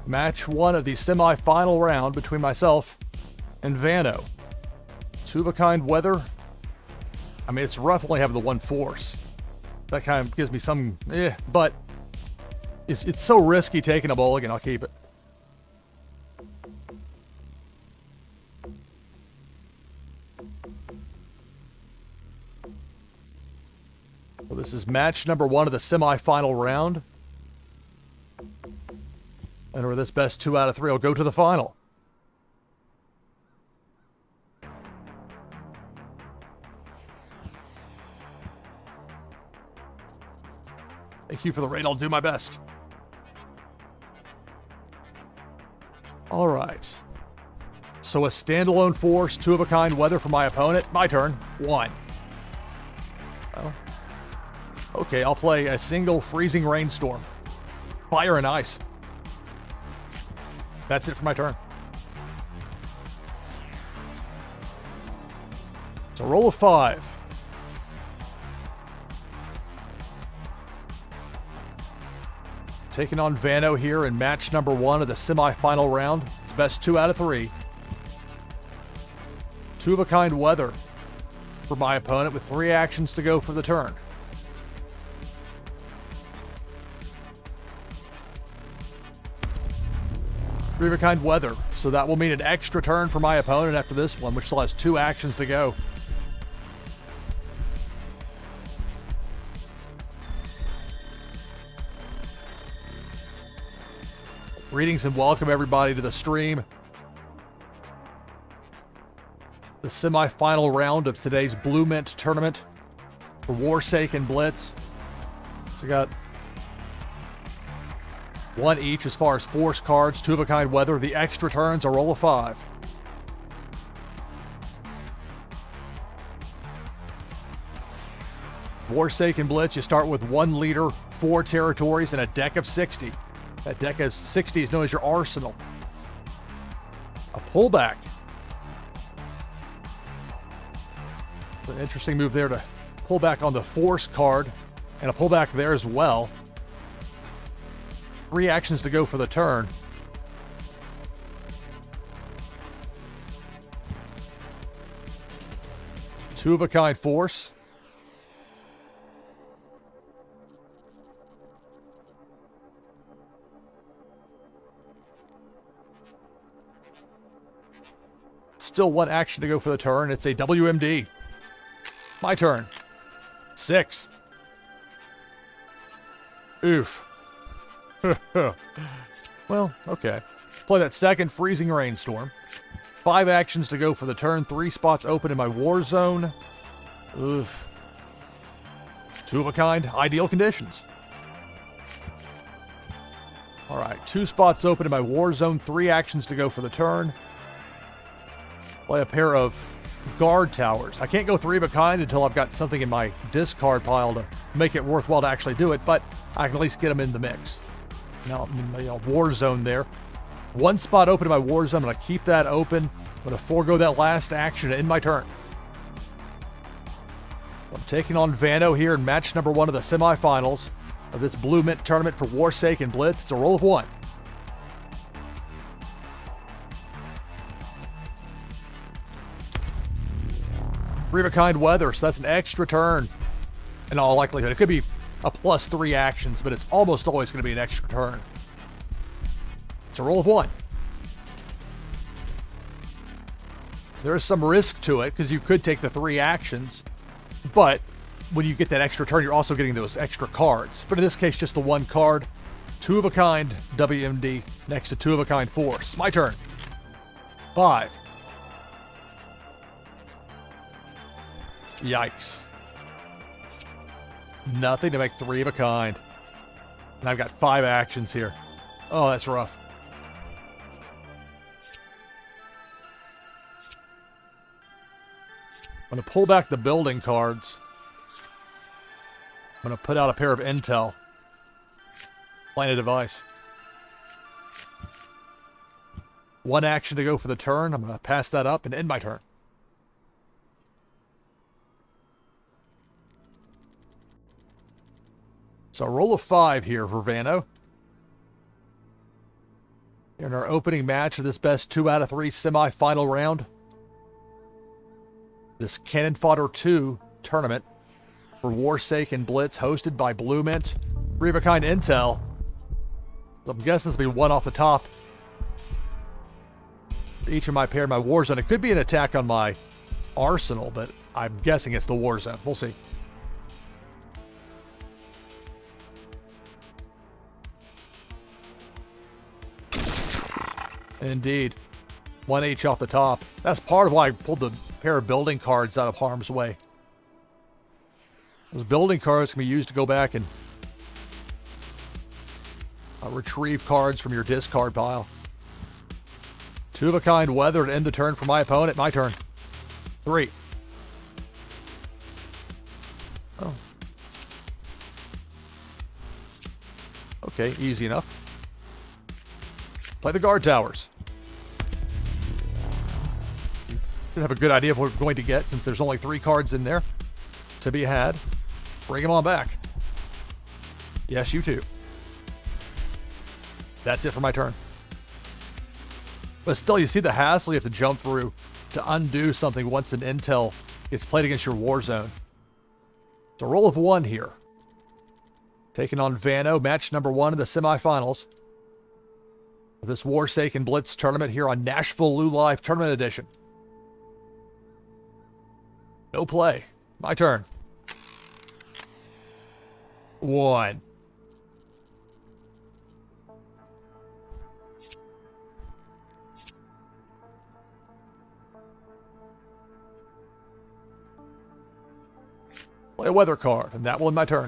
Match 1 of the semifinal round between myself and Vano. 2-of-a-kind weather. I mean, it's rough only having the 1 force. That kind of gives me some, but it's so risky taking a mulligan. I'll keep it. Well, this is match number 1 of the semifinal round. And where this best 2 out of 3 will go to the final. Thank you for the raid. I'll do my best. All right. So a standalone force, 2-of-a-kind weather for my opponent. My turn. 1. Well, okay, I'll play a single freezing rainstorm. Fire and ice. That's it for my turn. So roll a 5. Taking on Vano here in match number 1 of the semifinal round. It's best 2 out of 3. 2-of-a-kind weather for my opponent with 3 actions to go for the turn. Three-of-a-kind weather, so that will mean an extra turn for my opponent after this one, which still has 2 actions to go. Greetings and welcome everybody to the stream. The semi-final round of today's BluMint tournament for Warsaken Blitz. So I got 1 each as far as force cards, 2-of-a-kind weather. The extra turns, a roll of 5. Warsaken Blitz, you start with 1 leader, 4 territories, and a deck of 60. That deck of 60 is known as your arsenal. A pullback. An interesting move there to pull back on the force card, and a pullback there as well. 3 actions to go for the turn. Two-of-a-kind force. Still 1 action to go for the turn. It's a WMD. My turn. 6. Oof. Well, okay. Play that second freezing rainstorm. 5 actions to go for the turn. 3 spots open in my war zone. Oof. 2-of-a-kind, ideal conditions. All right, 2 spots open in my war zone. 3 actions to go for the turn. Play a pair of guard towers. I can't go 3-of-a-kind until I've got something in my discard pile to make it worthwhile to actually do it, but I can at least get them in the mix. Now I'm in my war zone there. 1 spot open in my war zone. I'm going to keep that open. I'm going to forego that last action to end my turn. I'm taking on Vano here in match number 1 of the semifinals of this BluMint tournament for Warsaken Blitz. It's a roll of 1. Three-of-a-kind weather, so that's an extra turn in all likelihood. It could be a plus 3 actions, but it's almost always going to be an extra turn. It's a roll of 1. There is some risk to it because you could take the 3 actions, but when you get that extra turn, you're also getting those extra cards. But in this case, just the 1 card. 2-of-a-kind WMD next to 2-of-a-kind force. My turn. 5. Yikes. Nothing to make 3-of-a-kind. And I've got 5 actions here. Oh, that's rough. I'm going to pull back the building cards. I'm going to put out a pair of intel. Plant a device. 1 action to go for the turn. I'm going to pass that up and end my turn. So a roll of 5 here for Vano. In our opening match of this best 2 out of 3 semi-final round. This Cannon Fodder II tournament for Warsaken Blitz, hosted by BluMint. 3-of-a-kind intel. I'm guessing this will be 1 off the top. Each of my pair, my Warzone. It could be an attack on my arsenal, but I'm guessing it's the Warzone. We'll see. Indeed. 1 each off the top. That's part of why I pulled the pair of building cards out of harm's way. Those building cards can be used to go back and retrieve cards from your discard pile. 2-of-a-kind weather to end the turn for my opponent. My turn. 3. Oh. Okay, easy enough. Play the guard towers. You have a good idea of what we're going to get since there's only 3 cards in there to be had. Bring them on back. Yes, you too. That's it for my turn. But still, you see the hassle you have to jump through to undo something once an intel gets played against your war zone. It's a roll of 1 here. Taking on Vano, match number 1 in the semifinals of this Warsaken Blitz tournament here on NashvilleLou Live Tournament Edition. No play. My turn. 1. Play a weather card, and that will end my turn.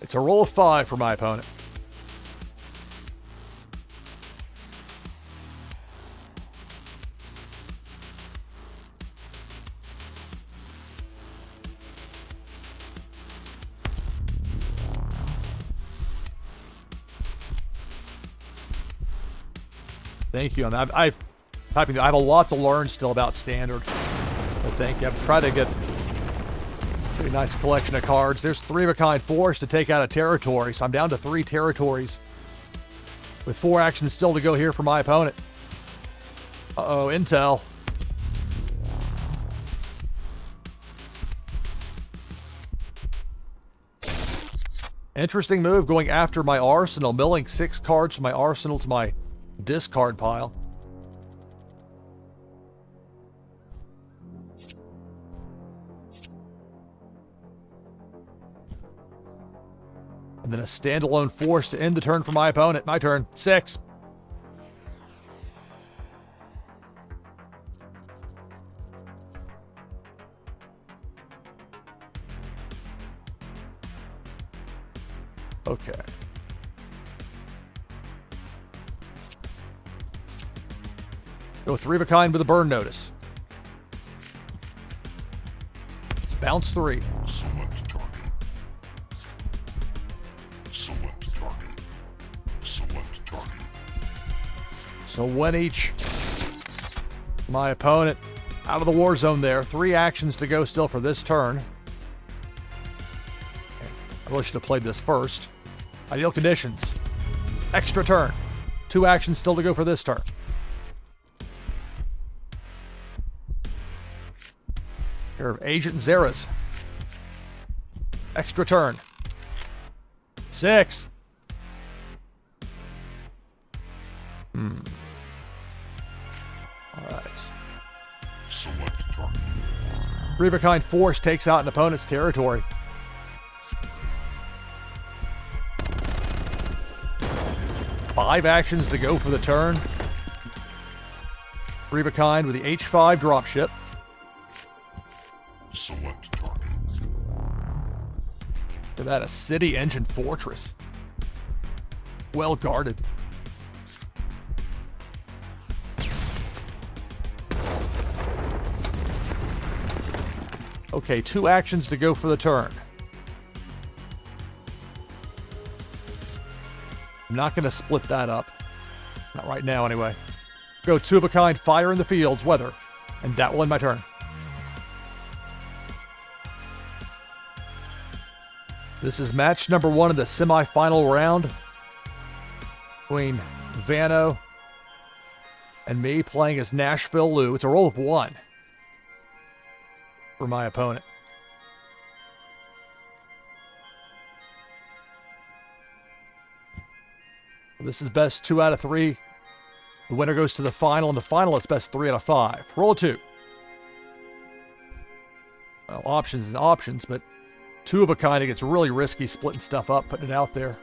It's a roll of 5 for my opponent. Thank you. And I have a lot to learn still about standard. But thank you. I've tried to get a pretty nice collection of cards. There's 3-of-a-kind force to take out a territory, so I'm down to 3 territories with 4 actions still to go here for my opponent. Uh-oh, intel. Interesting move going after my arsenal, milling 6 cards from my arsenal to my discard pile. And then a standalone force to end the turn for my opponent. My turn. 6. Okay. Go 3-of-a-kind with a burn notice. It's bounce 3. Select target. Select target. Select target. So 1 each. My opponent out of the war zone there. 3 actions to go still for this turn. I really should have played this first. Ideal conditions. Extra turn. 2 actions still to go for this turn. Here of Agent Zeras. Extra turn. 6. Alright. Select target. 3-of-a-kind force takes out an opponent's territory. Five actions to go for the turn. 3-of-a-kind with the H5 dropship. Select target. Look at that, a city engine fortress. Well guarded. Okay, 2 actions to go for the turn. I'm not going to split that up. Not right now, anyway. Go 2 of a kind, fire in the fields, weather. And that will end my turn. This is match number 1 of the semifinal round between Vano and me playing as NashvilleLou. It's a roll of 1 for my opponent. This is best 2 out of 3. The winner goes to the final, and the final is best 3 out of 5. Roll 2. Well, options and options, but 2 of a kind, it gets really risky splitting stuff up, putting it out there.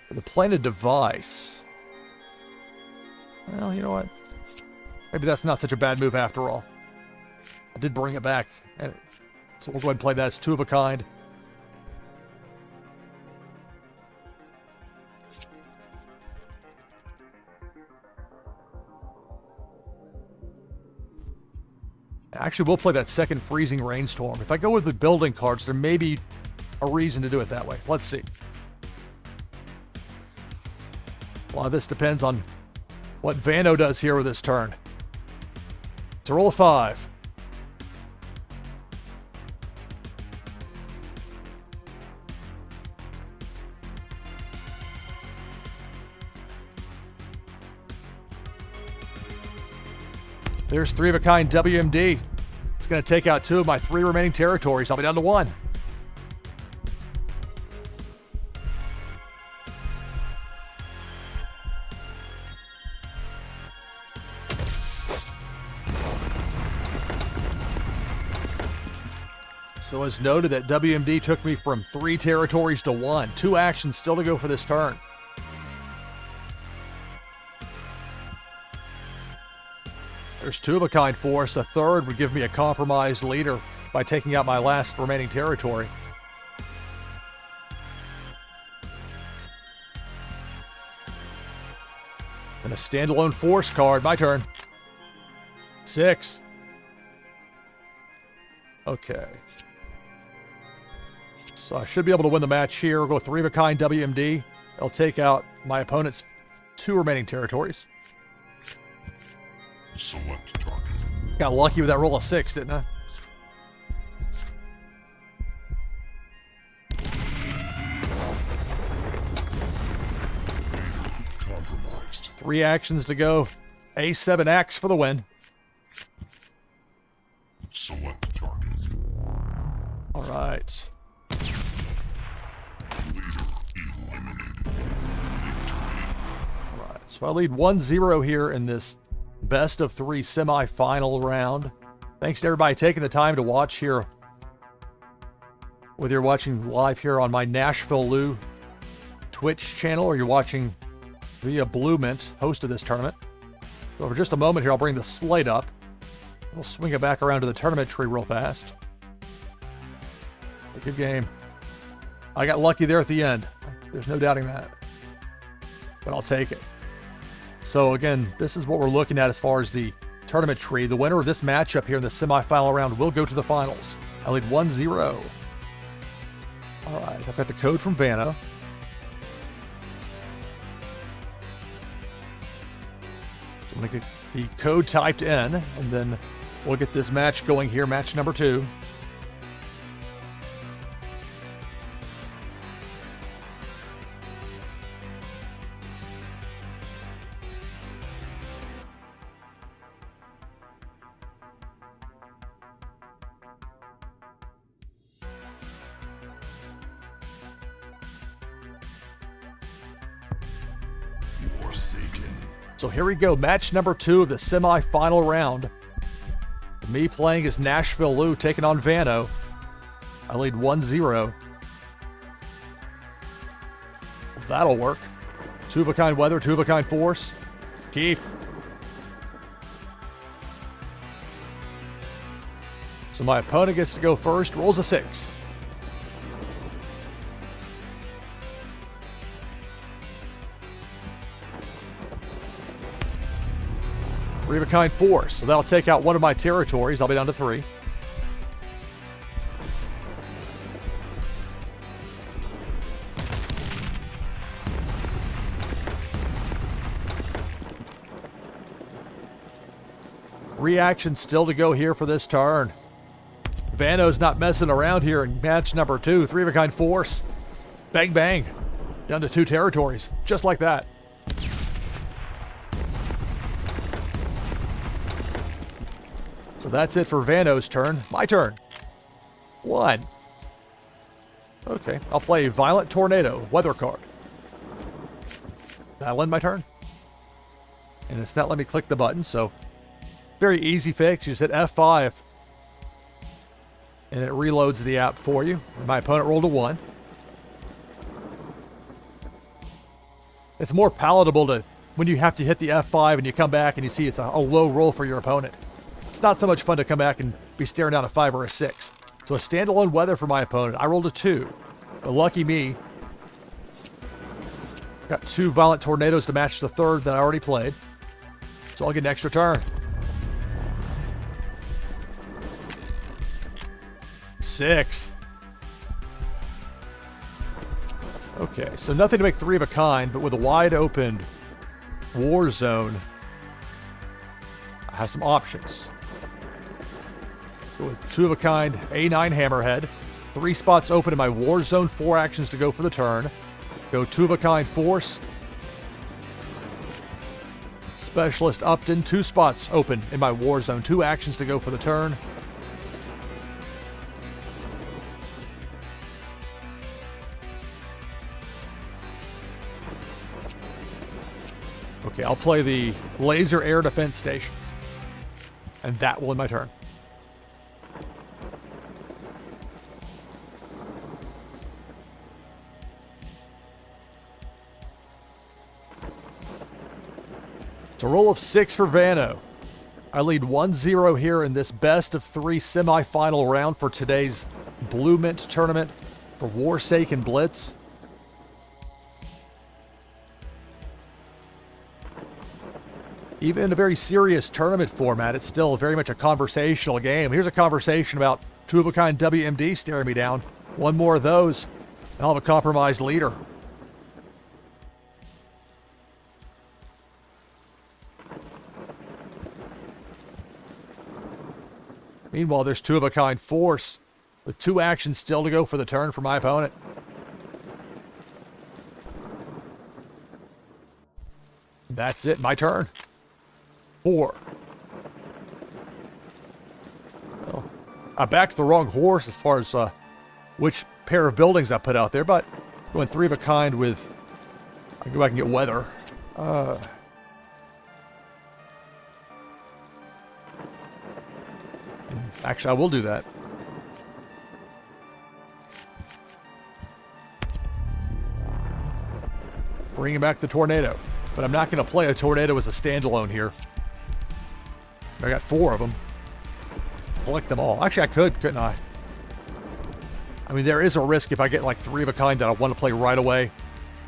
For the planted device. Well, you know what? Maybe that's not such a bad move after all. I did bring it back. So we'll go ahead and play that as 2 of a kind. Actually, we'll play that second freezing rainstorm. If I go with the building cards, there may be a reason to do it that way. Let's see. A lot of this depends on what Vano does here with this turn. It's a roll of 5. There's 3 of a kind WMD. It's going to take out 2 of my 3 remaining territories. I'll be down to 1. So as noted, that WMD took me from 3 territories to 1. 2 actions still to go for this turn. There's 2 of a kind force. A third would give me a compromised leader by taking out my last remaining territory. And a standalone force card. My turn. 6. Okay. So I should be able to win the match here. We'll go 3 of a kind WMD. I'll take out my opponent's 2 remaining territories. Select target. Got lucky with that roll of 6, didn't I? Compromised. 3 actions to go. A7X for the win. Select target. All right. Leader eliminated. Victory. All right. So I lead 1-0 here in this best of 3 semi-final round. Thanks to everybody taking the time to watch here. Whether you're watching live here on my NashvilleLou Twitch channel or you're watching via BluMint, host of this tournament. So for just a moment here, I'll bring the slate up. We'll swing it back around to the tournament tree real fast. A good game. I got lucky there at the end. There's no doubting that. But I'll take it. So again, this is what we're looking at as far as the tournament tree. The winner of this matchup here in the semifinal round will go to the finals. I lead 1-0. All right, I've got the code from Vano. So I'm going to get the code typed in, and then we'll get this match going here, match number 2. Warsaken. So here we go, match number 2 of the semi-final round. Me playing as NashvilleLou, taking on Vano. I lead 1-0. That'll work. 2 of a kind weather, 2 of a kind force. Keep. So my opponent gets to go first, rolls a 6. Three of a kind force. So that'll take out one of my territories. I'll be down to 3. Reaction still to go here for this turn. Vano's not messing around here in match number 2. Three of a kind force. Bang, bang. Down to 2 territories. Just like that. So that's it for Vano's turn. My turn. 1. Okay, I'll play Violent Tornado, weather card. That'll end my turn. And it's not letting me click the button, so very easy fix. You just hit F5 and it reloads the app for you. My opponent rolled a 1. It's more palatable to when you have to hit the F5 and you come back and you see it's a low roll for your opponent. It's not so much fun to come back and be staring down a 5 or a 6. So a standalone weather for my opponent. I rolled a 2. But lucky me, got 2 violent tornadoes to match the 3rd that I already played. So I'll get an extra turn. 6. Okay, so nothing to make 3 of a kind, but with a wide open war zone, I have some options. Go with 2 of a kind A9 hammerhead. 3 spots open in my war zone, 4 actions to go for the turn. Go 2 of a kind force. Specialist Upton, 2 spots open in my war zone, 2 actions to go for the turn. Okay, I'll play the laser air defense stations. And that will end my turn. It's a roll of 6 for Vano. I lead 1-0 here in this best of 3 semifinal round for today's BluMint tournament for Warsaken Blitz. Even in a very serious tournament format, it's still very much a conversational game. Here's a conversation about 2 of a kind WMD staring me down. 1 more of those, and I'll have a compromised leader. Meanwhile, there's 2 of a kind force with 2 actions still to go for the turn for my opponent. That's it, my turn. 4. Well, I backed the wrong horse as far as which pair of buildings I put out there, but going 3 of a kind with, I can go back and get weather. Actually, I will do that. Bringing back the tornado. But I'm not going to play a tornado as a standalone here. I got 4 of them. Collect them all. Actually, I could, couldn't I? I mean, there is a risk if I get like 3 of a kind that I want to play right away.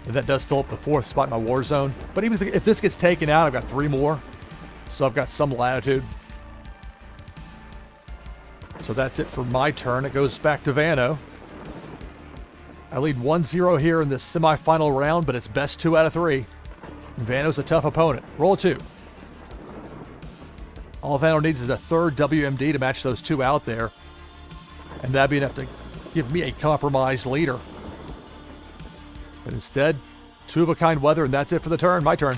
And that does fill up the 4th spot in my war zone. But even if this gets taken out, I've got 3 more. So I've got some latitude. So that's it for my turn. It goes back to Vano. I lead 1-0 here in this semifinal round, but it's best 2 out of 3. Vano's a tough opponent. Roll a 2. All Vano needs is a 3rd WMD to match those 2 out there. And that'd be enough to give me a compromised leader. But instead, 2 of a kind weather, and that's it for the turn. My turn.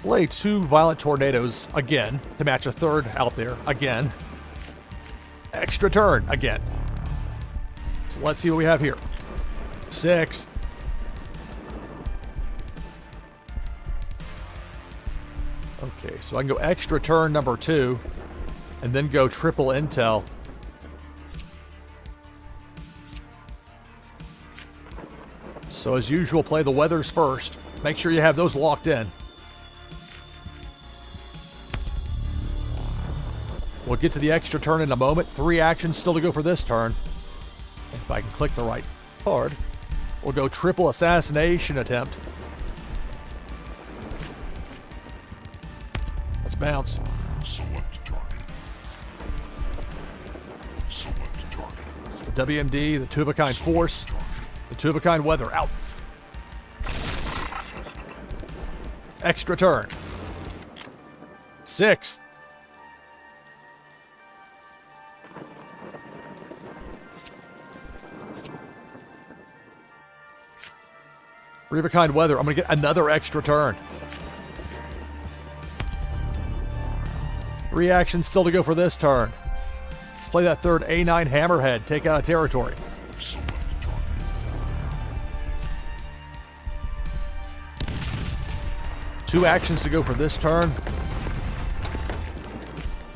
Play 2 violent tornadoes again to match a 3rd out there again. Extra turn again. So let's see what we have here. 6. Okay, so I can go extra turn number 2 and then go triple intel. So as usual, play the weathers first. Make sure you have those locked in. We'll get to the extra turn in a moment. 3 actions still to go for this turn. If I can click the right card. We'll go triple assassination attempt. Let's bounce. Select target. Select target. The WMD, the two-of-a-kind force, the two-of-a-kind weather, out. Extra turn. 6. Three-of-a-kind weather. I'm going to get another extra turn. 3 actions still to go for this turn. Let's play that third A9 Hammerhead. Take out a territory. Select target. 2 actions to go for this turn.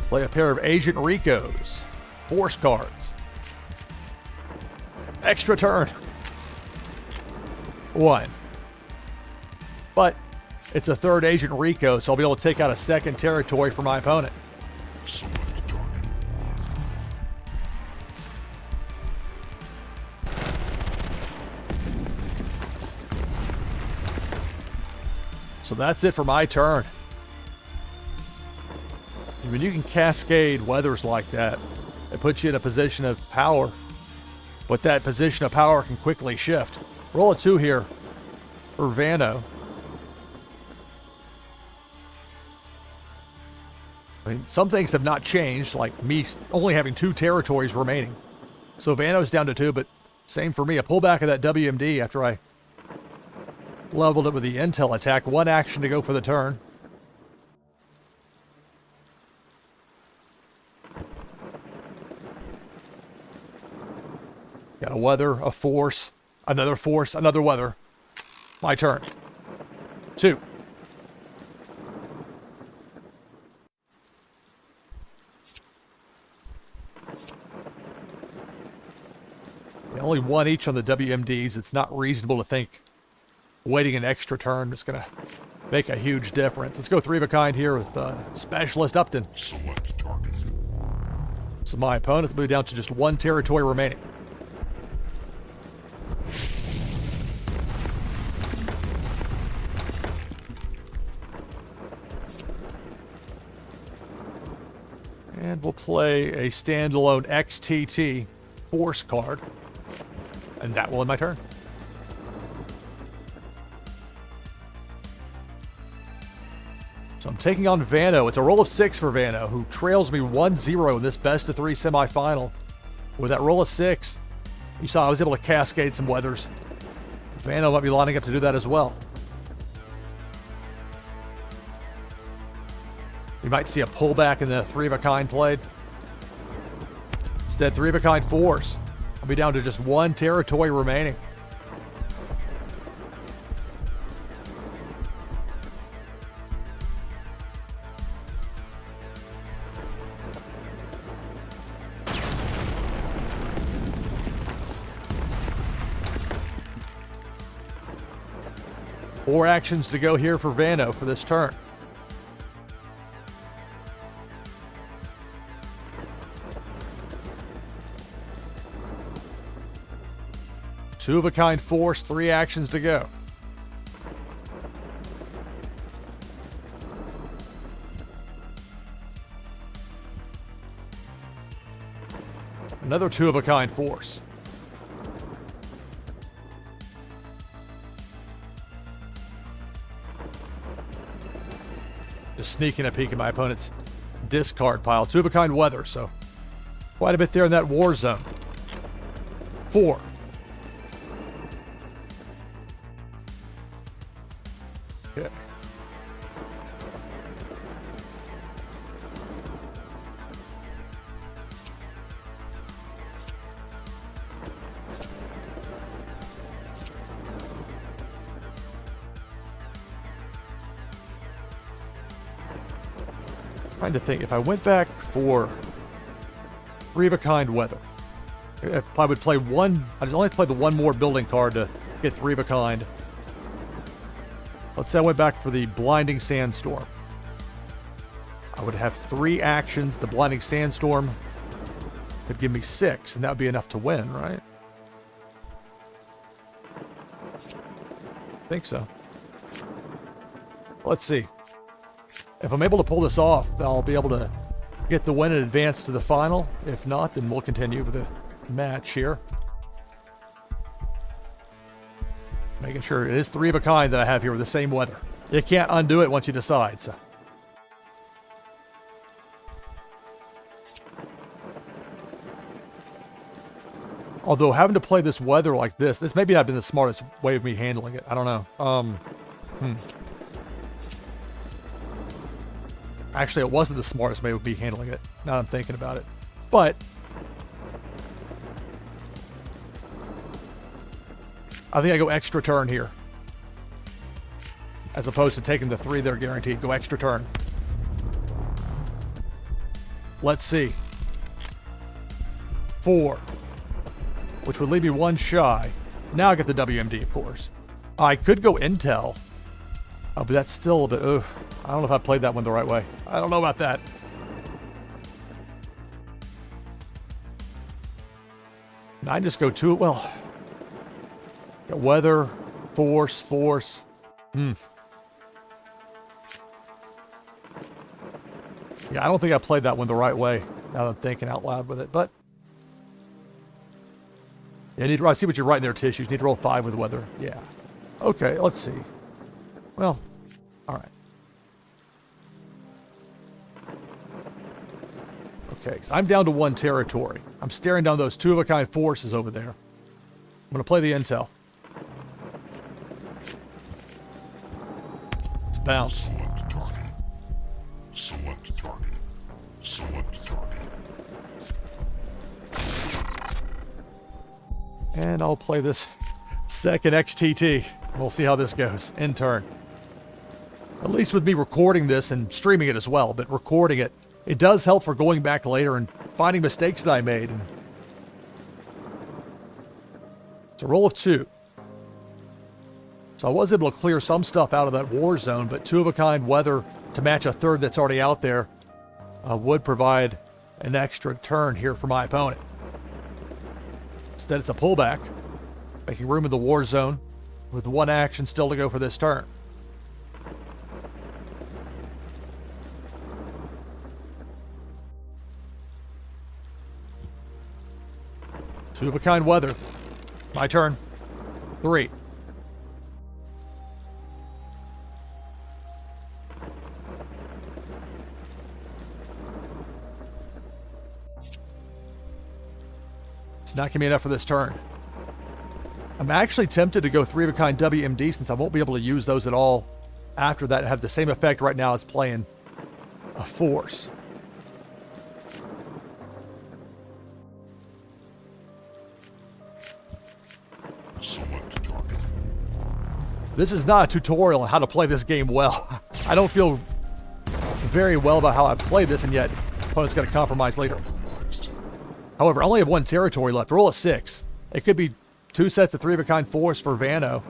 Play a pair of Agent Ricos. Force cards. Extra turn. 1. But it's a third Agent Rico, so I'll be able to take out a second territory for my opponent. Select target. So that's it for my turn. When you can cascade weathers like that, it puts you in a position of power. But that position of power can quickly shift. Roll a 2 here for Vano. I mean, some things have not changed, like me only having 2 territories remaining. So Vano's down to 2, but same for me. A pullback of that WMD after I leveled it with the intel attack. 1 action to go for the turn. Got a weather, a force, another weather. My turn. 2. Only 1 each on the WMDs. It's not reasonable to think waiting an extra turn is going to make a huge difference. Let's go 3-of-a-kind here with Specialist Upton. Select target. So my opponent's moved down to just 1 territory remaining. And we'll play a standalone XTT Force card. And that will end my turn. So I'm taking on Vano. It's a roll of 6 for Vano, who trails me 1-0 in this best-of-3 semifinal. With that roll of 6, you saw I was able to cascade some weathers. Vano might be lining up to do that as well. You might see a pullback in the 3-of-a-kind played. Instead, 3-of-a-kind force. I'll be down to just 1 territory remaining. Four actions to go here for Vano for this turn. Two-of-a-kind force, 3 actions to go. Another two-of-a-kind force. Just sneaking a peek at my opponent's discard pile. Two-of-a-kind weather, so quite a bit there in that war zone. 4. Okay. Trying to think, if I went back for 3-of-a-kind weather, if I would play one, I just only have to play the 1 more building card to get 3-of-a-kind. Let's say I went back for the Blinding Sandstorm. I would have 3 actions. The Blinding Sandstorm could give me 6, and that would be enough to win, right? think so. Let's see. If I'm able to pull this off, I'll be able to get the win and advance to the final. If not, then we'll continue with the match here. Making sure it is 3 of a kind that I have here with the same weather. You can't undo it once you decide, so. Although having to play this weather like this maybe not been the smartest way of me handling it. I don't know. Actually, it wasn't the smartest way of me handling it, now that I'm thinking about it. But I think I go extra turn here. As opposed to taking the 3 that are guaranteed. Go extra turn. Let's see. 4. Which would leave me 1 shy. Now I get the WMD, of course. I could go Intel. Oh, but that's still a bit... I don't know if I played that one the right way. I don't know about that. Now I just go to it. Well, got weather, force. Yeah, I don't think I played that one the right way. Now that I'm thinking out loud with it, but yeah, I see what you're writing there, Tissues. You need to roll 5 with weather. Yeah. Okay, let's see. Well, all right. Okay, so I'm down to 1 territory. I'm staring down those 2 of a kind forces over there. I'm going to play the Intel. Let's bounce. Select target. Select target. Select target. And I'll play this second XTT. We'll see how this goes in turn. At least with me recording this and streaming it as well, but recording it, it does help for going back later and finding mistakes that I made. And it's a roll of 2. So I was able to clear some stuff out of that war zone, but 2 of a kind weather to match a 3rd that's already out there would provide an extra turn here for my opponent. Instead, it's a pullback, making room in the war zone with 1 action still to go for this turn. Two of a kind weather. My turn. 3. It's not going to be enough for this turn. I'm actually tempted to go 3 of a kind WMD since I won't be able to use those at all after that. Have the same effect right now as playing a force. Select target. This is not a tutorial on how to play this game well. I don't feel very well about how I play this, and yet opponent's got to compromise later. However, I only have 1 territory left. Roll a 6. It could be 2 sets of 3 of a kind force for Vano.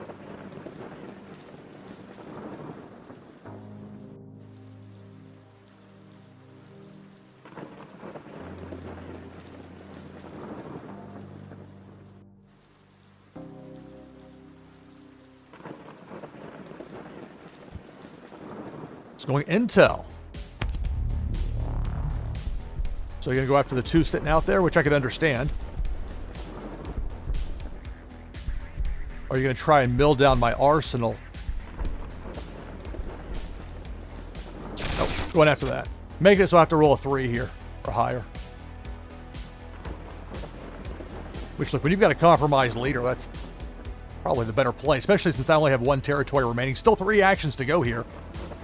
It's going Intel. So you're going to go after the 2 sitting out there, which I could understand. Or you're going to try and mill down my arsenal. Oh, going after that. Make it so I have to roll a 3 here, or higher. Which, look, when you've got a compromised leader, that's probably the better play, especially since I only have 1 territory remaining. Still 3 actions to go here.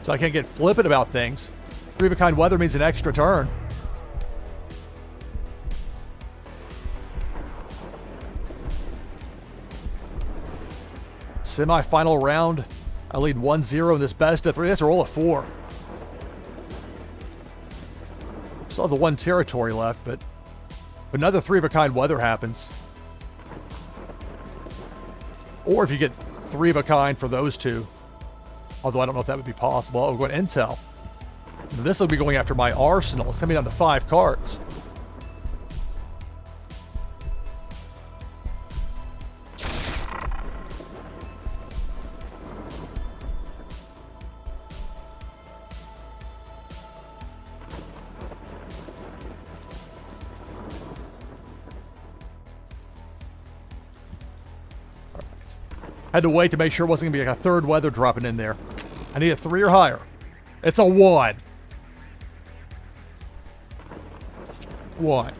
So I can't get flippant about things. 3 of a kind weather means an extra turn. Semi-final round. I lead 1-0 in this best of 3. That's a roll of 4. Still have the 1 territory left, but another 3 of a kind weather happens. Or if you get 3 of a kind for those 2. Although I don't know if that would be possible. Oh, we're going Intel. This will be going after my arsenal. It's going to be down to 5 cards. Had to wait to make sure it wasn't going to be like a third weather dropping in there. I need a 3 or higher. It's a 1. 1.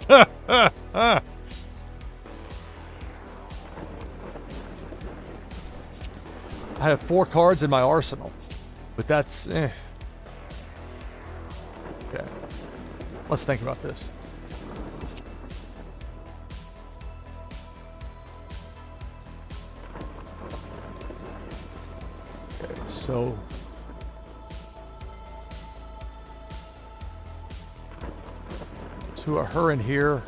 I have 4 cards in my arsenal, but that's Okay. Let's think about this. Okay, so to her in here.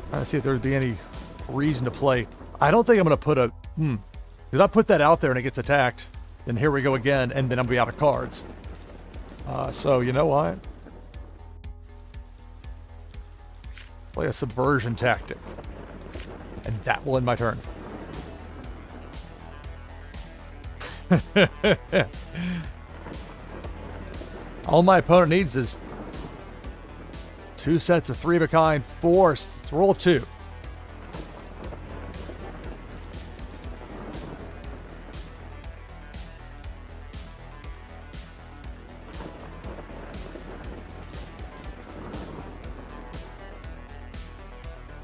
Trying to see if there would be any reason to play. I don't think I'm going to put a... Did I put that out there and it gets attacked? Then here we go again, and then I'm going to be out of cards. So, you know what? Play a subversion tactic. And that will end my turn. All my opponent needs is 2 sets of 3 of a kind, 4. It's a roll of 2.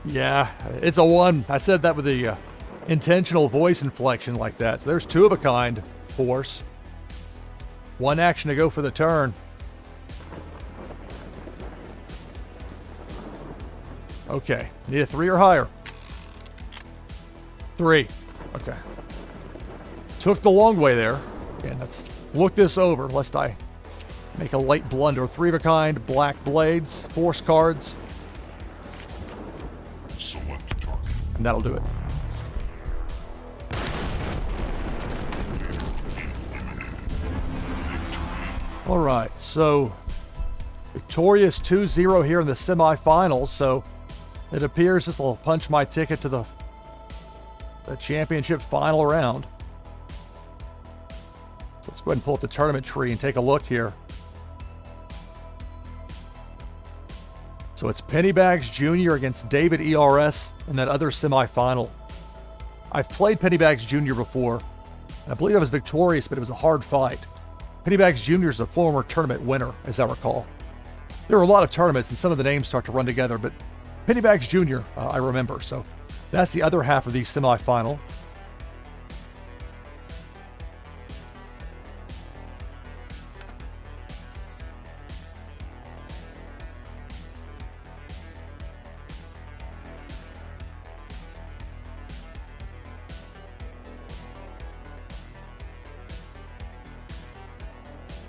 Yeah, it's a 1. I said that with the intentional voice inflection like that. So there's 2 of a kind, force. 1 action to go for the turn. Okay, need a 3 or higher. 3. Okay. Took the long way there. Again, let's look this over lest I make a light blunder. 3 of a kind, black blades, force cards. Select target. And that'll do it. All right, so victorious 2-0 here in the semifinals. So it appears this will punch my ticket to the championship final round. So let's go ahead and pull up the tournament tree and take a look here. So it's Pennybags Jr. against David ERS in that other semifinal. I've played Pennybags Jr. before, and I believe I was victorious, but it was a hard fight. Pennybags Jr. is a former tournament winner, as I recall. There were a lot of tournaments, and some of the names start to run together, but Pennybags Jr., I remember. So that's the other half of the semifinal.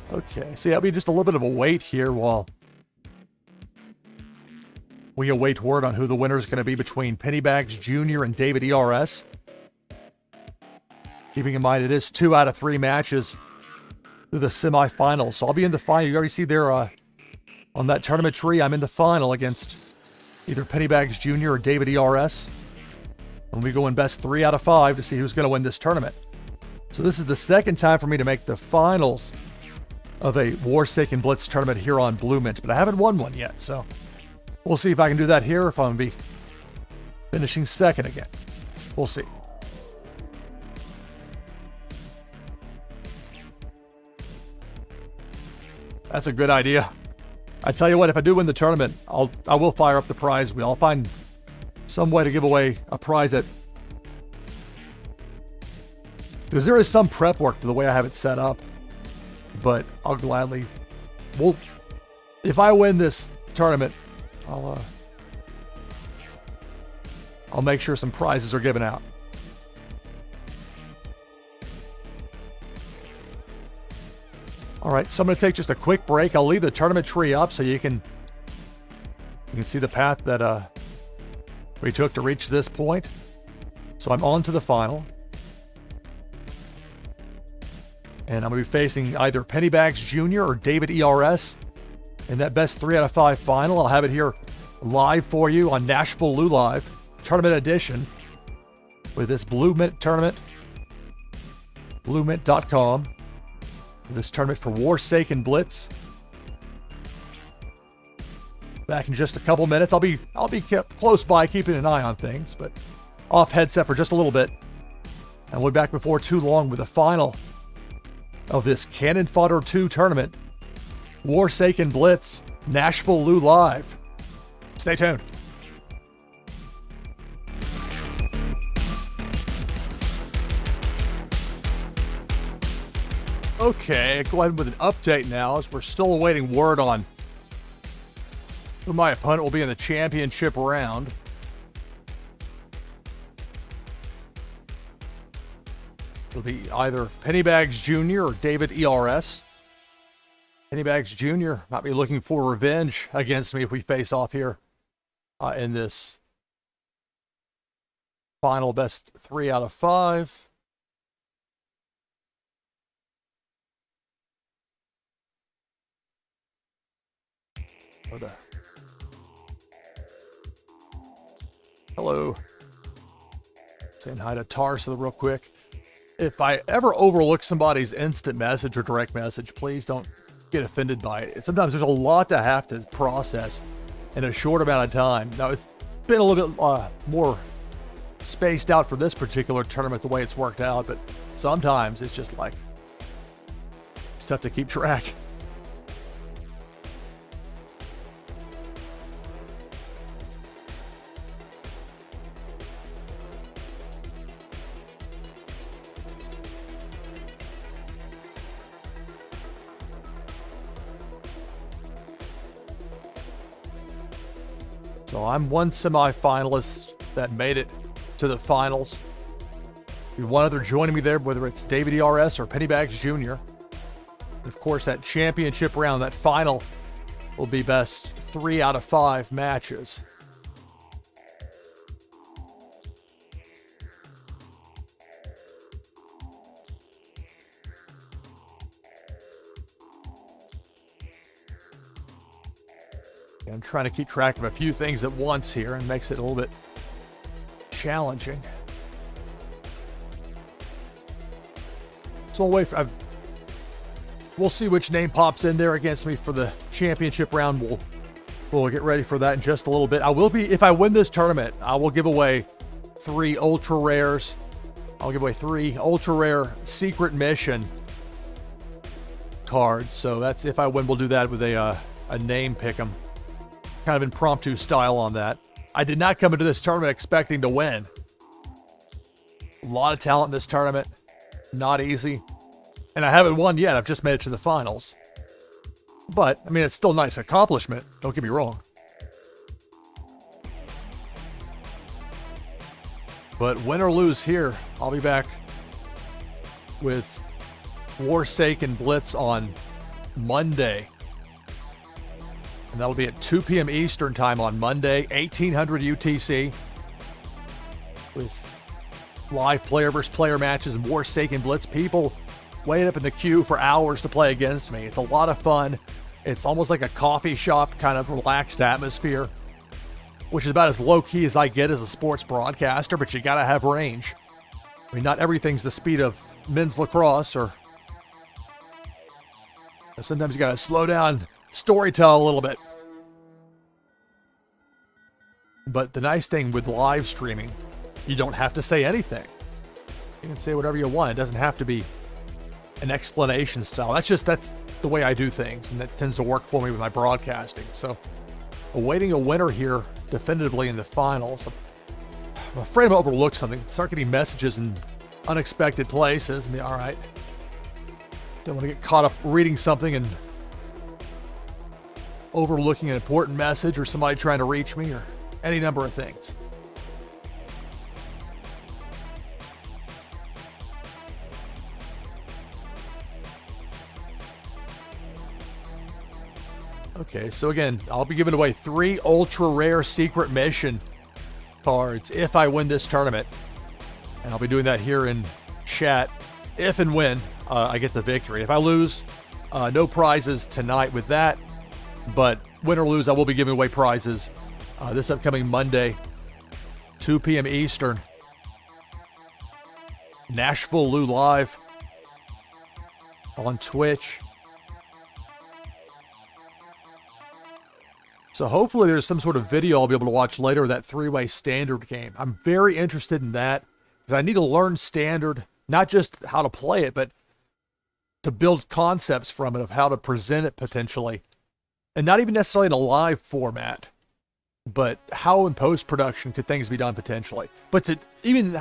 Okay, so yeah, it'll be just a little bit of a wait here while we await word on who the winner is going to be between Pennybags Jr. and David ERS. Keeping in mind, it is 2 out of 3 matches through the semifinals. So I'll be in the final. You already see there on that tournament tree, I'm in the final against either Pennybags Jr. or David ERS. And we go in best 3 out of 5 to see who's going to win this tournament. So this is the second time for me to make the finals of a Warsaken Blitz tournament here on BluMint, but I haven't won one yet, so we'll see if I can do that here, if I'm going to be finishing second again. We'll see. That's a good idea. I tell you what, if I do win the tournament, I will fire up the prize wheel. I'll find some way to give away a prize that... Because there is some prep work to the way I have it set up. But I'll gladly... Well, if I win this tournament, I'll make sure some prizes are given out. All right, so I'm going to take just a quick break. I'll leave the tournament tree up so you can see the path that we took to reach this point. So I'm on to the final. And I'm going to be facing either Pennybags Jr. or David ERS in that best 3 out of 5 final. I'll have it here live for you on NashvilleLou Live, Tournament Edition. with this BluMint tournament. BluMint.com. This tournament for Warsaken Blitz. Back in just a couple minutes. I'll be kept close by, keeping an eye on things, but off headset for just a little bit. And we'll be back before too long with the final of this Cannon Fodder II tournament. Warsaken Blitz, NashvilleLou live. Stay tuned. Okay, go ahead with an update now, as we're still awaiting word on who my opponent will be in the championship round. It'll be either Pennybags Jr. or David ERS. Pennybags Jr. might be looking for revenge against me if we face off here in this final best 3 out of 5. Hello. Saying hi to Tarsa real quick. If I ever overlook somebody's instant message or direct message, please don't get offended by it. Sometimes there's a lot to have to process in a short amount of time. Now, it's been a little bit more spaced out for this particular tournament, the way it's worked out, but sometimes it's just like, it's tough to keep track. So I'm one semifinalist that made it to the finals. One other joining me there, whether it's David ERS or Pennybags Jr. Of course, that championship round, that final, will be best 3 out of 5 matches. I'm trying to keep track of a few things at once here, and makes it a little bit challenging. So we'll see which name pops in there against me for the championship round. We'll get ready for that in just a little bit. If I win this tournament, I will give away 3 ultra rares. I'll give away 3 ultra rare secret mission cards. So that's if I win. We'll do that with a name pick'em. Kind of impromptu style on that. I did not come into this tournament expecting to win. A lot of talent in this tournament. Not easy. And I haven't won yet. I've just made it to the finals. But, I mean, it's still a nice accomplishment. Don't get me wrong. But win or lose here, I'll be back with Warsaken Blitz on Monday. And that'll be at 2 p.m. Eastern time on Monday, 1800 UTC, with live player versus player matches and Warsaken Blitz. People waiting up in the queue for hours to play against me. It's a lot of fun. It's almost like a coffee shop kind of relaxed atmosphere, which is about as low-key as I get as a sports broadcaster, but you gotta have range. I mean, not everything's the speed of men's lacrosse, or sometimes you gotta slow down, storytell a little bit. But the nice thing with live streaming, you don't have to say anything. You can say whatever you want. It doesn't have to be an explanation style. That's the way I do things, and that tends to work for me with my broadcasting. So, awaiting a winner here definitively in the finals. I'm afraid I'm gonna overlook something. Start getting messages in unexpected places. And be all right. Don't want to get caught up reading something and overlooking an important message, or somebody trying to reach me, or any number of things. Okay, so again, I'll be giving away 3 ultra rare secret mission cards if I win this tournament. And I'll be doing that here in chat if and when I get the victory. If I lose, no prizes tonight with that. But win or lose, I will be giving away prizes this upcoming Monday, 2 p.m. Eastern, NashvilleLou live on Twitch. So hopefully there's some sort of video I'll be able to watch later of that three-way standard game. I'm very interested in that because I need to learn standard, not just how to play it, but to build concepts from it of how to present it potentially. And not even necessarily in a live format, but how in post-production could things be done potentially. But to even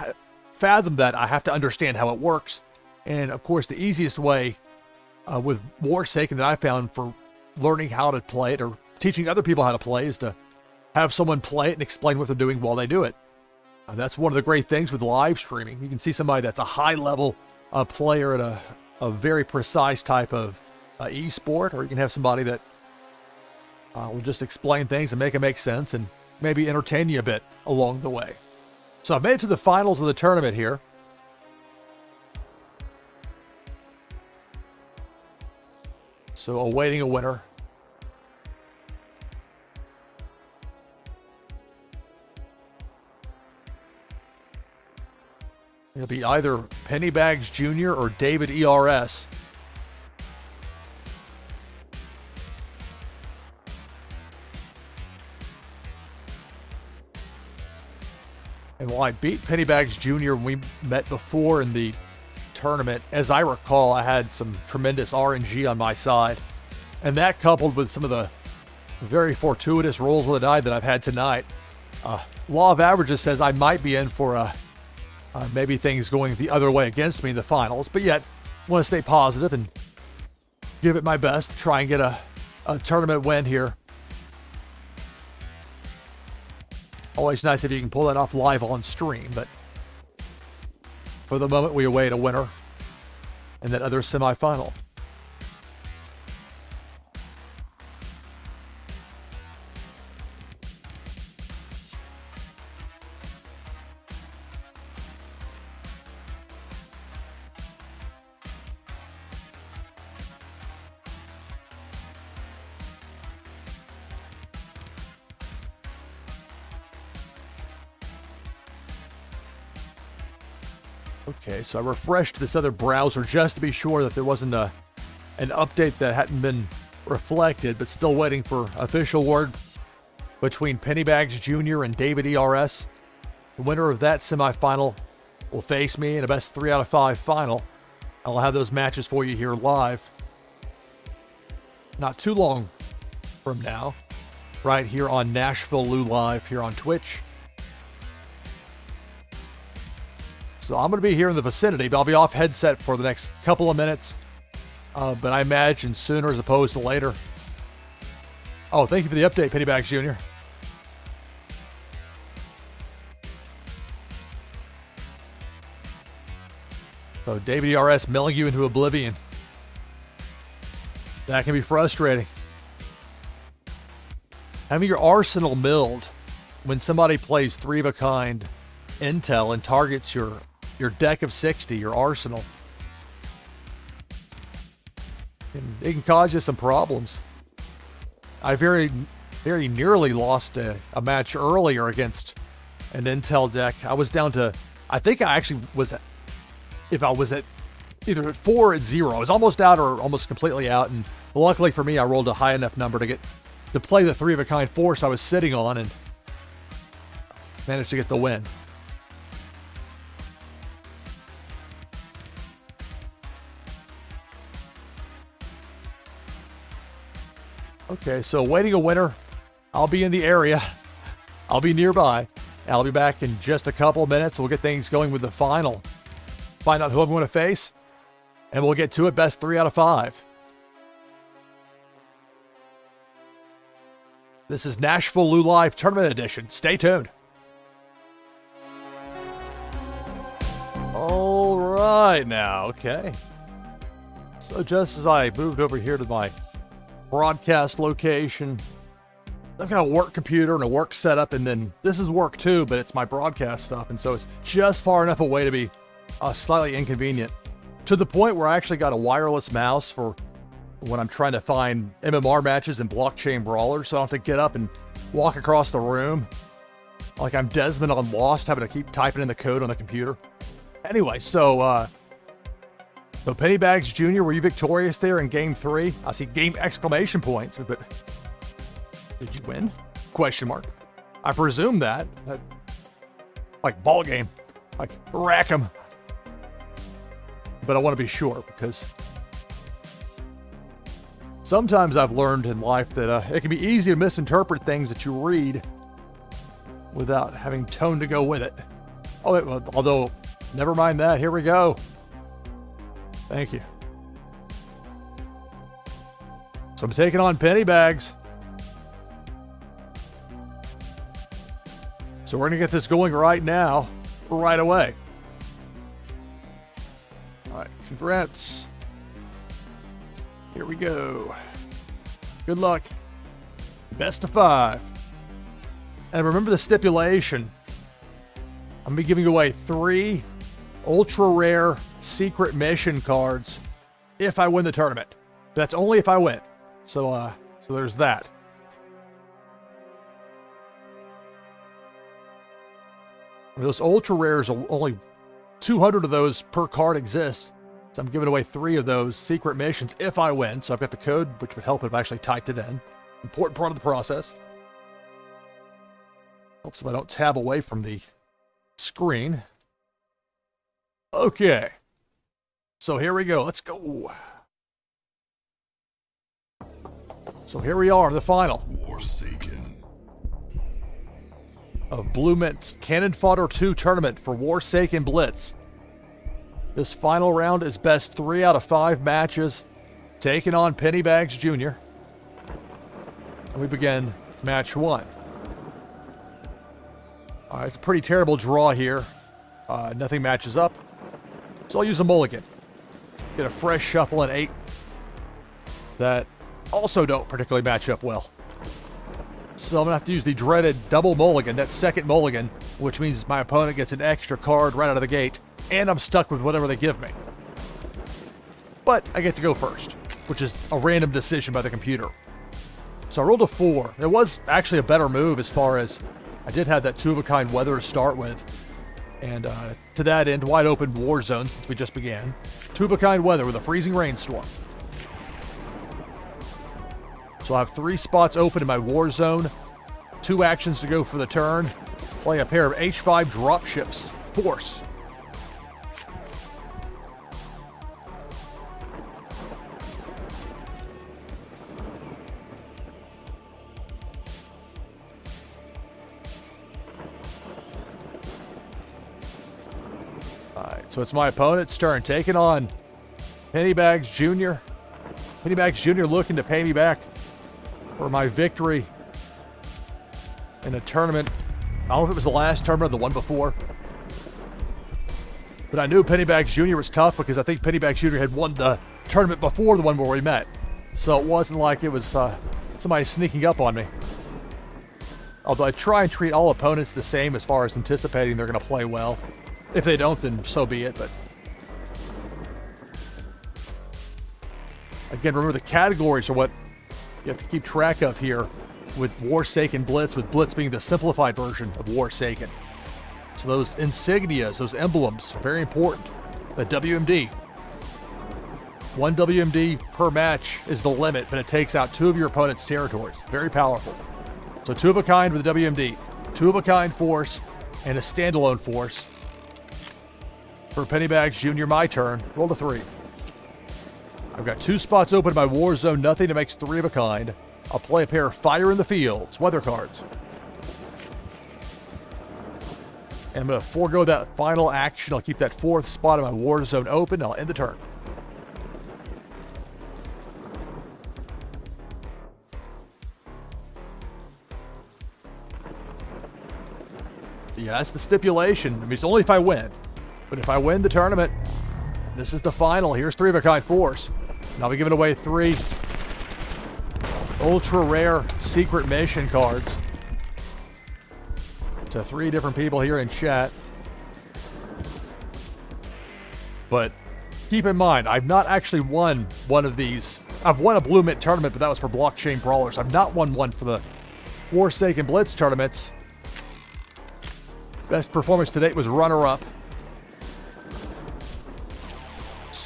fathom that, I have to understand how it works. And of course, the easiest way with Warsaken that I found for learning how to play it or teaching other people how to play is to have someone play it and explain what they're doing while they do it. That's one of the great things with live streaming. You can see somebody that's a high-level player at a very precise type of e-sport, or you can have somebody that will just explain things and make it make sense and maybe entertain you a bit along the way. So I've made it to the finals of the tournament here. So awaiting a winner. It'll be either Pennybags Jr. or David ERS. And while I beat Pennybags Jr. when we met before in the tournament, as I recall, I had some tremendous RNG on my side. And that coupled with some of the very fortuitous rolls of the die that I've had tonight, law of averages says I might be in for maybe things going the other way against me in the finals, but yet want to stay positive and give it my best, try and get a tournament win here. Always nice if you can pull that off live on stream, but for the moment we await a winner in that other semifinal. Okay, so I refreshed this other browser just to be sure that there wasn't an update that hadn't been reflected, but still waiting for official word between Pennybags Jr. and David ERS. The winner of that semifinal will face me in a best 3 out of 5 final. I'll have those matches for you here live not too long from now, right here on NashvilleLou Live here on Twitch. So I'm going to be here in the vicinity, but I'll be off headset for the next couple of minutes. But I imagine sooner as opposed to later. Oh, thank you for the update, Pennybags Jr. So David ERS milling you into oblivion. That can be frustrating. Having your arsenal milled when somebody plays 3 of a kind intel and targets your deck of 60, your arsenal, it can cause you some problems. I very nearly lost a match earlier against an intel deck. I was down to, I think I actually was, if I was at either at 4 or at 0, I was almost out or almost completely out, and luckily for me I rolled a high enough number to play the 3 of a kind force I was sitting on and managed to get the win. Okay, so waiting a winner. I'll be in the area. I'll be nearby. I'll be back in just a couple of minutes. We'll get things going with the final. Find out who I'm going to face, and we'll get to it best 3 out of 5. This is NashvilleLou Live Tournament Edition. Stay tuned. All right now, okay. So just as I moved over here to my broadcast location, I've got a work computer and a work setup, and then this is work too, but it's my broadcast stuff, and so it's just far enough away to be slightly inconvenient, to the point where I actually got a wireless mouse for when I'm trying to find MMR matches and blockchain brawlers, so I don't have to get up and walk across the room like I'm Desmond on Lost, having to keep typing in the code on the computer. Anyway, so Pennybags Jr., were you victorious there in game 3? I see game exclamation points, but did you win? Question mark. I presume that like ball game, like rack 'em. But I want to be sure because sometimes I've learned in life that it can be easy to misinterpret things that you read without having tone to go with it. Oh, although, never mind that. Here we go. Thank you. So I'm taking on Pennybags. So we're going to get this going right now, right away. All right, congrats. Here we go. Good luck. Best of 5. And remember the stipulation. I'm going to be giving away 3 ultra rare secret mission cards if I win the tournament. That's only if I win. So there's that. Those ultra rares, only 200 of those per card exist. So I'm giving away 3 of those secret missions if I win. So I've got the code, which would help if I actually typed it in. Important part of the process. Helps if I don't tab away from the screen. Okay. So here we go. Let's go. So here we are, the final. Warsaken. Of BluMint's Cannon Fodder II tournament for Warsaken Blitz. This final round is best 3 out of 5 matches, taking on Pennybags Jr. And we begin match 1. All right, it's a pretty terrible draw here. Nothing matches up. So I'll use a mulligan. Get a fresh shuffle in 8 that also don't particularly match up well. So I'm going to have to use the dreaded double mulligan, that second mulligan, which means my opponent gets an extra card right out of the gate, and I'm stuck with whatever they give me. But I get to go first, which is a random decision by the computer. So I rolled a 4. It was actually a better move as far as I did have that 2-of-a-kind weather to start with. And to that end, wide open war zone since we just began. 2-of-a-kind weather with a freezing rainstorm. So I have 3 spots open in my war zone. 2 actions to go for the turn. Play a pair of H5 dropships. Force. Alright, so it's my opponent's turn. Taking on Pennybags Jr. Pennybags Jr. looking to pay me back for my victory in a tournament. I don't know if it was the last tournament or the one before. But I knew Pennybags Jr. was tough because I think Pennybags Jr. had won the tournament before the one where we met. So it wasn't like it was somebody sneaking up on me. Although I try and treat all opponents the same as far as anticipating they're going to play well. If they don't, then so be it. But again, remember the categories are what you have to keep track of here with Warsaken Blitz, with Blitz being the simplified version of Warsaken. So those insignias, those emblems, are very important. The WMD. 1 WMD per match is the limit, but it takes out 2 of your opponent's territories. Very powerful. So 2-of-a-kind with the WMD. 2-of-a-kind force and a standalone force. For Pennybags Jr., my turn. Roll a 3. I've got 2 spots open in my war zone, nothing that makes 3 of a kind. I'll play a pair of Fire in the Fields, weather cards. And I'm going to forego that final action. I'll keep that 4th spot in my war zone open. I'll end the turn. Yeah, that's the stipulation. I mean, it's only if I win. But if I win the tournament, this is the final. Here's 3-of-a-kind force. And I'll be giving away 3 ultra rare secret mission cards to 3 different people here in chat. But keep in mind, I've not actually won one of these. I've won a BluMint tournament, but that was for blockchain brawlers. I've not won one for the Warsaken Blitz tournaments. Best performance to date was runner-up.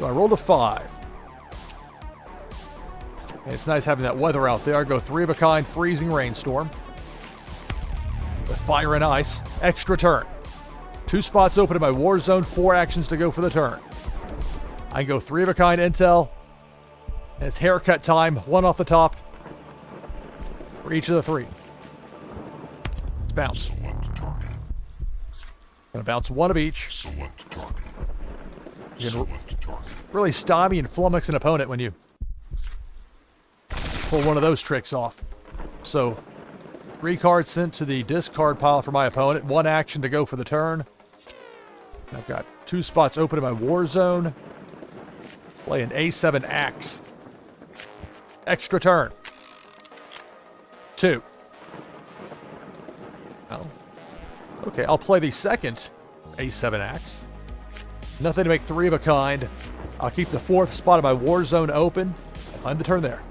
So I rolled a 5. And it's nice having that weather out there. I go 3 of a kind, freezing rainstorm. With fire and ice. Extra turn. 2 spots open in my war zone, 4 actions to go for the turn. I can go 3 of a kind intel. And it's haircut time, 1 off the top. For each of the 3. Let's bounce. Select target. Gonna bounce 1 of each. Select target. You can Select target. really stymie and flummox an opponent when you pull one of those tricks off. So, 3 cards sent to the discard pile for my opponent. 1 action to go for the turn. I've got 2 spots open in my war zone. Play an A7 axe. Extra turn. 2. Oh. Okay, I'll play the second A7 axe. Nothing to make 3 of a kind. I'll keep the 4th spot of my war zone open. I'll end the turn there.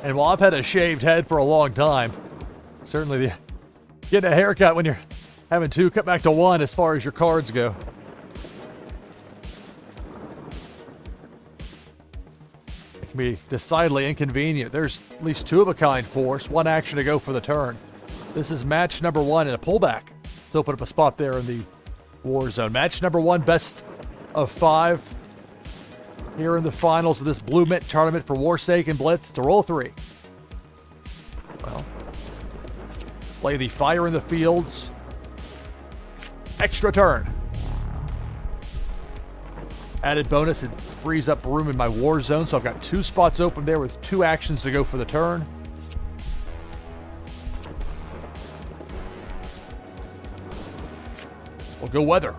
And while I've had a shaved head for a long time, certainly getting a haircut when you're having 2 cut back to 1 as far as your cards go. It can be decidedly inconvenient. There's at least 2 of a kind force, 1 action to go for the turn. This is match number 1 in a pullback. Let's open up a spot there in the war zone. Match number 1, best of 5. Here in the finals of this BluMint tournament for Warsaken Blitz. It's a roll 3. Well, play the fire in the fields. Extra turn. Added bonus, it frees up room in my war zone, so I've got 2 spots open there with 2 actions to go for the turn. We'll go weather.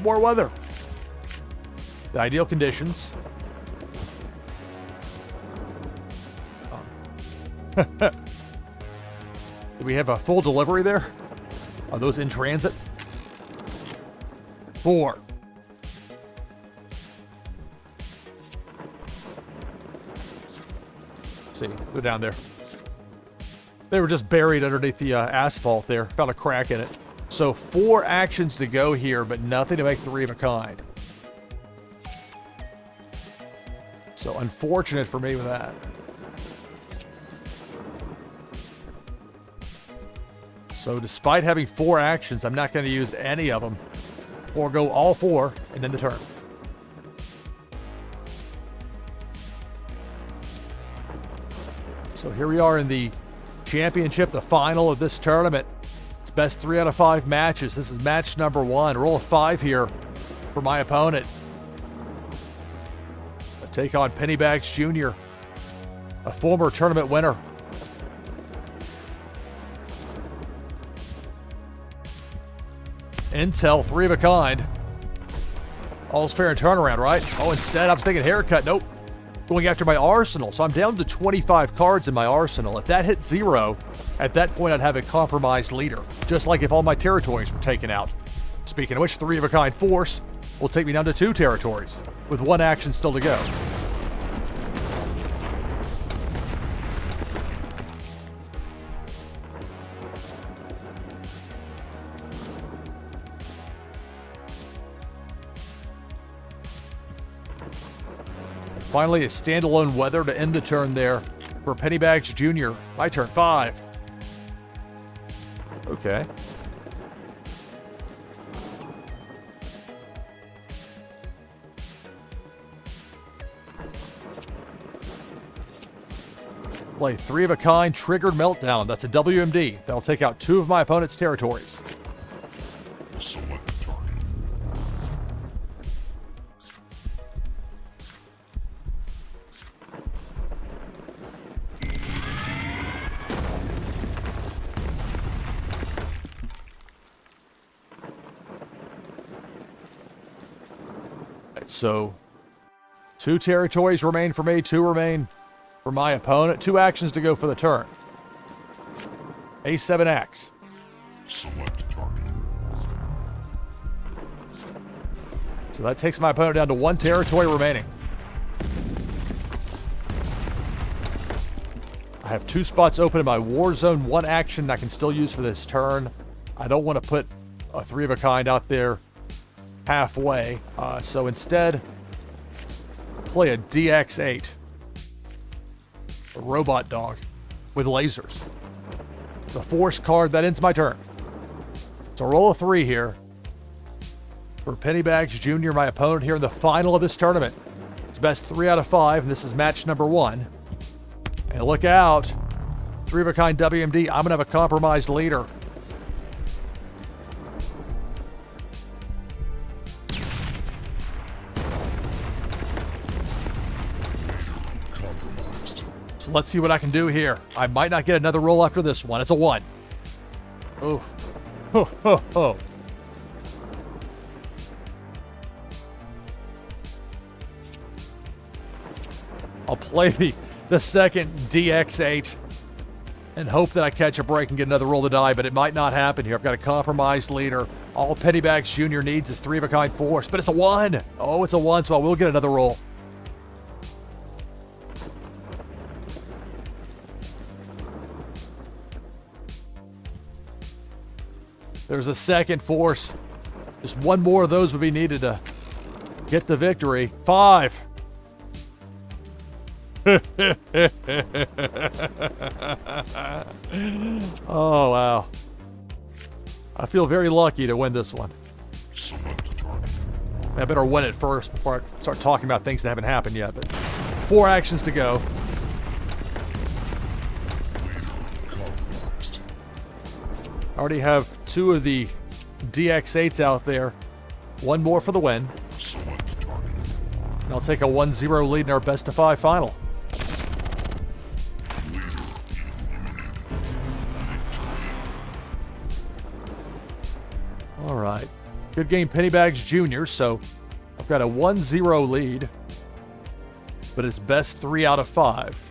More weather. The ideal conditions. Do we have a full delivery there? Are those in transit? 4. See, they're down there. They were just buried underneath the asphalt there. Found a crack in it. So 4 actions to go here, but nothing to make 3 of a kind. So unfortunate for me with that. So despite having 4 actions, I'm not going to use any of them. Or go all 4 and then the turn. So here we are in the championship, the final of this tournament. It's best 3 out of 5 matches. This is match number 1. Roll a 5 here for my opponent. Take on Pennybags Jr., a former tournament winner. Intel, 3 of a kind. All's fair in turnaround, right? Oh, instead I was thinking haircut. Nope. Going after my arsenal. So I'm down to 25 cards in my arsenal. If that hits 0, at that point I'd have a compromised leader. Just like if all my territories were taken out. Speaking of which, 3 of a kind force will take me down to 2 territories, with 1 action still to go. Finally, a standalone weather to end the turn there for Pennybags Jr. My turn, 5. Okay. Play 3 of a kind, triggered meltdown. That's a WMD. That'll take out 2 of my opponent's territories. Select target. Right, so 2 territories remain for me, 2 remain for my opponent. 2 actions to go for the turn. A7 axe. Select target. So that takes my opponent down to 1 territory remaining. have 2 spots open in my Warzone, 1 action I can still use for this turn. I don't want to put a 3 of a kind out there halfway. So instead, play a DX8. A robot dog with lasers. It's a force card that ends my turn. So roll a 3 here. For Pennybags Jr., my opponent here in the final of this tournament. It's best 3 out of 5, and this is match number 1. And look out. 3 of a kind WMD. I'm going to have a compromised leader. So let's see what I can do here. I might not get another roll after this one. It's a 1. Oh. Ho, ho, ho. I'll play the second DX8 and hope that I catch a break and get another roll to die, but it might not happen here. I've got a compromised leader. All Pennybags Jr. needs is 3 of a kind force, but it's a 1. Oh, it's a 1, so I will get another roll. There's a second force. Just 1 more of those would be needed to get the victory. 5. Oh, wow. I feel very lucky to win this one. I better win it first before I start talking about things that haven't happened yet. But 4 actions to go. I already have 2 of the DX8s out there. 1 more for the win. And I'll take a 1-0 lead in our best of 5 final. All right. Good game, Pennybags Jr. So I've got a 1-0 lead, but it's best 3 out of 5.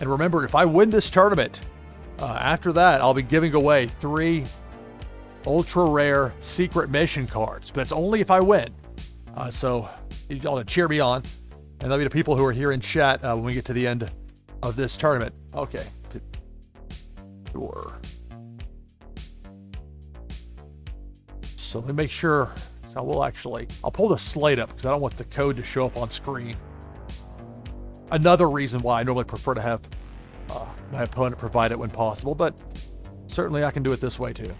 And remember, if I win this tournament, after that, I'll be giving away 3 ultra rare secret mission cards. But that's only if I win. So you all to cheer me on. And that'll be the people who are here in chat when we get to the end of this tournament. Okay. Sure. So let me make sure. So I'll pull the slate up because I don't want the code to show up on screen. Another reason why I normally prefer to have my opponent provide it when possible, but certainly I can do it this way too.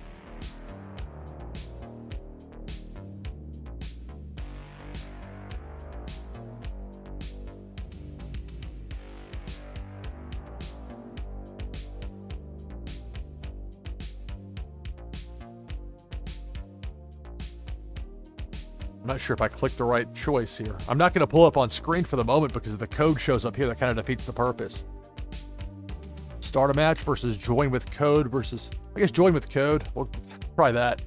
I'm not sure if I clicked the right choice here. I'm not going to pull up on screen for the moment because if the code shows up here, that kind of defeats the purpose. Start a match versus join with code versus, I guess join with code. We'll try that.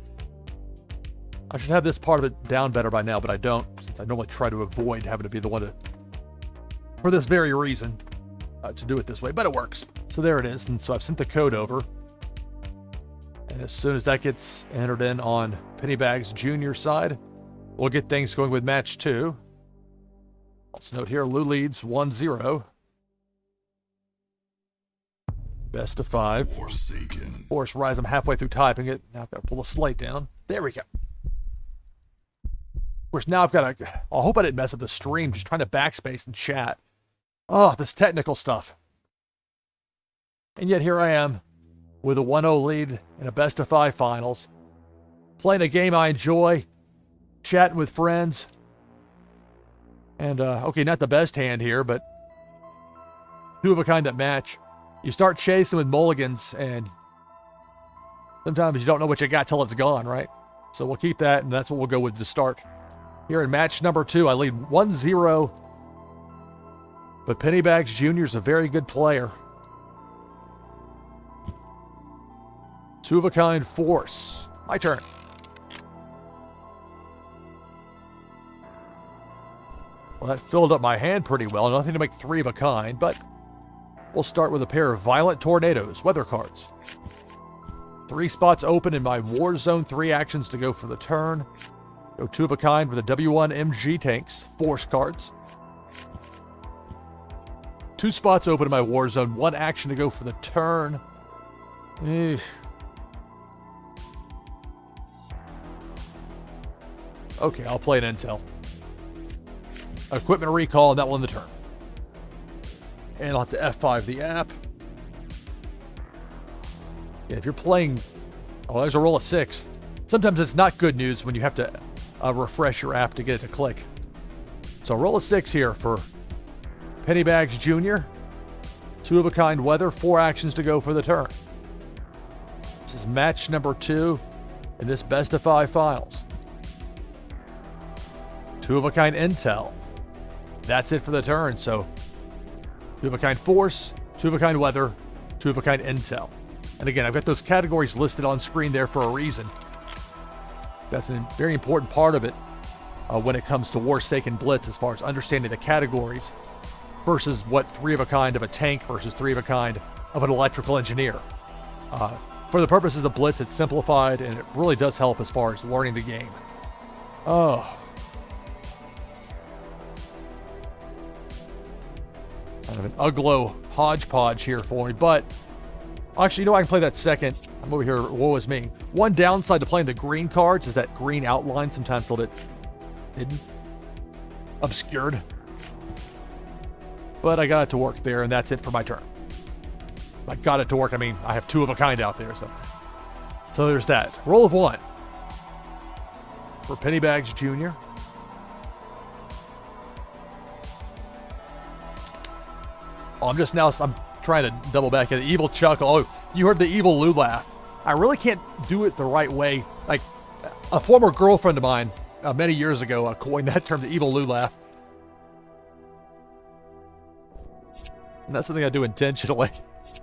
I should have this part of it down better by now, but I don't, since I normally try to avoid having to be the one to, for this very reason, to do it this way, but it works. So there it is, and so I've sent the code over. And as soon as that gets entered in on Pennybags Jr. side, we'll get things going with match 2. Let's note here, Lou leads 1-0. Best of 5. Warsaken. Force rise. I'm halfway through typing it. Now I've got to pull the slate down. There we go. Of course, now I've got to... I hope I didn't mess up the stream. Just trying to backspace and chat. Oh, this technical stuff. And yet here I am with a 1-0 lead in a best of 5 finals. Playing a game I enjoy. Chatting with friends. And, okay, not the best hand here, but 2 of a kind that match. You start chasing with mulligans, and sometimes you don't know what you got till it's gone, right? So we'll keep that, and that's what we'll go with to start. Here in match number 2, I lead 1-0. But Pennybags Jr. is a very good player. 2 of a kind force. My turn. Well, that filled up my hand pretty well. Nothing to make 3 of a kind, but we'll start with a pair of Violent Tornadoes, weather cards. 3 spots open in my Warzone, 3 actions to go for the turn. Go 2 of a kind with the W1 MG tanks, force cards. 2 spots open in my war zone. 1 action to go for the turn. Okay, I'll play an intel. Equipment recall, and that will end the turn. And I'll have to F5 the app. Yeah, if you're playing... Oh, there's a roll of 6. Sometimes it's not good news when you have to refresh your app to get it to click. So roll of 6 here for Pennybags Jr. 2 of a kind weather, 4 actions to go for the turn. This is match number 2 in this best of 5 files. 2 of a kind intel. That's it for the turn. So 2 of a kind force, 2 of a kind weather, 2 of a kind intel. And again, I've got those categories listed on screen there for a reason. That's a very important part of it when it comes to Warsaken Blitz, as far as understanding the categories versus what 3 of a kind of a tank versus 3 of a kind of an electrical engineer. For the purposes of Blitz, it's simplified, and it really does help as far as learning the game. Oh. Kind of an uglo hodgepodge here for me, but actually, you know, I can play that second. I'm over here, woe is me. One downside to playing the green cards is that green outline sometimes a little bit hidden, obscured. But I got it to work there, and that's it for my turn. I got it to work. I mean, I have 2 of a kind out there, so there's that. Roll of 1 for Pennybags Jr. Oh, I'm trying to double back at the evil chuckle. Oh, you heard the evil Lou laugh. I really can't do it the right way. Like, a former girlfriend of mine many years ago coined that term, the evil Lou laugh. And that's something I do intentionally.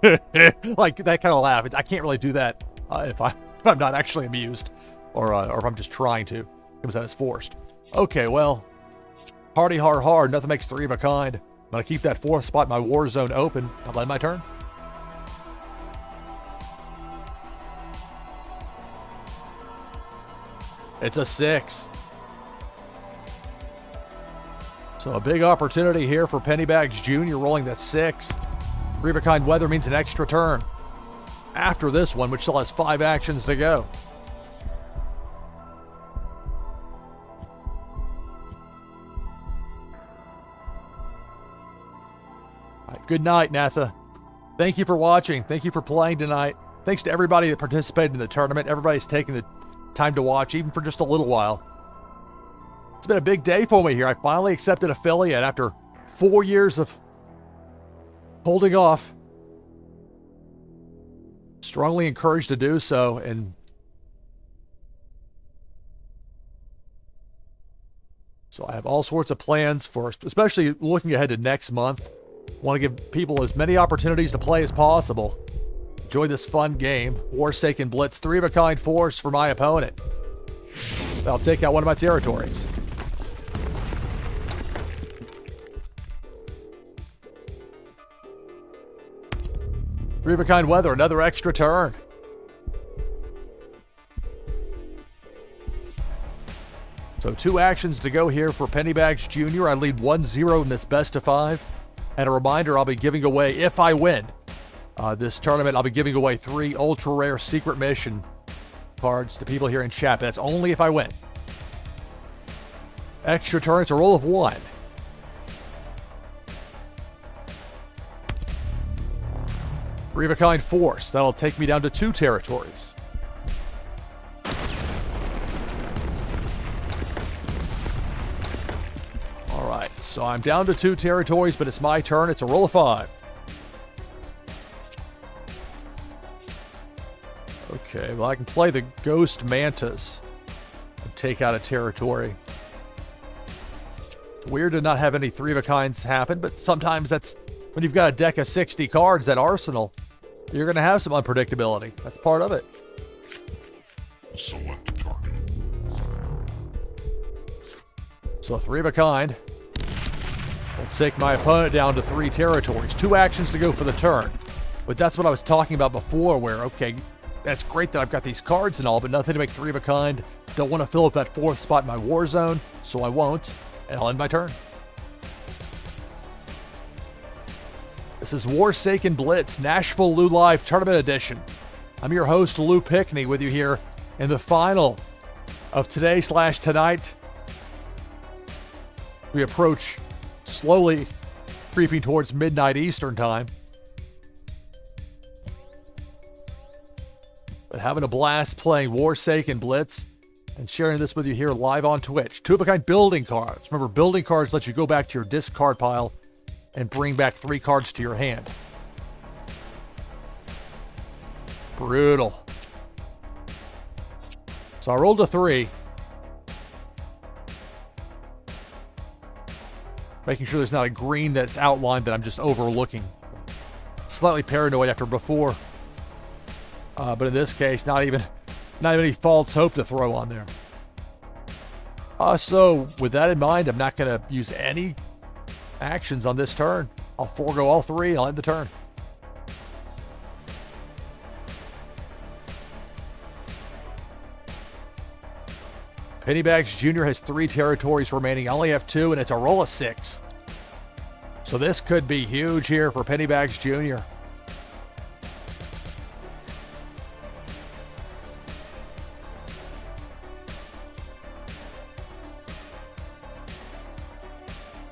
Like that kind of laugh. I can't really do that if I'm not actually amused, or if I'm just trying to. It comes out as forced. Okay, well, hardy har har. Nothing makes 3 of a kind. I'm gonna keep that 4th spot in my war zone open. I'll end my turn. It's a 6. So a big opportunity here for Pennybags Jr. rolling that 6. 3 of a kind weather means an extra turn after this one, which still has 5 actions to go. All right, good night, Natha. Thank you for watching. Thank you for playing tonight. Thanks to everybody that participated in the tournament. Everybody's taking the time to watch, even for just a little while. It's been a big day for me here. I finally accepted affiliate after 4 years of holding off. Strongly encouraged to do so, and so I have all sorts of plans for, especially looking ahead to next month. Want to give people as many opportunities to play as possible. Enjoy this fun game. Warsaken Blitz, 3 of a kind force for my opponent. I'll take out one of my territories. Three of a kind weather, another extra turn. So 2 actions to go here for Pennybags Jr. I lead 1-0 in this best of 5. And a reminder, I'll be giving away, if I win this tournament, I'll be giving away 3 ultra rare secret mission cards to people here in chat. But that's only if I win. Extra turn, it's a roll of 1. Three of a kind force. That'll take me down to 2 territories. All right, so I'm down to 2 territories, but it's my turn. It's a roll of 5. Okay, well, I can play the Ghost Mantas and take out a territory. It's weird to not have any 3 of a kinds happen, but sometimes that's when you've got a deck of 60 cards, that arsenal, you're going to have some unpredictability. That's part of it. Select target. So 3 of a kind. We'll take my opponent down to 3 territories. 2 actions to go for the turn. But that's what I was talking about before, where, okay, that's great that I've got these cards and all, but nothing to make 3 of a kind. Don't want to fill up that 4th spot in my war zone, so I won't. And I'll end my turn. This is Warsaken Blitz, NashvilleLou Live Tournament Edition. I'm your host, Lou Pickney, with you here in the final of today/tonight. We approach slowly creeping towards midnight Eastern time. But having a blast playing Warsaken Blitz and sharing this with you here live on Twitch. Two-of-a-kind building cards. Remember, building cards let you go back to your discard pile and bring back 3 cards to your hand. Brutal. So I rolled a 3. Making sure there's not a green that's outlined that I'm just overlooking. Slightly paranoid after before. But in this case, not even any false hope to throw on there. So with that in mind, I'm not going to use any actions on this turn. I'll forego all 3. I'll end the turn. Pennybags Jr. has 3 territories remaining. I only have 2, and it's a roll of 6. So this could be huge here for Pennybags Jr.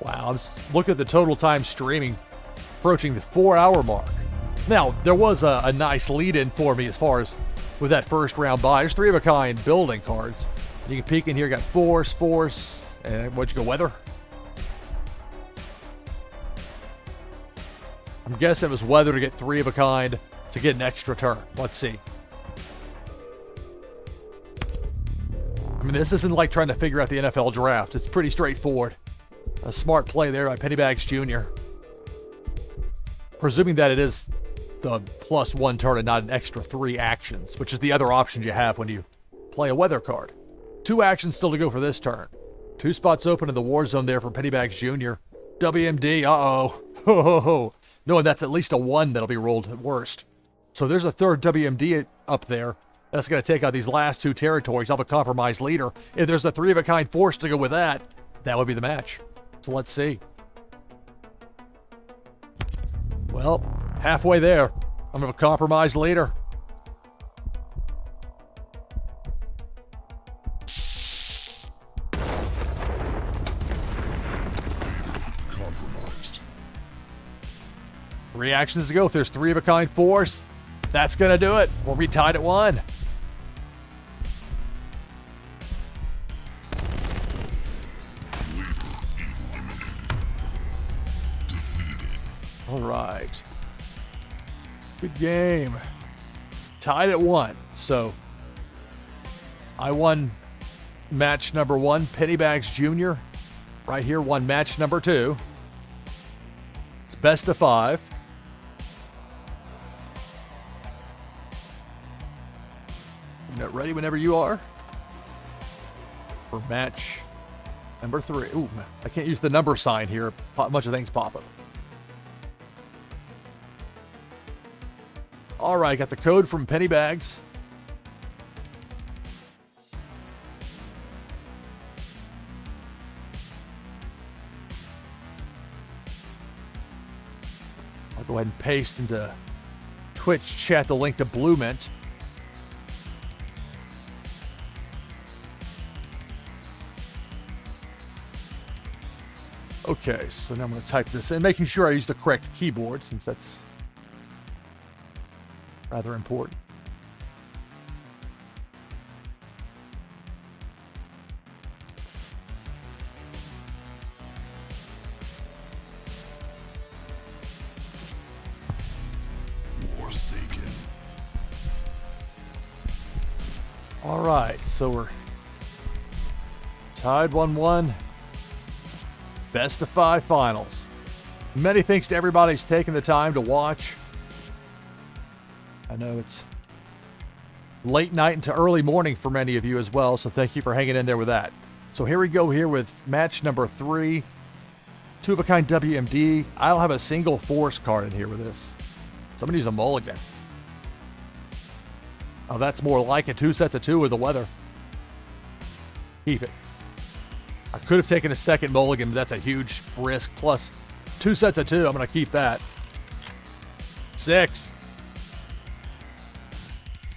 Wow, I'm looking at the total time streaming, approaching the 4-hour mark. Now, there was a nice lead-in for me as far as with that first round buy. There's 3-of-a-kind building cards. You can peek in here, got force, and what'd you go, weather? I'm guessing it was weather to get 3-of-a-kind to get an extra turn. Let's see. I mean, this isn't like trying to figure out the NFL draft. It's pretty straightforward. A smart play there by Pennybags Jr. Presuming that it is the +1 turn and not an extra 3 actions, which is the other option you have when you play a weather card. 2 actions still to go for this turn. 2 spots open in the war zone there for Pennybags Jr. WMD, uh-oh. Knowing that's at least a 1 that'll be rolled at worst. So there's a third WMD up there. That's going to take out these last 2 territories. I'll have a compromised leader. If there's a 3-of-a-kind force to go with that, that would be the match. So let's see. Well, halfway there. I'm going to have a compromised leader. Compromised. 3 actions to go. If there's 3-of-a-kind force, that's going to do it. We'll be tied at 1. All right. Good game. Tied at 1. So I won match number 1. Pennybags Jr. right here won match number 2. It's best of 5. Ready whenever you are for match number 3. Ooh, I can't use the number sign here. A bunch of things pop up. All right, got the code from Pennybags. I'll go ahead and paste into Twitch chat the link to BluMint. Okay, so now I'm going to type this in, making sure I use the correct keyboard since that's rather important. Warsaken. All right, so we're tied 1-1. Best of 5 finals. Many thanks to everybody who's taken the time to watch. I know it's late night into early morning for many of you as well, so thank you for hanging in there with that. So here we go here with match number 3. 2-of-a-kind WMD. I'll have a single force card in here with this. Somebody use a mulligan. Oh, that's more like it. 2 sets of 2 with the weather. Keep it. I could have taken a second mulligan, but that's a huge risk. Plus, 2 sets of 2. I'm going to keep that. 6.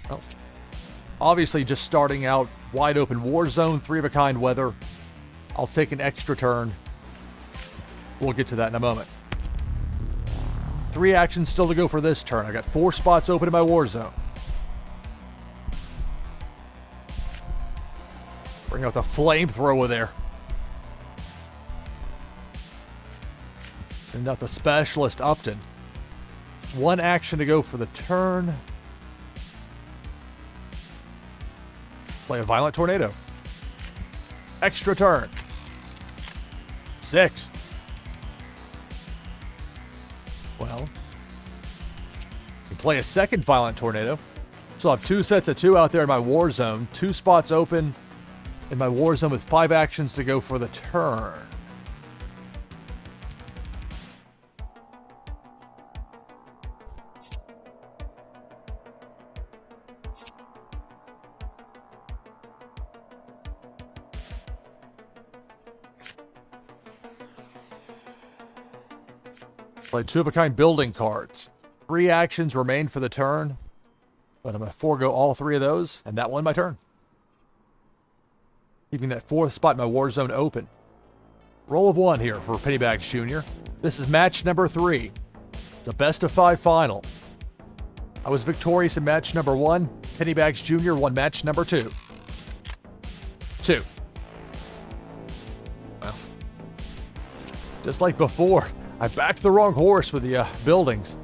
Well, obviously just starting out wide open war zone, 3-of-a-kind weather. I'll take an extra turn. We'll get to that in a moment. 3 actions still to go for this turn. I got 4 spots open in my war zone. Bring out the flamethrower there. Send out the specialist Upton. 1 action to go for the turn. Play a violent tornado. Extra turn. 6. Well, you play a second violent tornado. So I'll have 2 sets of 2 out there in my war zone. 2 spots open in my war zone with 5 actions to go for the turn. Play 2-of-a-kind building cards. 3 actions remain for the turn, but I'm going to forego all 3 of those, and that won my turn. Keeping that 4th spot in my war zone open. Roll of 1 here for Pennybags Jr. This is match number 3. It's a best-of-5 final. I was victorious in match number 1. Pennybags Jr. won match number 2. 2. Well, just like before, I backed the wrong horse with the buildings.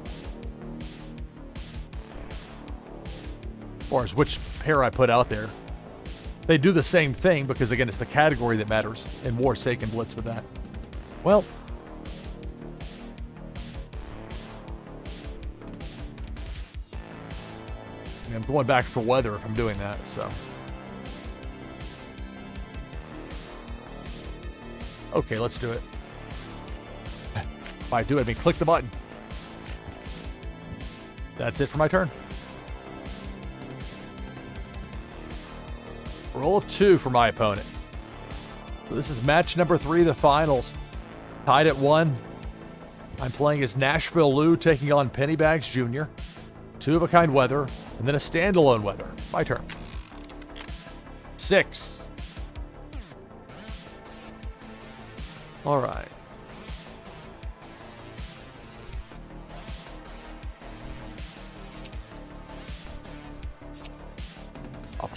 As far as which pair I put out there. They do the same thing because, again, it's the category that matters in Warsaken Blitz with that. Well, I'm going back for weather if I'm doing that, so. Okay, let's do it. If I do it, I mean click the button. That's it for my turn. Roll of 2 for my opponent. So this is match number 3 of the finals. Tied at 1. I'm playing as NashvilleLou taking on Pennybags Jr. 2-of-a-kind weather, and then a standalone weather. My turn. 6. All right.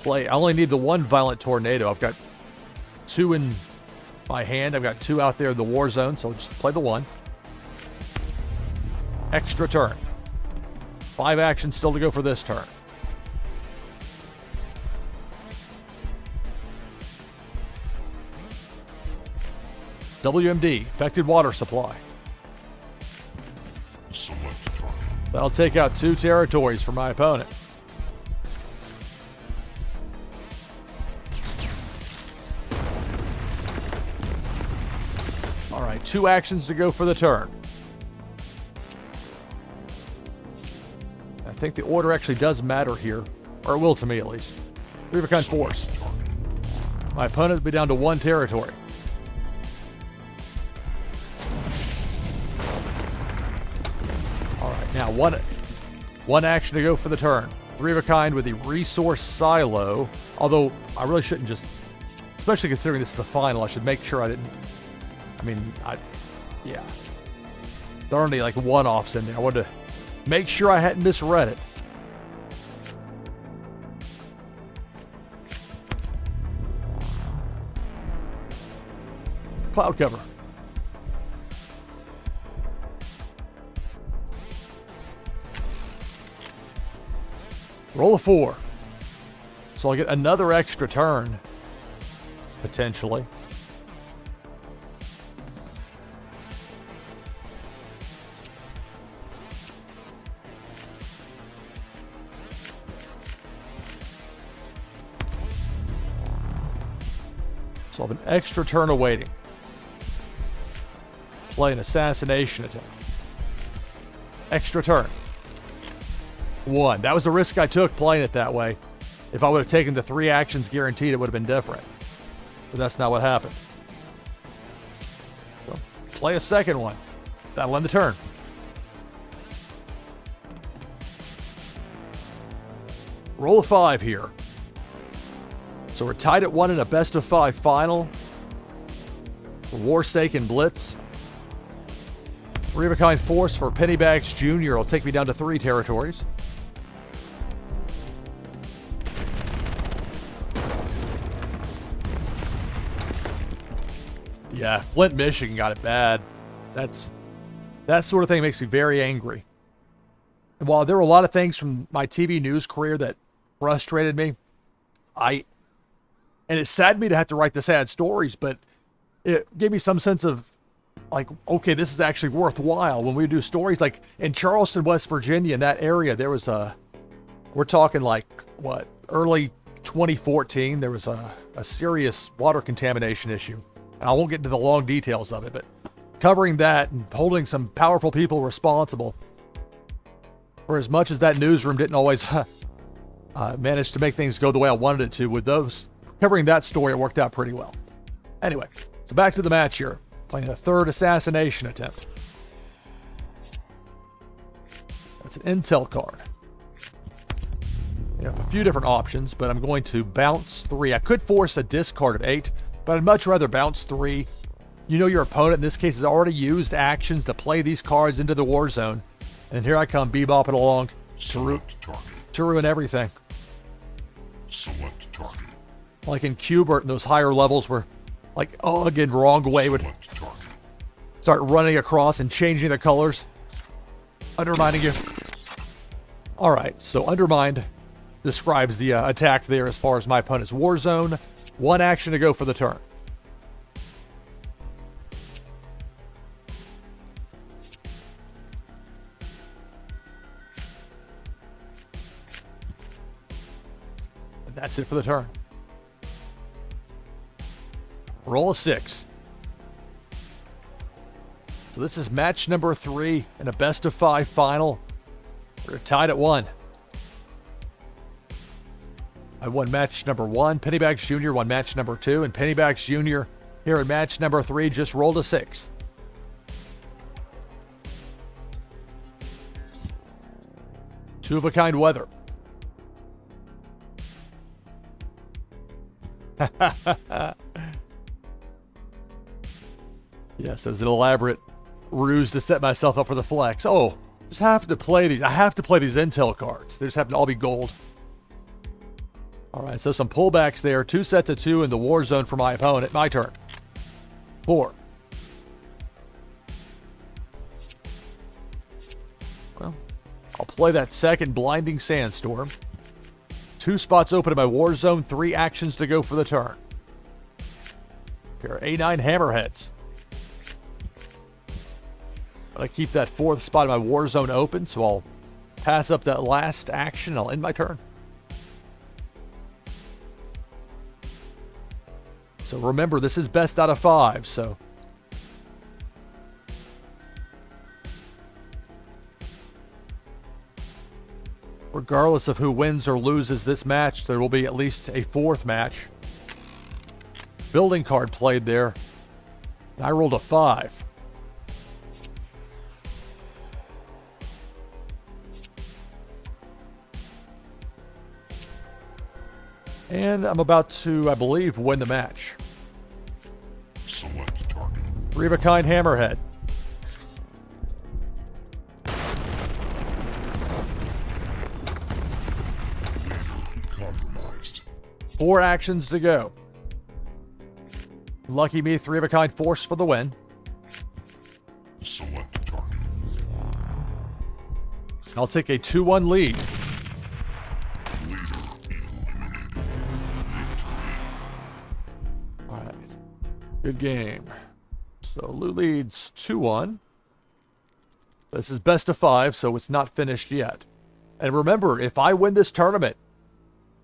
I only need the 1 violent tornado. I've got 2 in my hand. I've got 2 out there in the war zone, so I'll just play the 1. Extra turn. 5 actions still to go for this turn. WMD, affected water supply. Select target. That'll take out 2 territories for my opponent. All right, 2 actions to go for the turn. I think the order actually does matter here, or it will to me at least. 3-of-a-kind force. My opponent will be down to 1 territory. All right, now one action to go for the turn. 3-of-a-kind with the resource silo. Although I really shouldn't just, especially considering this is the final, I should make sure I didn't. Yeah. There aren't any like one-offs in there. I wanted to make sure I hadn't misread it. Cloud cover. Roll a 4. So I'll get another extra turn, potentially. So I have an extra turn awaiting. Play an assassination attempt. Extra turn. 1. That was the risk I took playing it that way. If I would have taken the 3 actions guaranteed, it would have been different. But that's not what happened. So play a second one. That'll end the turn. Roll of 5 here. So we're tied at 1 in a best-of-5 final. Warsaken Blitz. 3-of-a-kind force for Pennybags Jr. will take me down to 3 territories. Yeah, Flint, Michigan got it bad. That sort of thing makes me very angry. And while there were a lot of things from my TV news career that frustrated me, and it saddened me to have to write the sad stories, but it gave me some sense of, like, okay, this is actually worthwhile when we do stories. Like in Charleston, West Virginia, in that area, there was we're talking like, early 2014, there was a serious water contamination issue. I won't get into the long details of it, but covering that and holding some powerful people responsible for as much as that newsroom didn't always manage to make things go the way I wanted it to, with those covering that story, it worked out pretty well. Anyway, so back to the match here. Playing the 3rd assassination attempt. That's an intel card. You have a few different options, but I'm going to bounce 3. I could force a discard of 8, but I'd much rather bounce 3. You know your opponent, in this case, has already used actions to play these cards into the war zone. And here I come, bebopping along to ruin everything. Select target. Like in Qbert, in those higher levels where, like, again, wrong way would start running across and changing the colors, undermining you. All right, so undermined describes the attack there as far as my opponent's war zone. 1 action to go for the turn. And that's it for the turn. Roll a 6. So this is match number 3 in a best-of-5 final. We're tied at 1. I won match number 1. Pennybags Jr. won match number 2. And Pennybags Jr. here in match number 3 just rolled a 6. Two-of-a-kind weather. Yes, it was an elaborate ruse to set myself up for the flex. Oh, just have to play these. I have to play these intel cards. They just happen to all be gold. All right, so some pullbacks there. 2 sets of 2 in the war zone for my opponent. My turn. 4. Well, I'll play that second blinding sandstorm. 2 spots open in my war zone. 3 actions to go for the turn. Pair of A9 hammerheads. I keep that 4th spot in my war zone open, so I'll pass up that last action. I'll end my turn. So remember, this is best out of 5, so regardless of who wins or loses this match, there will be at least a 4th match. Building card played there. I rolled a 5. And I'm about to, I believe, win the match. Select target. 3-of-a-kind hammerhead. Compromised. 4 actions to go. Lucky me, 3-of-a-kind force for the win. Select target. I'll take a 2-1 lead. Good game. So Lou leads 2-1. This is best of 5, so it's not finished yet. And remember, if I win this tournament,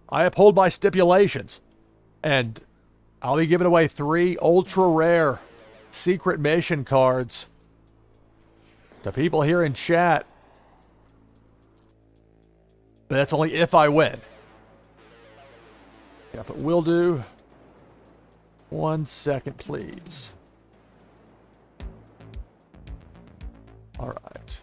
I uphold my stipulations. And I'll be giving away 3 ultra rare secret mission cards to people here in chat. But that's only if I win. Yeah, but will do. 1 second, please. All right.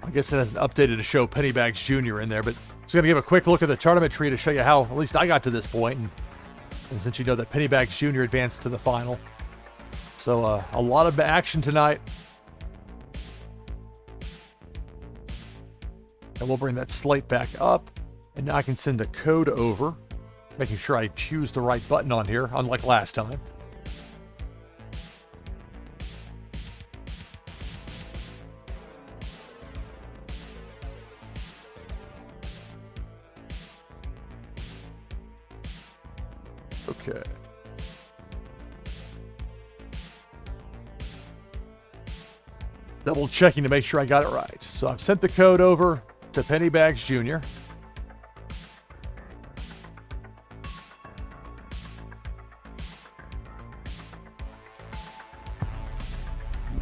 I guess it hasn't updated to show Pennybags Jr. in there, but I'm just going to give a quick look at the tournament tree to show you how at least I got to this point. And since you know that Pennybags Jr. advanced to the final. So a lot of action tonight. And we'll bring that slate back up. And now I can send a code over, making sure I choose the right button on here, unlike last time. Okay. Double checking to make sure I got it right. So I've sent the code over to Pennybags Jr.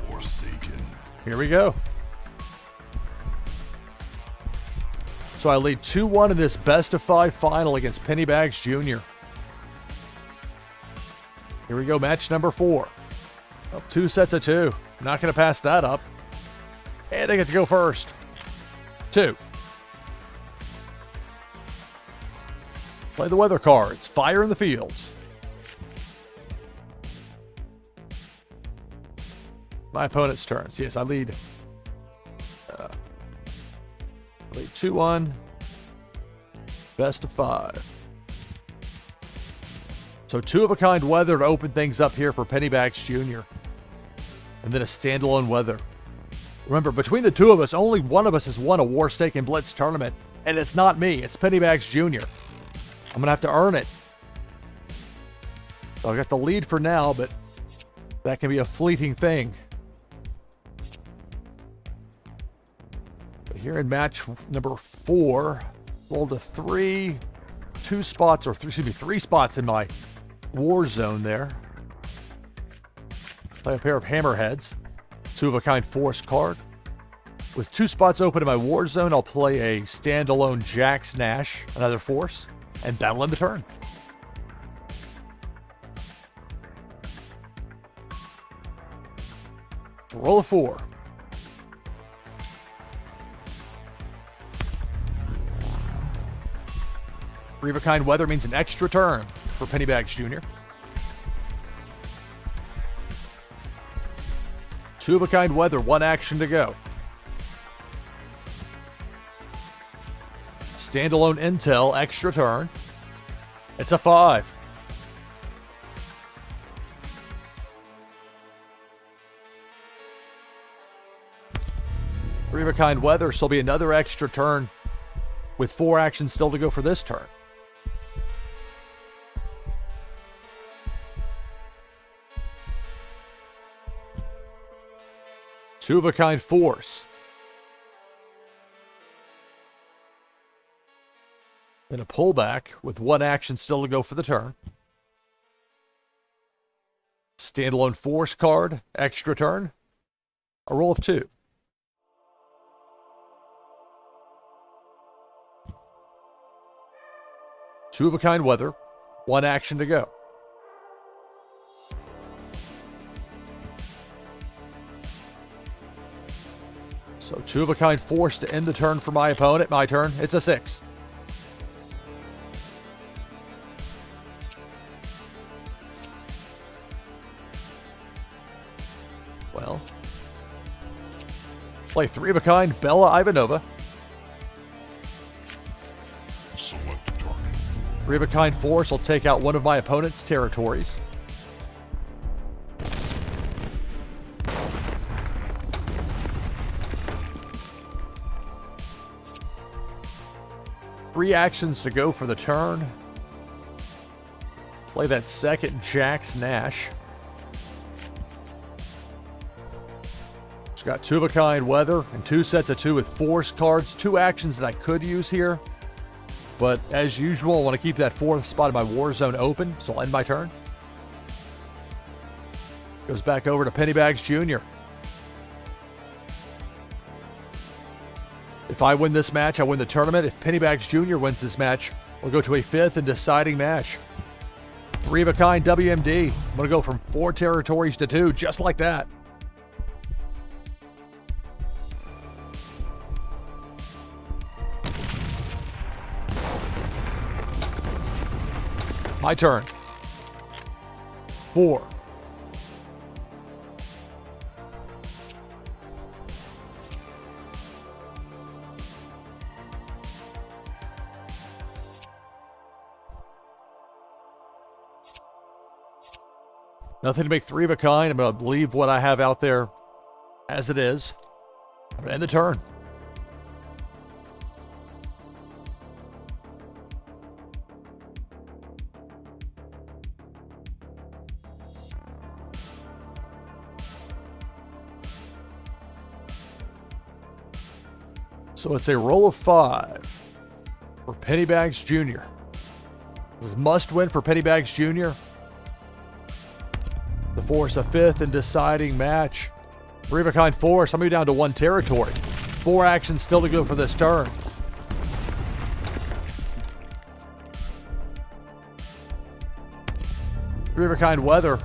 Warsaken. Here we go. So I lead 2-1 in this best-of-5 final against Pennybags Jr. Here we go, match number 4. Oh, 2 sets of 2. Not going to pass that up. And I get to go first. 2. Play the weather cards. Fire in the fields. My opponent's turns. Yes, I lead. Lead 2-1. Best of 5. So 2-of-a-kind weather to open things up here for Pennybags Jr. And then a standalone weather. Remember, between the two of us, only one of us has won a Warsaken Blitz tournament. And it's not me, it's Pennybags Jr. I'm going to have to earn it. So I've got the lead for now, but that can be a fleeting thing. But here in match number 4, rolled a 3 spots in my war zone there. Play a pair of hammerheads. 2-of-a-kind force card. With 2 spots open in my war zone, I'll play a standalone Jack's Nash, another force, and battle in the turn. Roll a 4. Three-of-a-kind weather means an extra turn for Pennybags Jr. 2-of-a-kind weather, 1 action to go. Standalone intel, extra turn. It's a 5. Three-of-a-kind weather, so there'll be another extra turn with 4 actions still to go for this turn. Two-of-a-kind force. Then a pullback with 1 action still to go for the turn. Standalone force card, extra turn. A roll of 2. Two-of-a-kind weather, 1 action to go. So 2-of-a-kind force to end the turn for my opponent. My turn. It's a 6. Well, play 3-of-a-kind Bella Ivanova. Select a target. 3-of-a-kind force will take out one of my opponent's territories. Three actions to go for the turn. Play that second Jack's Nash. It's got 2-of-a-kind weather and 2 sets of 2 with force cards. 2 actions that I could use here. But as usual, I want to keep that 4th spot in my war zone open, so I'll end my turn. Goes back over to Pennybags Jr. If I win this match, I win the tournament. If Pennybags Jr. wins this match, we'll go to a 5th and deciding match. 3-of-a-kind WMD. I'm going to go from 4 territories to 2, just like that. My turn. 4. Nothing to make 3 of a kind. I'm going to leave what I have out there as it is. I'm going to end the turn. So it's a roll of 5 for Pennybags Jr. This is must win for Pennybags Jr. To force a 5th and deciding match. 3 of a kind force. I'm moving down to 1 territory. 4 actions still to go for this turn. Three of a kind weather.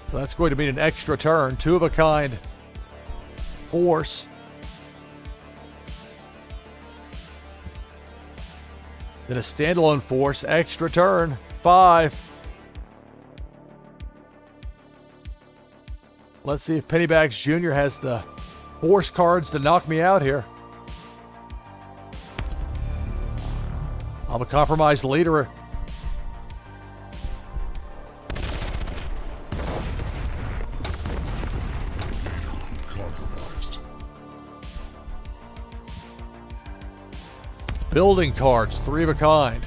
So that's going to mean an extra turn. 2 of a kind force. Then a standalone force, extra turn, 5. Let's see if Pennybags Jr. has the force cards to knock me out here. I'm a compromised leader. Compromised. Building cards, 3 of a kind.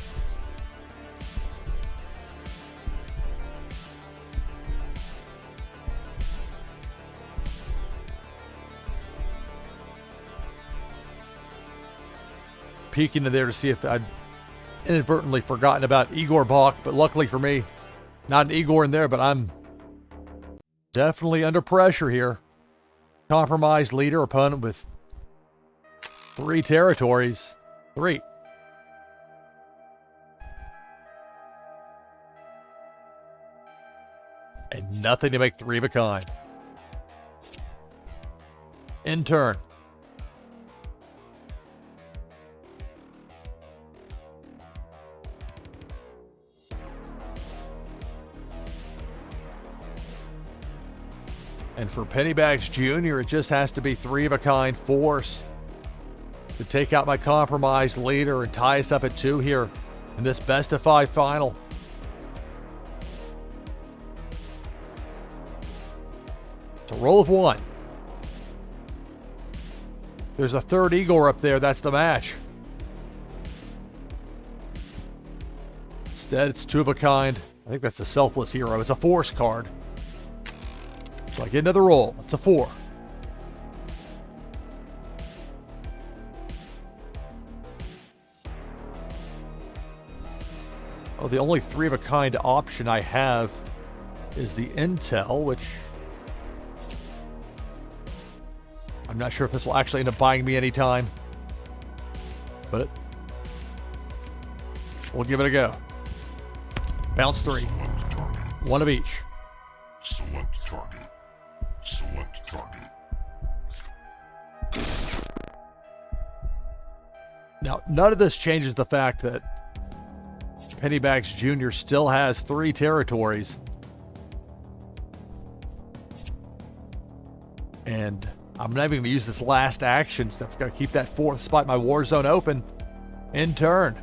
Peeking in there to see if I'd inadvertently forgotten about Igor Bach, but luckily for me, not an Igor in there, but I'm definitely under pressure here. Compromised leader, opponent with 3 territories. 3. And nothing to make 3 of a kind. In turn. And for Pennybags Jr., it just has to be 3 of a kind force to take out my compromised leader and tie us up at 2 here in this best of 5 final. It's a roll of 1. There's a 3rd Igor up there. That's the match. Instead, it's 2 of a kind. I think that's a selfless hero. It's a force card. So I get another roll. It's a 4. Oh, the only 3 of a kind option I have is the Intel, which I'm not sure if this will actually end up buying me any time, but we'll give it a go. Bounce 3. Select target. 1 of each. Select target. Select target. Now, none of this changes the fact that Pennybags Jr. still has 3 territories. And I'm not even going to use this last action, so I've got to keep that 4th spot in my war zone open. In turn.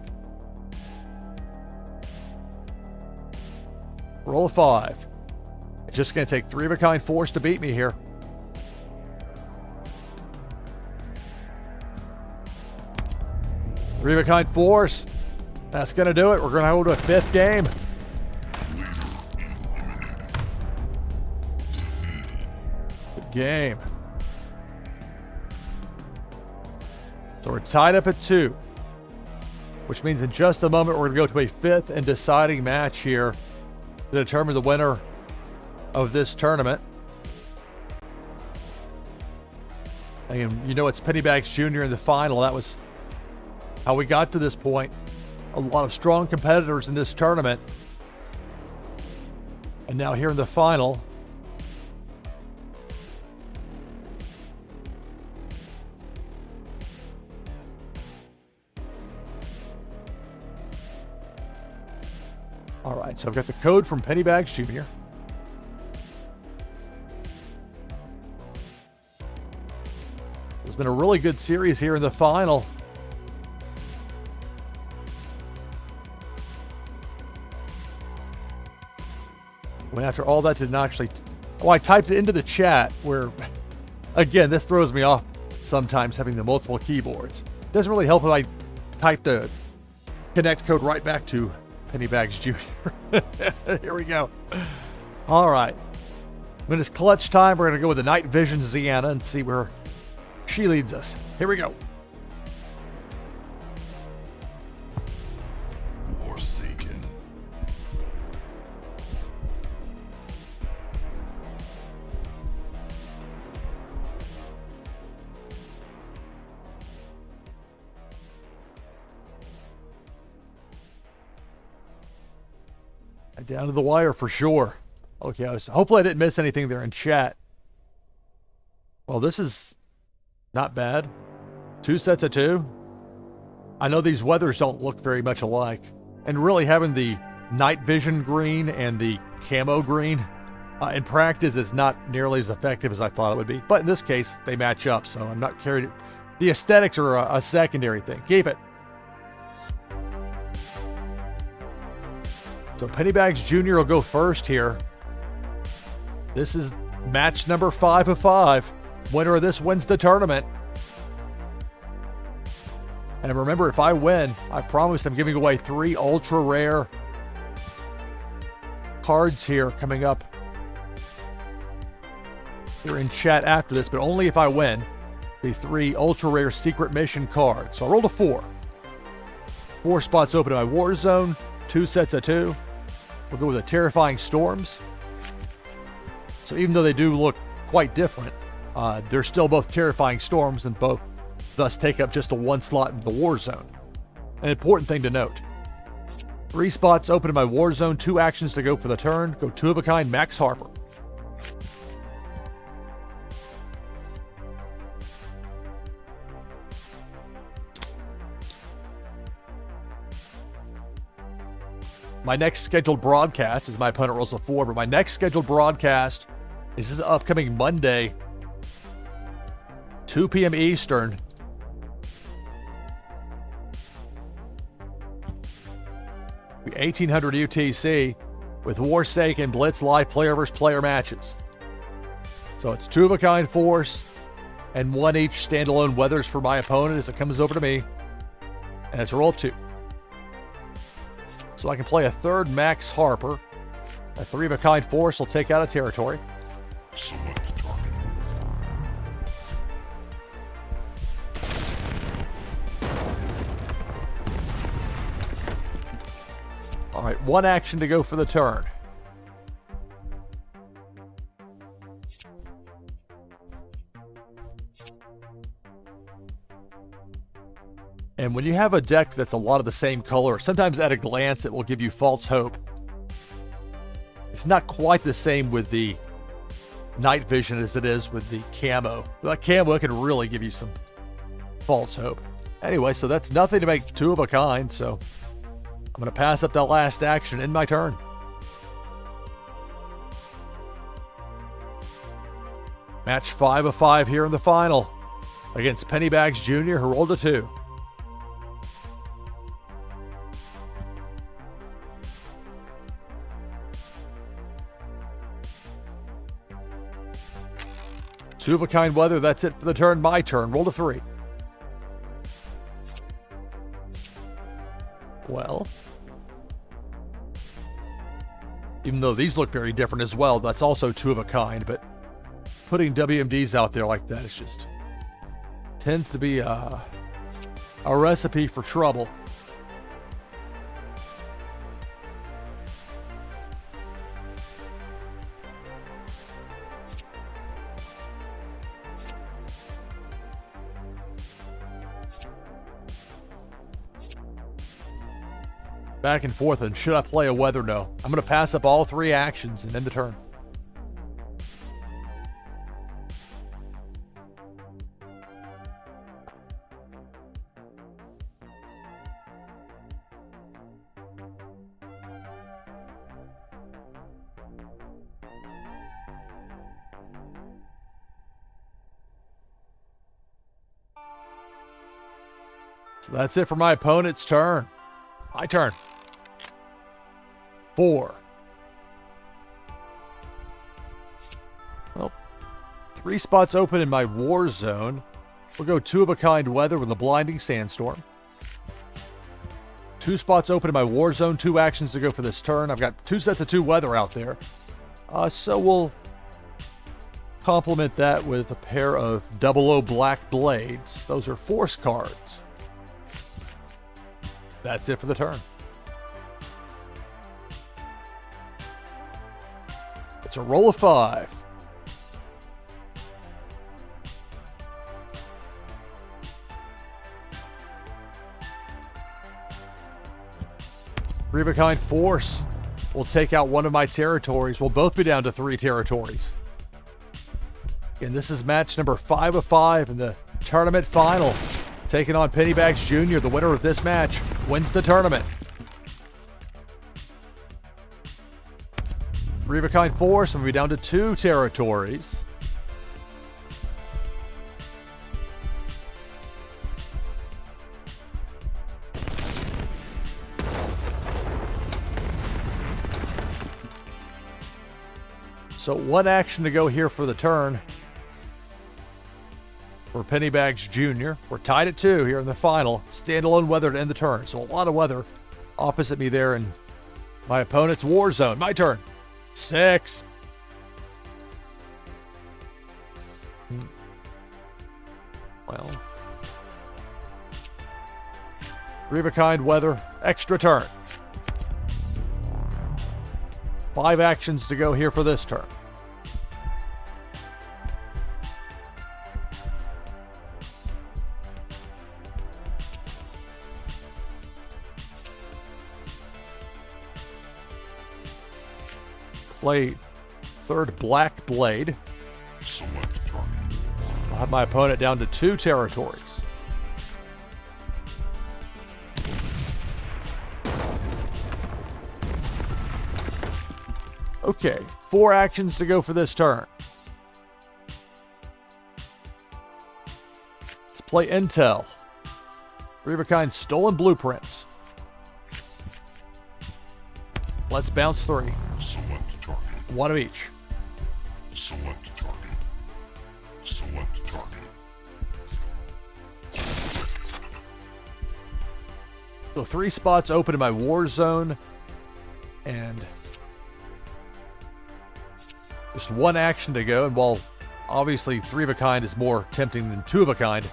Roll of 5. It's just going to take 3 of a kind force to beat me here. Three of a kind force. That's going to do it. We're going to hold a 5th game. Good game. So we're tied up at 2, which means in just a moment we're going to go to a 5th and deciding match here to determine the winner of this tournament. And you know, it's Pennybags Jr. in the final. That was how we got to this point. A lot of strong competitors in this tournament. And now here in the final, right, so I've got the code from Pennybags Jr. It's been a really good series here in the final. Went after all that did not actually... Oh, I typed it into the chat where... Again, this throws me off sometimes having the multiple keyboards. Doesn't really help if I type the connect code right back to Pennybags Jr. Here we go. All right. When it's clutch time, we're going to go with the Night Vision Ziana and see where she leads us. Here we go. Warsaken. Down to the wire for sure. Okay, hopefully I didn't miss anything there in chat. Well, this is not bad. 2 sets of 2. I know these weathers don't look very much alike. And really having the night vision green and the camo green in practice is not nearly as effective as I thought it would be. But in this case, they match up, so I'm not carried. The aesthetics are a secondary thing. Keep it. So Pennybags Jr. will go first here. This is match number 5 of 5. Winner of this wins the tournament. And remember, if I win, I promise I'm giving away 3 ultra rare cards here coming up here in chat after this, but only if I win the 3 ultra rare secret mission cards. So I rolled a 4. 4 spots open in my war zone, 2 sets of 2. We'll go with the Terrifying Storms. So even though they do look quite different, they're still both Terrifying Storms and both thus take up just the 1 slot in the war zone. An important thing to note. 3 spots open in my war zone, 2 actions to go for the turn. Go 2 of a kind Max Harper. My next scheduled broadcast, as my opponent rolls a 4, but my next scheduled broadcast is the upcoming Monday, 2 p.m. Eastern. The 1800 UTC with Warsaken Blitz live player versus player matches. So it's 2 of a kind force and 1 each standalone weathers for my opponent as it comes over to me. And it's a roll of 2. So I can play a 3rd Max Harper. A 3 of a kind force will take out a territory. Select target. All right, 1 action to go for the turn. And when you have a deck that's a lot of the same color, sometimes at a glance it will give you false hope. It's not quite the same with the night vision as it is with the camo. That camo can really give you some false hope. Anyway, so that's nothing to make 2 of a kind, so I'm going to pass up that last action in my turn. Match 5 of 5 here in the final against Pennybags Jr., who rolled a 2. Two of a kind weather, that's it for the turn. My turn. Roll a 3. Well, even though these look very different as well, that's also 2 of a kind, but putting WMDs out there like that is just tends to be a recipe for trouble. Back and forth, and should I play a weather? No. I'm going to pass up all 3 actions and end the turn. So that's it for my opponent's turn. My turn. 4. Well, 3 spots open in my war zone. We'll go 2 of a kind weather with a blinding sandstorm. 2 spots open in my war zone. 2 actions to go for this turn. I've got 2 sets of 2 weather out there. So we'll complement that with a pair of 00 black blades. Those are force cards. That's it for the turn. It's a roll of 5. Three of a kind force will take out one of my territories. We'll both be down to 3 territories. And this is match number 5 of 5 in the tournament final. Taking on Pennybags Jr. The winner of this match wins the tournament. Three of a kind force, and we'll be down to 2 territories. So 1 action to go here for the turn for Pennybags Jr. We're tied at 2 here in the final. Standalone weather to end the turn. So a lot of weather opposite me there in my opponent's war zone. My turn. 6. Well. Three of a kind weather. Extra turn. 5 actions to go here for this turn. Play 3rd black blade. Select target. I'll have my opponent down to 2 territories. Okay, 4 actions to go for this turn. Let's play Intel. Three of a kind stolen blueprints. Let's bounce 3. Select target. 1 of each. Select target. Select target. So 3 spots open in my war zone. And just 1 action to go. And while obviously 3 of a kind is more tempting than 2 of a kind,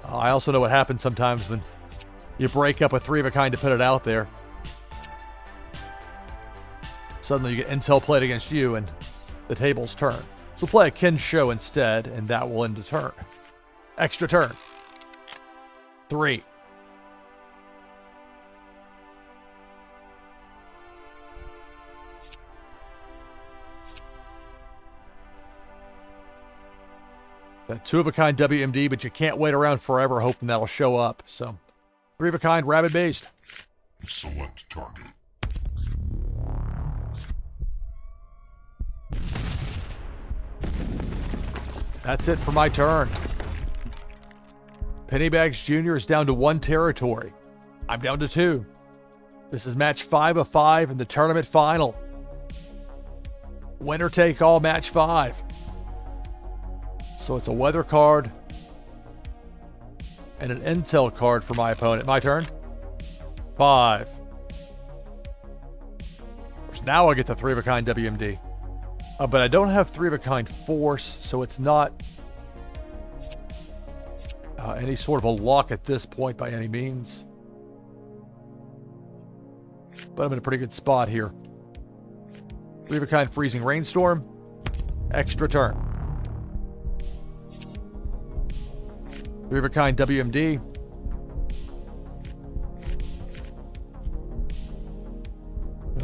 I also know what happens sometimes when you break up a 3 of a kind to put it out there. Suddenly you get intel played against you and the tables turn. So we'll play a Kin Show instead, and that will end the turn. Extra turn. 3. That 2 of a kind WMD, but you can't wait around forever hoping that'll show up. So 3 of a kind rabid beast. Select target. That's it for my turn. Pennybags Jr. is down to 1 territory. I'm down to 2. This is match 5 of 5 in the tournament final. Winner take all match 5. So it's a weather card and an intel card for my opponent. My turn. 5. Now I get the 3 of a kind WMD. But I don't have 3 of a kind force, so it's not any sort of a lock at this point by any means. But I'm in a pretty good spot here. 3 of a kind freezing rainstorm. Extra turn. 3 of a kind WMD.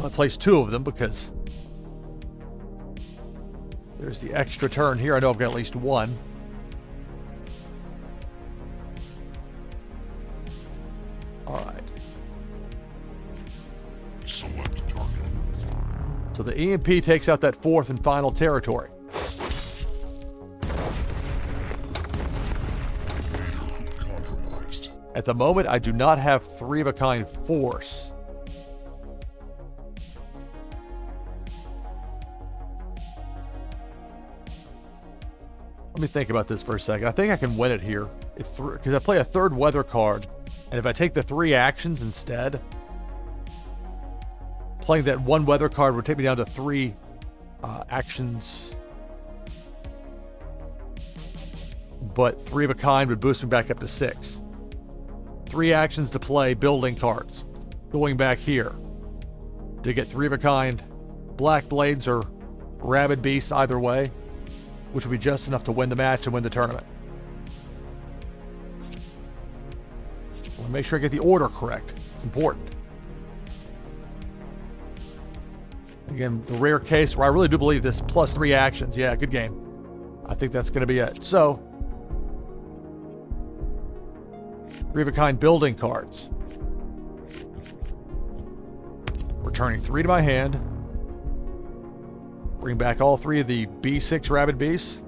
I placed 2 of them because there's the extra turn here. I know I've got at least 1. All right. Select target. So the EMP takes out that 4th and final territory. Compromised. At the moment, I do not have 3-of-a-kind force. Let me think about this for a second. I think I can win it here. Because I play a 3rd weather card. And if I take the 3 actions instead, playing that 1 weather card would take me down to 3 actions. But 3-of-a-kind would boost me back up to 6. 3 actions to play building cards. Going back here to get 3-of-a-kind, black blades or rabid beasts either way, which would be just enough to win the match and win the tournament. I want to make sure I get the order correct. It's important. Again, the rare case where I really do believe this plus 3 actions. Yeah, good game. I think that's going to be it. So, 3-of-a-kind building cards. Returning 3 to my hand. Bring back all 3 of the B6 rabid beasts.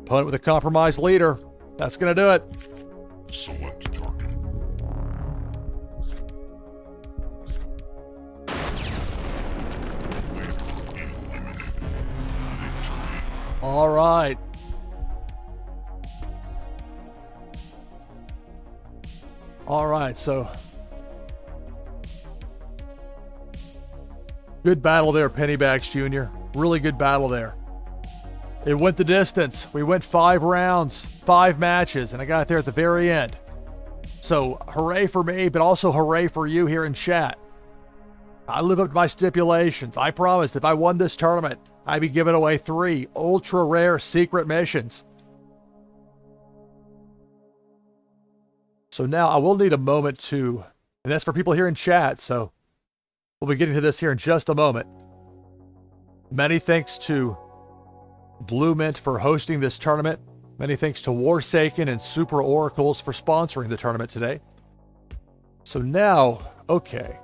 Opponent with a compromised leader. That's going to do it. Select target. All right. All right, so good battle there, Pennybags Jr. Really good battle there. It went the distance. We went 5 rounds, 5 matches, and I got it there at the very end. So hooray for me, but also hooray for you here in chat. I live up to my stipulations. I promised if I won this tournament, I'd be giving away 3 ultra rare secret missions. So now I will need a moment to, and that's for people here in chat, so we'll be getting to this here in just a moment. Many thanks to BluMint for hosting this tournament. Many thanks to Warsaken and Super Oracles for sponsoring the tournament today. So now, okay.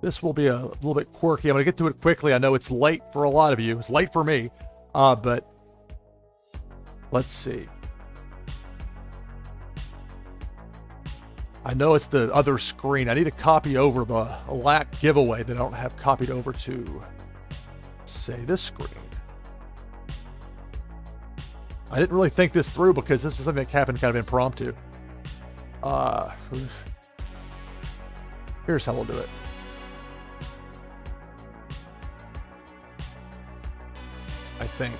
This will be a little bit quirky. I'm going to get to it quickly. I know it's late for a lot of you. It's late for me. But let's see. I know it's the other screen. I need to copy over the LAC giveaway that I don't have copied over to, say, this screen. I didn't really think this through because this is something that happened kind of impromptu. Here's how we'll do it. I think.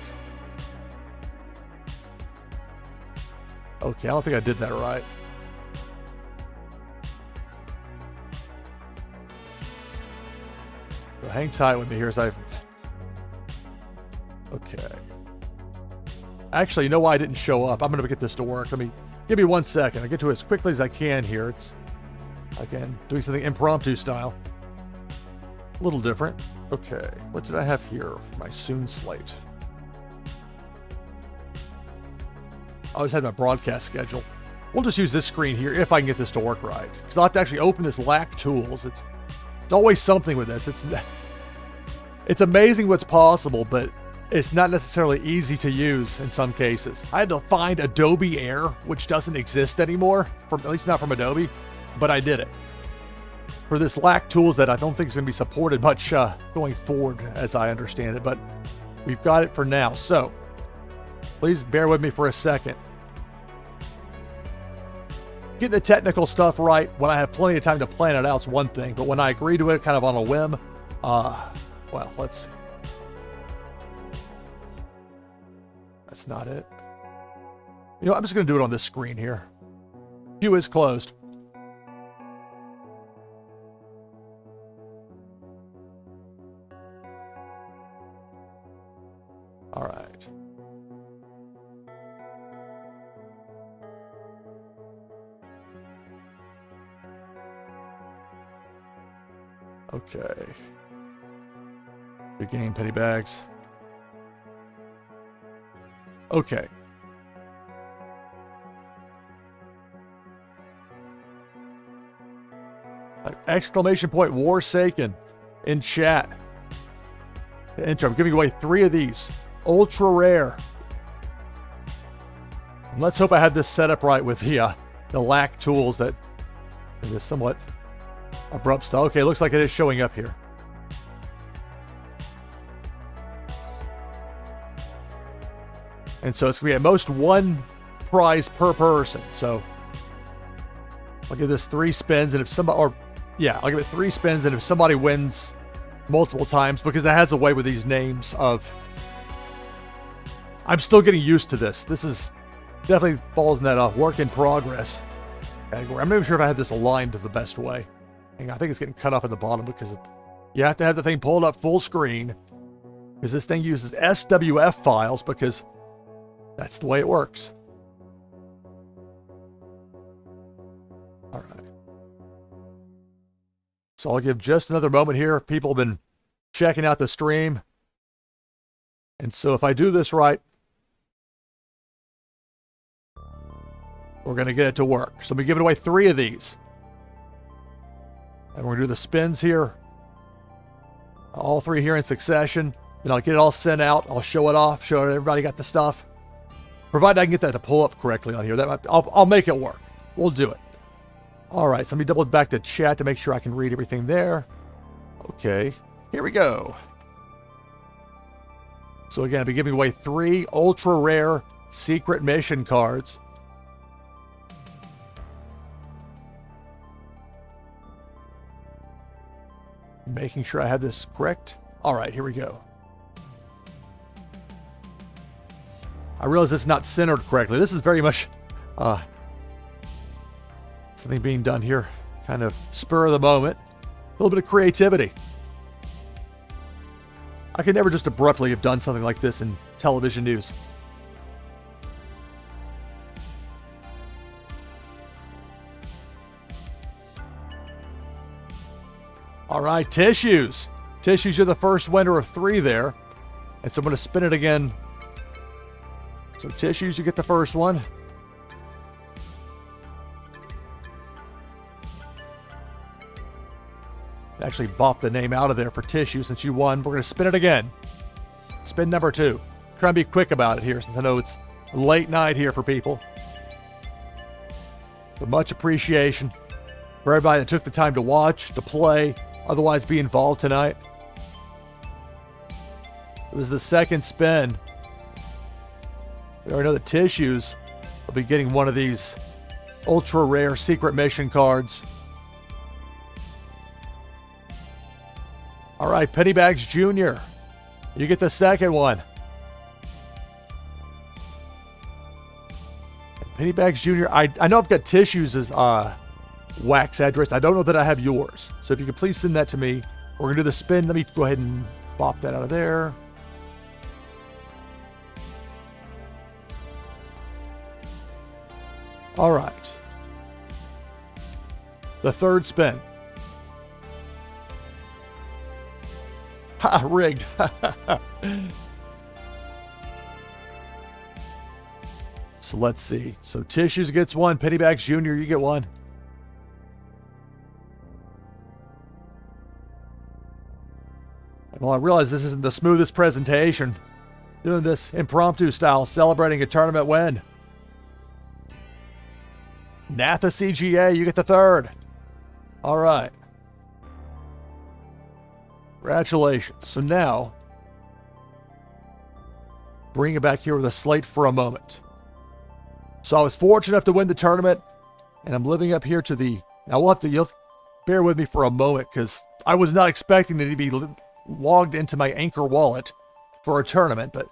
Okay, I don't think I did that right. So hang tight with me here as I... Okay. Actually, you know why I didn't show up? I'm going to get this to work. Give me 1 second. I'll get to it as quickly as I can here. It's, again, doing something impromptu style. A little different. Okay, what did I have here for my soon slate? I always had my broadcast schedule. We'll just use this screen here if I can get this to work right. Because I'll have to actually open this LAC tools. It's always something with this. It's amazing what's possible, but it's not necessarily easy to use in some cases. I had to find Adobe Air, which doesn't exist anymore, at least not from Adobe, but I did it. For this LAC tools that I don't think is going to be supported much going forward, as I understand it, but we've got it for now. So please bear with me for a second. Getting the technical stuff right when I have plenty of time to plan it out is one thing, but when I agree to it kind of on a whim, well, let's see. That's not it. You know, I'm just going to do it on this screen here. Queue is closed. All right. Okay. Big game, penny bags. Okay. Exclamation point Warsaken in chat. Intro. I'm giving away 3 of these. Ultra rare. And let's hope I had this set up right with the lack tools that is somewhat abrupt style. Okay, looks like it is showing up here. And so it's going to be at most one prize per person. So I'll give this 3 spins, and if somebody, I'll give it 3 spins, and if somebody wins multiple times, because it has a way with these names of, I'm still getting used to this. This is definitely falls in that work in progress category. I'm not even sure if I have this aligned the best way. And I think it's getting cut off at the bottom because you have to have the thing pulled up full screen, because this thing uses SWF files, because that's the way it works. All right. So I'll give just another moment here. People have been checking out the stream. And so if I do this right, we're going to get it to work. So we're giving away 3 of these. And we're going to do the spins here. All 3 here in succession. Then I'll get it all sent out. I'll show it off, show everybody got the stuff. Provided I can get that to pull up correctly on here. I'll make it work. We'll do it. All right, so let me double back to chat to make sure I can read everything there. Okay, here we go. So again, I'll be giving away 3 ultra rare secret mission cards. Making sure I have this correct. All right, here we go. I realize it's not centered correctly. This is very much something being done here, kind of spur of the moment. A little bit of creativity. I could never just abruptly have done something like this in television news. All right, tissues. Tissues, you're the first winner of 3 there. And so I'm going to spin it again. So tissues, you get the first one. Actually bop the name out of there for tissue since you won. We're going to spin it again. Spin number 2. Try and be quick about it here since I know it's late night here for people. But much appreciation for everybody that took the time to watch, to play, otherwise be involved tonight. This is the second spin. We already know the tissues will be getting one of these ultra rare secret mission cards. All right, Pennybags Jr., you get the second one. Pennybags Jr., I know I've got tissues as wax address. I don't know that I have yours. So if you could please send that to me. We're going to do the spin. Let me go ahead and bop that out of there. All right. The third spin. Ha, rigged. So let's see. So Tissues gets one. Pennybags Jr., you get one. Well, I realize this isn't the smoothest presentation. Doing this impromptu style, celebrating a tournament win. Natha CGA, you get the third. All right. Congratulations. So now, bring it back here with a slate for a moment. So I was fortunate enough to win the tournament, and I'm living up here to the... Now you'll have to bear with me for a moment, because I was not expecting it to be logged into my Anchor wallet for a tournament, but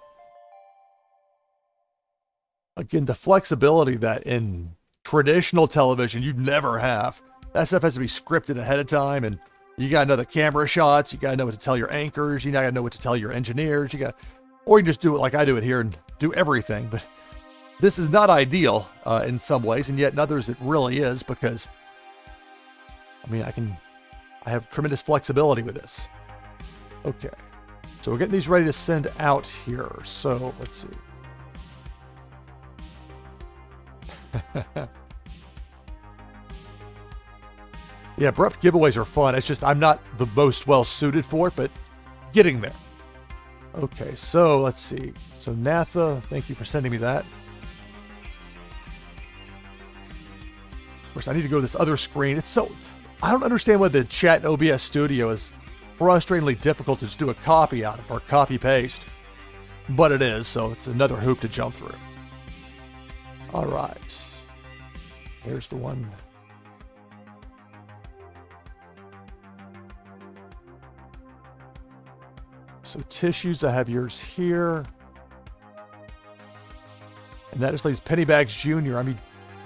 again, the flexibility that in traditional television you'd never have. That stuff has to be scripted ahead of time, and you gotta know the camera shots, you gotta know what to tell your anchors, you gotta know what to tell your engineers, or you can just do it like I do it here and do everything. But this is not ideal in some ways, and yet in others it really is, because I mean, I have tremendous flexibility with this. Okay, so we're getting these ready to send out here. So let's see. Yeah, abrupt giveaways are fun. It's just I'm not the most well suited for it, but getting there. Okay, so let's see. So Natha, thank you for sending me that. Of course, I need to go to this other screen. It's so... I don't understand why the chat in OBS Studio is frustratingly difficult to just do a copy out of, or copy-paste. But it is, so it's another hoop to jump through. All right. Here's the one. So tissues, I have yours here. And that just leaves Pennybags Jr. I mean,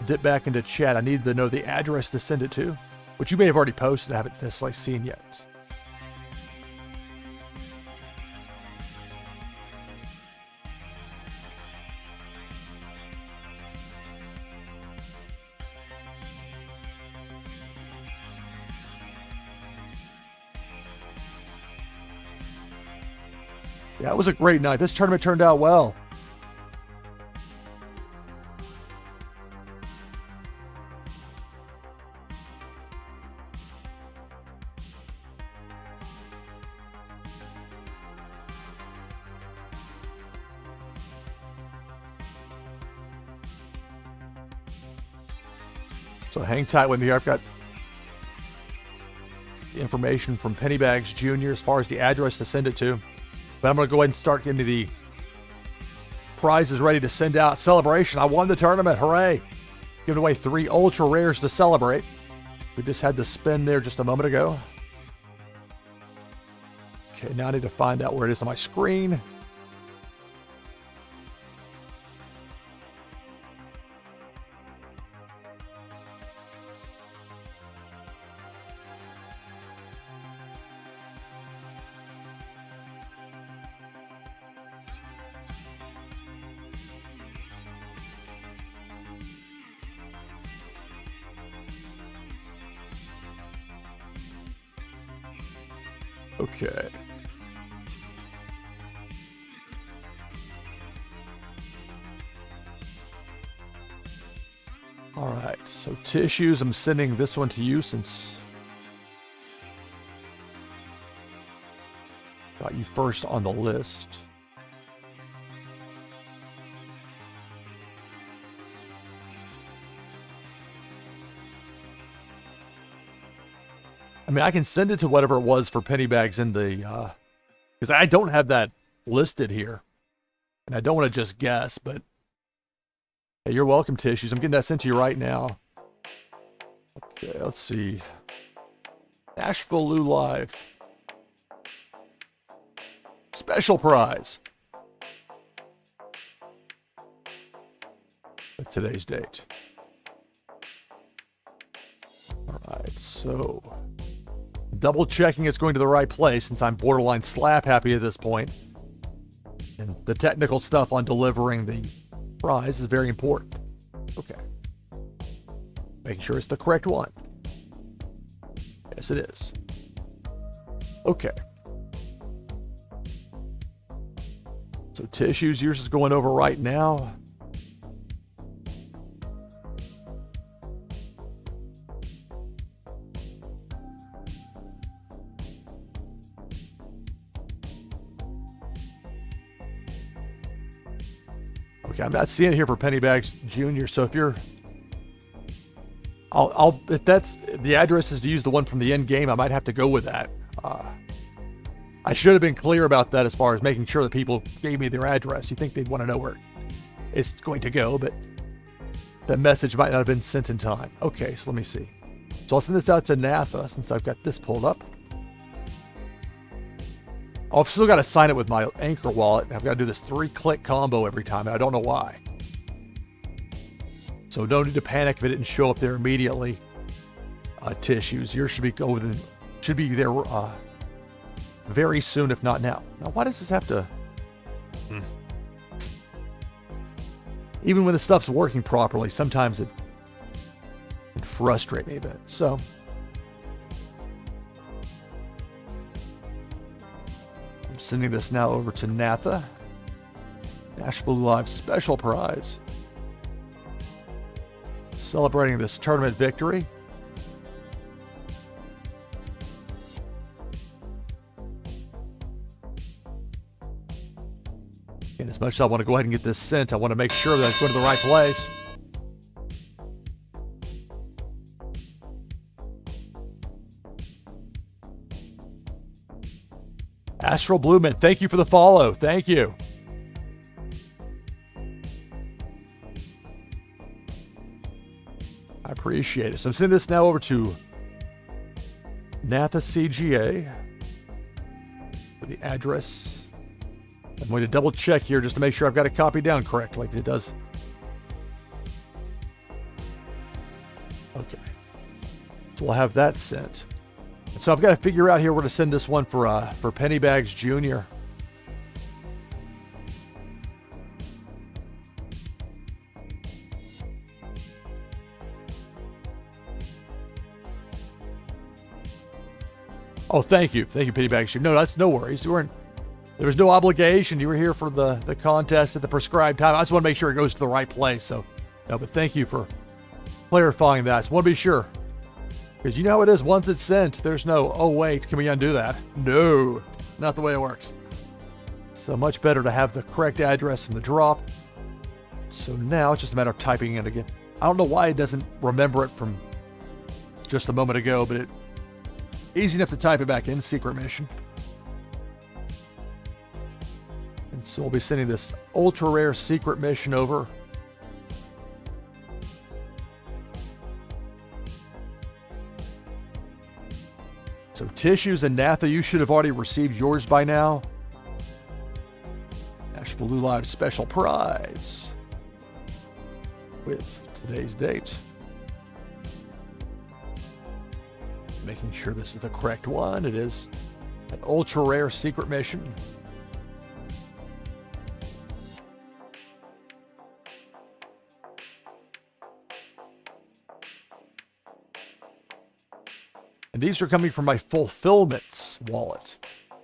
dip back into chat. I need to know the address to send it to, which you may have already posted. I haven't necessarily seen yet. Yeah, it was a great night. This tournament turned out well. So hang tight with me here. I've got the information from Pennybags Jr. as far as the address to send it to. But I'm going to go ahead and start getting the prizes ready to send out. Celebration. I won the tournament. Hooray. Giving away 3 ultra rares to celebrate. We just had the spin there just a moment ago. Okay, now I need to find out where it is on my screen. Okay. All right, so tissues, I'm sending this one to you since got you first on the list. I mean, I can send it to whatever it was for Pennybags in the, because I don't have that listed here. And I don't want to just guess, but hey, you're welcome, tissues. I'm getting that sent to you right now. Okay, let's see. NashvilleLou Live. Special prize. At today's date. All right, so double checking it's going to the right place since I'm borderline slap happy at this point. And the technical stuff on delivering the prize is very important. Okay. Making sure it's the correct one. Yes, it is. Okay. So tissues, yours is going over right now. Okay, I'm not seeing it here for Pennybags Jr. So if you're, if that's the address is to use the one from the end game, I might have to go with that. I should have been clear about that as far as making sure that people gave me their address. You think they'd want to know where it's going to go, but that message might not have been sent in time. Okay, so let me see. So I'll send this out to Natha since I've got this pulled up. I've still got to sign it with my Anchor wallet. I've got to do this 3-click combo every time, and I don't know why. So don't need to panic if it didn't show up there immediately. Tissues, yours should be there very soon, if not now. Now, why does this have to? Even when the stuff's working properly, sometimes it frustrates me a bit. So. I'm sending this now over to Natha. NashvilleLou Live special prize. Celebrating this tournament victory. much as I want to go ahead and get this sent, I want to make sure that it's going to the right place. Astral BluMint, thank you for the follow. Thank you. I appreciate it. So I'm sending this now over to Natha CGA for the address. I'm going to double check here just to make sure I've got it copied down correctly. It does. Okay. So we'll have that sent. And so I've got to figure out here where to send this one for Pennybags Jr. Oh, thank you. Thank you, Pennybags Jr. No, that's no worries. There was no obligation. You were here for the contest at the prescribed time. I just want to make sure it goes to the right place. So, no, but thank you for clarifying that. I just want to be sure. Because you know how it is. Once it's sent, there's no, oh, wait, can we undo that? No, not the way it works. So much better to have the correct address in the drop. So now it's just a matter of typing it again. I don't know why it doesn't remember it from just a moment ago, but easy enough to type it back in, secret mission. And so we'll be sending this ultra rare secret mission over. So Tissues and Natha, you should have already received yours by now. NashvilleLou Live special prize with today's date. Making sure this is the correct one. It is an ultra rare secret mission. And these are coming from my Fulfillments wallet.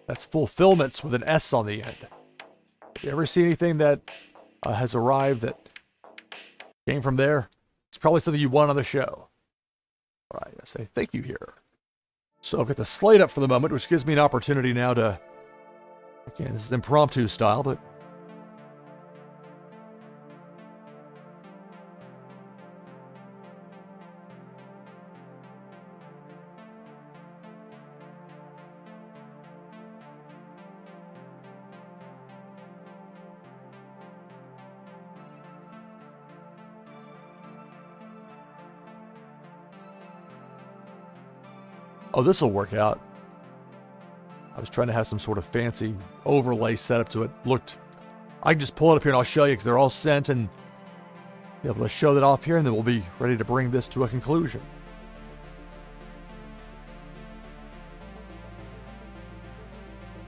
That's Fulfillments with an S on the end. If you ever see anything that has arrived that came from there, it's probably something you want on the show. All right, I say thank you here. So I've got the slate up for the moment, which gives me an opportunity now to, again, this is impromptu style, but oh, this will work out. I was trying to have some sort of fancy overlay set up to it. I can just pull it up here and I'll show you because they're all sent and be able to show that off here, and then we'll be ready to bring this to a conclusion.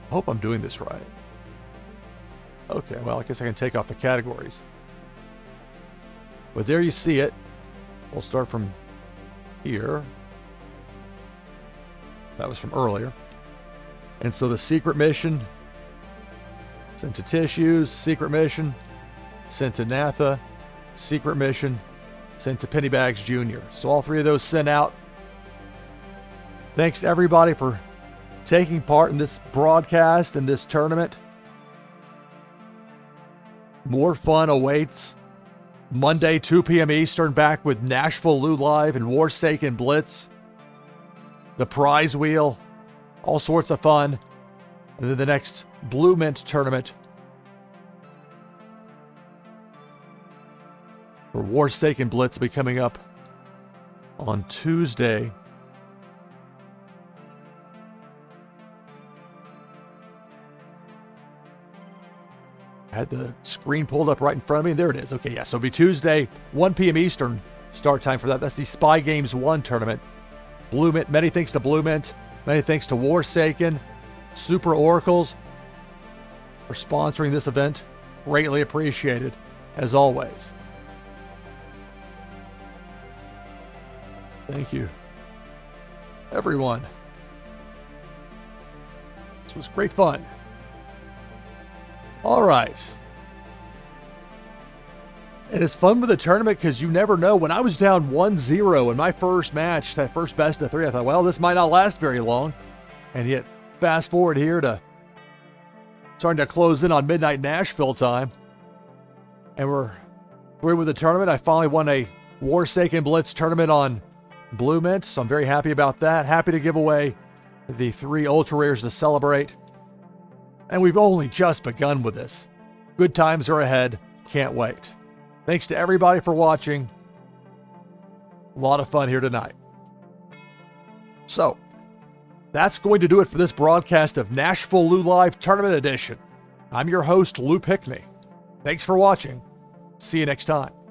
I hope I'm doing this right. Okay, well, I guess I can take off the categories. But there you see it. We'll start from here. That was from earlier. And so the secret mission, sent to Tissues, secret mission, sent to Natha, secret mission, sent to Pennybags Jr. So all three of those sent out. Thanks to everybody for taking part in this broadcast and this tournament. More fun awaits. Monday, 2 p.m. Eastern, back with NashvilleLou Live and Warsaken Blitz. The prize wheel, all sorts of fun. And then the next BluMint tournament for Warsaken Blitz will be coming up on Tuesday. I had the screen pulled up right in front of me, and there it is. Okay, yeah, so it'll be Tuesday, 1 p.m. Eastern start time for that. That's the Spy Games 1 tournament. BluMint, many thanks to BluMint, many thanks to Warsaken, Super Oracles for sponsoring this event. Greatly appreciated, as always. Thank you, everyone. This was great fun. All right. And it's fun with the tournament because you never know. When I was down 1-0 in my first match, that first best of 3, I thought, well, this might not last very long. And yet, fast forward here to starting to close in on midnight Nashville time. And we're through with the tournament. I finally won a Warsaken Blitz tournament on BluMint, so I'm very happy about that. Happy to give away the 3 ultra rares to celebrate. And we've only just begun with this. Good times are ahead. Can't wait. Thanks to everybody for watching. A lot of fun here tonight. So, that's going to do it for this broadcast of NashvilleLou Live Tournament Edition. I'm your host, Lou Pickney. Thanks for watching. See you next time.